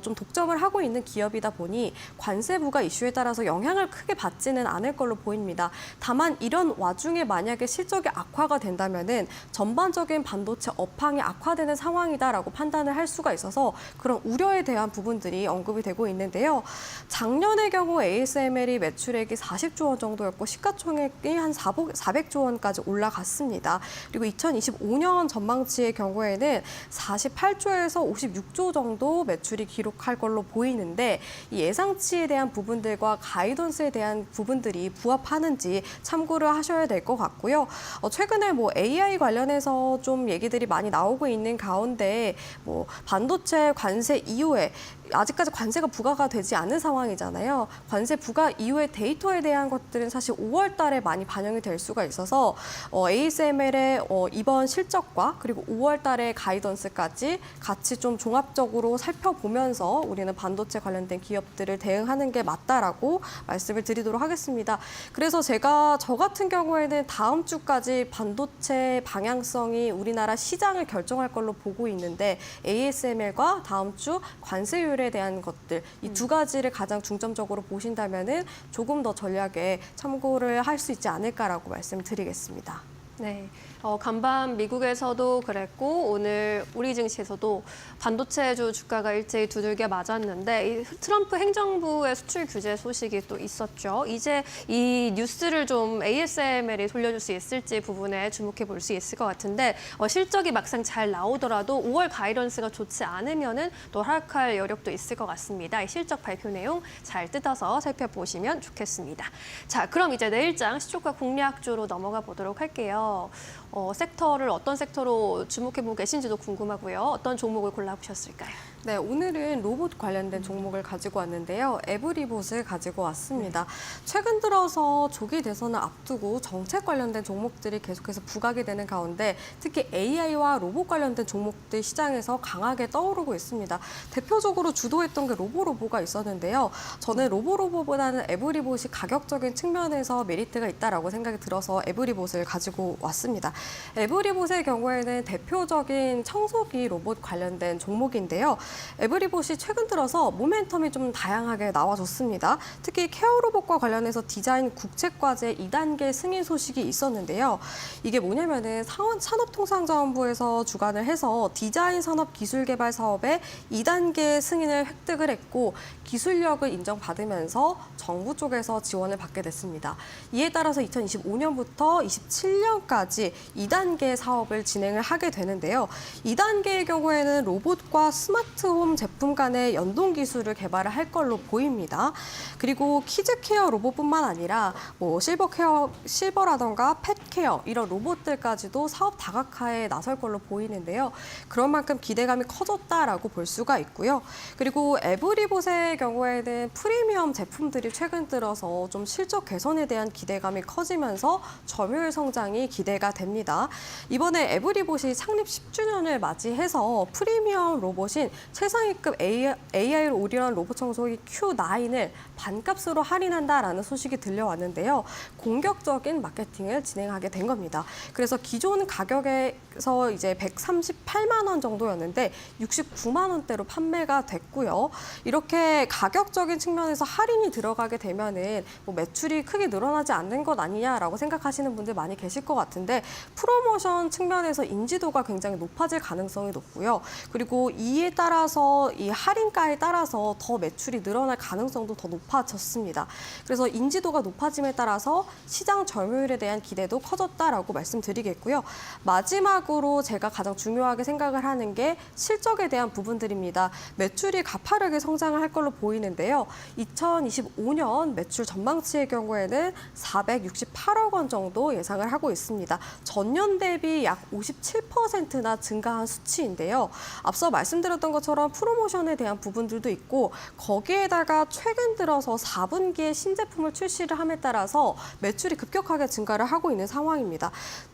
좀 독점을 하고 있는 기업이다 보니 관세 부과 이슈에 따라서 영향을 크게 받지는 않을 걸로 보입니다. 다만 이런 와중에 만약에 실적이 악화가 된다면은 전반적인 반도체 업황이 악화되는 상황이다라고 판단을 할 수가 있어서 그런 우려에 대한 부분들이 언급이 되고 있는데요. 작년의 경우 ASML이 매출액이 40조 원 정도였고 시가총액이 한 400조 원까지 올라갔습니다. 그리고 2025년 전망치의 경우에는 48조에서 56조 정도 매출이 기록할 걸로 보이는데 이 예상치에 대한 부분들과 가이던스에 대한 부분들이 부합하는지 참고를 하셔야 될 것 같고요. 최근에 AI 관련해서 좀 얘기들이 많이 나오고 있는 가운데 반도체 관세 이후에 아직까지 관세가 부과가 되지 않은 상황이잖아요. 관세 부과 이후의 데이터에 대한 것들은 사실 5월 달에 많이 반영이 될 수가 있어서 ASML의 이번 실적과 그리고 5월 달의 가이던스까지 같이 좀 종합적으로 살펴보면서 우리는 반도체 관련된 기업들을 대응하는 게 맞다라고 말씀을 드리도록 하겠습니다. 그래서 저 같은 경우에는 다음 주까지 반도체 방향성이 우리나라 시장을 결정할 걸로 보고 있는데 ASML과 다음 주 관세율에 대한 것들 이 두 가지를 가장 중점적으로 보신다면은 조금 더 전략에 참고를 할 수 있지 않을까라고 말씀드리겠습니다. 네, 간밤 미국에서도 그랬고 오늘 우리 증시에서도 반도체주 주가가 일제히 두들겨 맞았는데 이 트럼프 행정부의 수출 규제 소식이 또 있었죠. 이제 이 뉴스를 좀 ASML이 돌려줄 수 있을지 부분에 주목해 볼 수 있을 것 같은데 실적이 막상 잘 나오더라도 5월 가이던스가 좋지 않으면은 또 하락할 여력도 있을 것 같습니다. 이 실적 발표 내용 잘 뜯어서 살펴보시면 좋겠습니다. 자, 그럼 이제 내일장 시초가 공략주로 넘어가 보도록 할게요. 섹터를 어떤 섹터로 주목해보고 계신지도 궁금하고요. 어떤 종목을 골라보셨을까요? 네, 오늘은 로봇 관련된 종목을 가지고 왔는데요. 에브리봇을 가지고 왔습니다. 최근 들어서 조기 대선을 앞두고 정책 관련된 종목들이 계속해서 부각이 되는 가운데 특히 AI와 로봇 관련된 종목들 시장에서 강하게 떠오르고 있습니다. 대표적으로 주도했던 게 로보로보가 있었는데요. 저는 로보로보보다는 에브리봇이 가격적인 측면에서 메리트가 있다라고 생각이 들어서 에브리봇을 가지고 왔습니다. 에브리봇의 경우에는 대표적인 청소기 로봇 관련된 종목인데요. 에브리봇이 최근 들어서 모멘텀이 좀 다양하게 나와줬습니다. 특히 케어로봇과 관련해서 디자인 국책과제 2단계 승인 소식이 있었는데요. 이게 뭐냐면은 산업통상자원부에서 주관을 해서 디자인 산업 기술 개발 사업에 2단계 승인을 획득을 했고 기술력을 인정받으면서 정부 쪽에서 지원을 받게 됐습니다. 이에 따라서 2025년부터 27년까지 2단계 사업을 진행을 하게 되는데요. 2단계의 경우에는 로봇과 스마트홈 제품 간의 연동 기술을 개발을 할 걸로 보입니다. 그리고 키즈케어 로봇뿐만 아니라 실버라던가 펫케어 이런 로봇들까지도 사업 다각화에 나설 걸로 보이는데요. 그런 만큼 기대감이 커졌다라고 볼 수가 있고요. 그리고 에브리봇의 경우에는 프리미엄 제품들이 최근 들어서 좀 실적 개선에 대한 기대감이 커지면서 점유율 성장이 기대가 됩니다. 이번에 에브리봇이 창립 10주년을 맞이해서 프리미엄 로봇인 최상위급 AI를 올인한 로봇 청소기 Q9을 반값으로 할인한다라는 소식이 들려왔는데요. 공격적인 마케팅을 진행하게 된 겁니다. 그래서 기존 가격에서 이제 138만 원 정도였는데 69만 원대로 판매가 됐고요. 이렇게 가격적인 측면에서 할인이 들어가게 되면은 매출이 크게 늘어나지 않는 것 아니냐라고 생각하시는 분들 많이 계실 것 같은데 프로모션 측면에서 인지도가 굉장히 높아질 가능성이 높고요. 그리고 이에 따라 따라서 이 할인가에 따라서 더 매출이 늘어날 가능성도 더 높아졌습니다. 그래서 인지도가 높아짐에 따라서 시장 점유율에 대한 기대도 커졌다라고 말씀드리겠고요. 마지막으로 제가 가장 중요하게 생각을 하는 게 실적에 대한 부분들입니다. 매출이 가파르게 성장을 할 걸로 보이는데요. 2025년 매출 전망치의 경우에는 468억 원 정도 예상을 하고 있습니다. 전년 대비 약 57%나 증가한 수치인데요. 앞서 말씀드렸던 것처럼 프로모션에 대한 부분들도 있고 거기에다가 최근 들어서 4분기에 신제품을 출시를 함에 따라서 매출이 급격하게 증가를 하고 있는 상황입니다.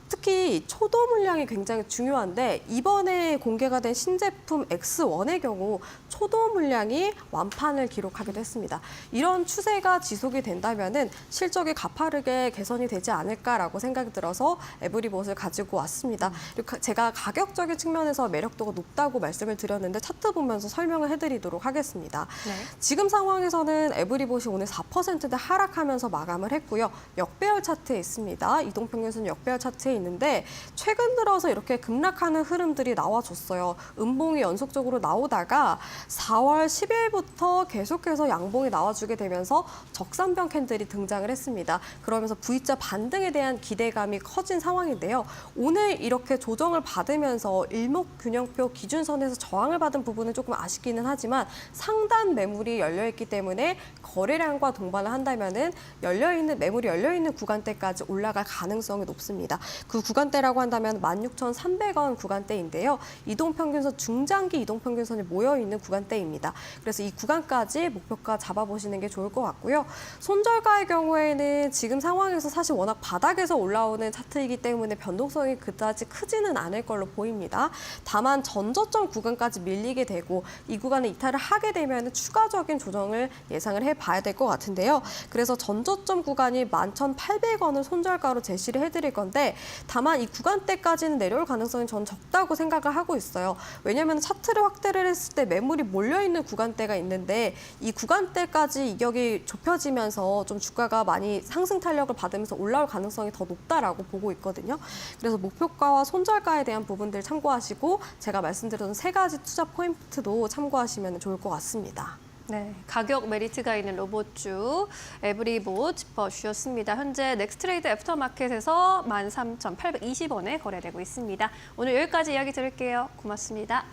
특히 초도 물량이 굉장히 중요한데 이번에 공개가 된 신제품 X1의 경우 초도 물량이 완판을 기록하기도 했습니다. 이런 추세가 지속이 된다면은 실적이 가파르게 개선이 되지 않을까라고 생각이 들어서 에브리봇을 가지고 왔습니다. 그리고 제가 가격적인 측면에서 매력도가 높다고 말씀을 드렸는데 차트 보면서 설명을 해드리도록 하겠습니다. 네. 지금 상황에서는 에브리봇이 오늘 4%대 하락하면서 마감을 했고요. 역배열 차트에 있습니다. 이동평균선 역배열 차트에 있는데 최근 들어서 이렇게 급락하는 흐름들이 나와줬어요. 음봉이 연속적으로 나오다가 4월 10일부터 계속해서 양봉이 나와주게 되면서 적산병 캔들이 등장을 했습니다. 그러면서 V자 반등에 대한 기대감이 커진 상황인데요. 오늘 이렇게 조정을 받으면서 일목균형표 기준선에서 저항을 받은 부분은 조금 아쉽기는 하지만 상단 매물이 열려있기 때문에 거래량과 동반을 한다면은 매물이 열려있는 구간대까지 올라갈 가능성이 높습니다. 그 구간대라고 한다면 16,300원 구간대인데요. 이동평균선 중장기 이동평균선이 모여있는 구간대입니다. 그래서 이 구간까지 목표가 잡아보시는 게 좋을 것 같고요. 손절가의 경우에는 지금 상황에서 사실 워낙 바닥에서 올라오는 차트이기 때문에 변동성이 그다지 크지는 않을 걸로 보입니다. 다만 전저점 구간까지 밀리게 되고 이 구간에 이탈을 하게 되면 추가적인 조정을 예상을 해봐야 될 것 같은데요. 그래서 전저점 구간이 11,800원을 손절가로 제시를 해드릴 건데 다만 이 구간대까지는 내려올 가능성이 전 적다고 생각을 하고 있어요. 왜냐하면 차트를 확대를 했을 때 매물이 몰려있는 구간대가 있는데 이 구간대까지 이격이 좁혀지면서 좀 주가가 많이 상승 탄력을 받으면서 올라올 가능성이 더 높다라고 보고 있거든요. 그래서 목표가와 손절가에 대한 부분들 참고하시고 제가 말씀드렸던 3가지 투자 포인트도 참고하시면 좋을 것 같습니다. 네, 가격 메리트가 있는 로봇주 에브리봇 짚어주셨습니다. 현재 넥스트레이드 애프터마켓에서 13,820원에 거래되고 있습니다. 오늘 여기까지 이야기 들을게요. 고맙습니다.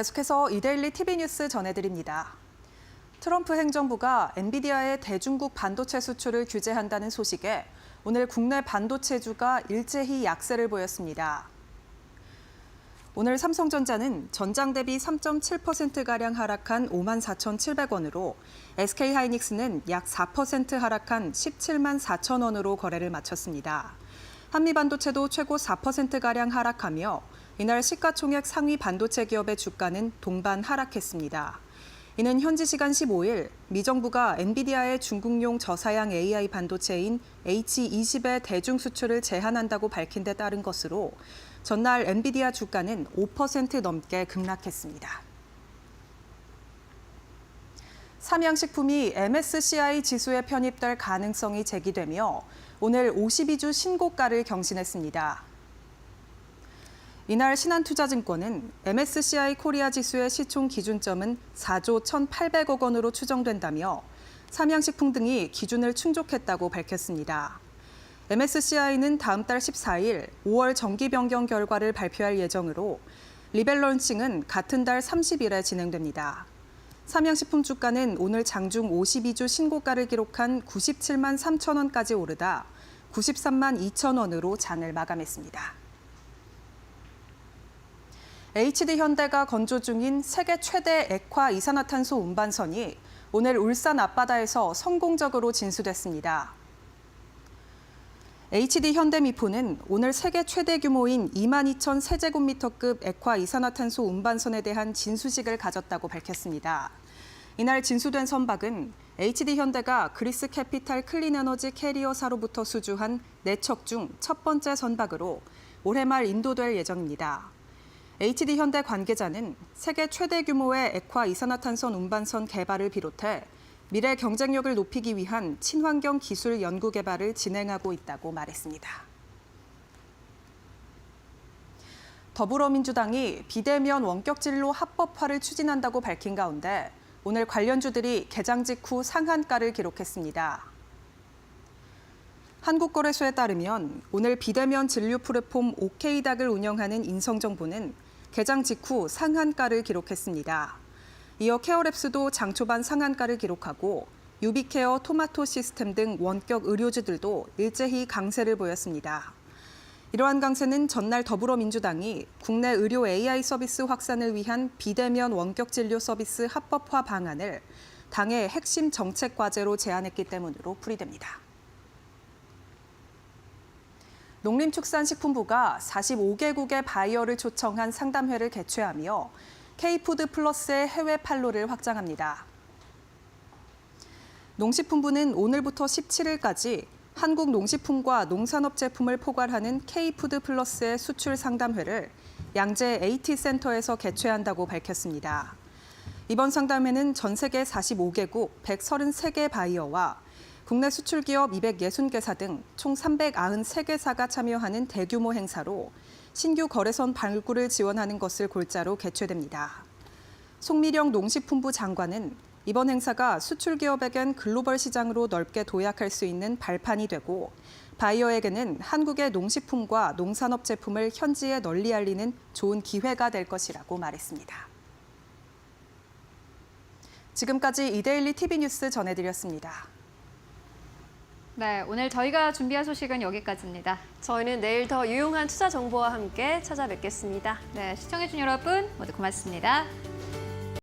계속해서 이데일리 TV 뉴스 전해드립니다. 트럼프 행정부가 엔비디아의 대중국 반도체 수출을 규제한다는 소식에 오늘 국내 반도체주가 일제히 약세를 보였습니다. 오늘 삼성전자는 전장 대비 3.7%가량 하락한 54,700원으로 SK하이닉스는 약 4% 하락한 174,000원으로 4,000원으로 거래를 마쳤습니다. 한미반도체도 최고 4%가량 하락하며 이날 시가총액 상위 반도체 기업의 주가는 동반 하락했습니다. 이는 현지 시간 15일 미 정부가 엔비디아의 중국용 저사양 AI 반도체인 H20의 대중 수출을 제한한다고 밝힌 데 따른 것으로 전날 엔비디아 주가는 5% 넘게 급락했습니다. 삼양식품이 MSCI 지수에 편입될 가능성이 제기되며 오늘 52주 신고가를 경신했습니다. 이날 신한투자증권은 MSCI 코리아 지수의 시총 기준점은 4조 1,800억 원으로 추정된다며 삼양식품 등이 기준을 충족했다고 밝혔습니다. MSCI는 다음 달 14일 5월 정기 변경 결과를 발표할 예정으로 리밸런싱은 같은 달 30일에 진행됩니다. 삼양식품 주가는 오늘 장중 52주 신고가를 기록한 97만 3천 원까지 오르다 93만 2천 원으로 장을 마감했습니다. HD현대가 건조 중인 세계 최대 액화 이산화탄소 운반선이 오늘 울산 앞바다에서 성공적으로 진수됐습니다. HD 현대미포는 오늘 세계 최대 규모인 22,000세제곱미터급 액화 이산화탄소 운반선에 대한 진수식을 가졌다고 밝혔습니다. 이날 진수된 선박은 HD 현대가 그리스 캐피탈 클린에너지 캐리어사로부터 수주한 4척 중 첫 번째 선박으로 올해 말 인도될 예정입니다. HD 현대 관계자는 세계 최대 규모의 액화 이산화탄소 운반선 개발을 비롯해 미래 경쟁력을 높이기 위한 친환경 기술 연구 개발을 진행하고 있다고 말했습니다. 더불어민주당이 비대면 원격진료 합법화를 추진한다고 밝힌 가운데 오늘 관련주들이 개장 직후 상한가를 기록했습니다. 한국거래소에 따르면 오늘 비대면 진료 플랫폼 OK닥을 운영하는 인성정보는 개장 직후 상한가를 기록했습니다. 이어 케어랩스도 장 초반 상한가를 기록하고 유비케어, 토마토 시스템 등 원격 의료주들도 일제히 강세를 보였습니다. 이러한 강세는 전날 더불어민주당이 국내 의료 AI 서비스 확산을 위한 비대면 원격 진료 서비스 합법화 방안을 당의 핵심 정책 과제로 제안했기 때문으로 풀이됩니다. 농림축산식품부가 45개국의 바이어를 초청한 상담회를 개최하며 K푸드 플러스의 해외 판로를 확장합니다. 농식품부는 오늘부터 17일까지 한국 농식품과 농산업 제품을 포괄하는 K푸드 플러스의 수출 상담회를 양재 AT센터에서 개최한다고 밝혔습니다. 이번 상담회는 전 세계 45개국 133개 바이어와 국내 수출 기업 260개사 등 총 393개사가 참여하는 대규모 행사로 신규 거래선 발굴을 지원하는 것을 골자로 개최됩니다. 송미령 농식품부 장관은 이번 행사가 수출 기업에겐 글로벌 시장으로 넓게 도약할 수 있는 발판이 되고 바이어에게는 한국의 농식품과 농산업 제품을 현지에 널리 알리는 좋은 기회가 될 것이라고 말했습니다. 지금까지 이데일리 TV뉴스 전해드렸습니다. 네, 오늘 저희가 준비한 소식은 여기까지입니다. 저희는 내일 더 유용한 투자 정보와 함께 찾아뵙겠습니다. 네, 시청해주신 여러분 모두 고맙습니다.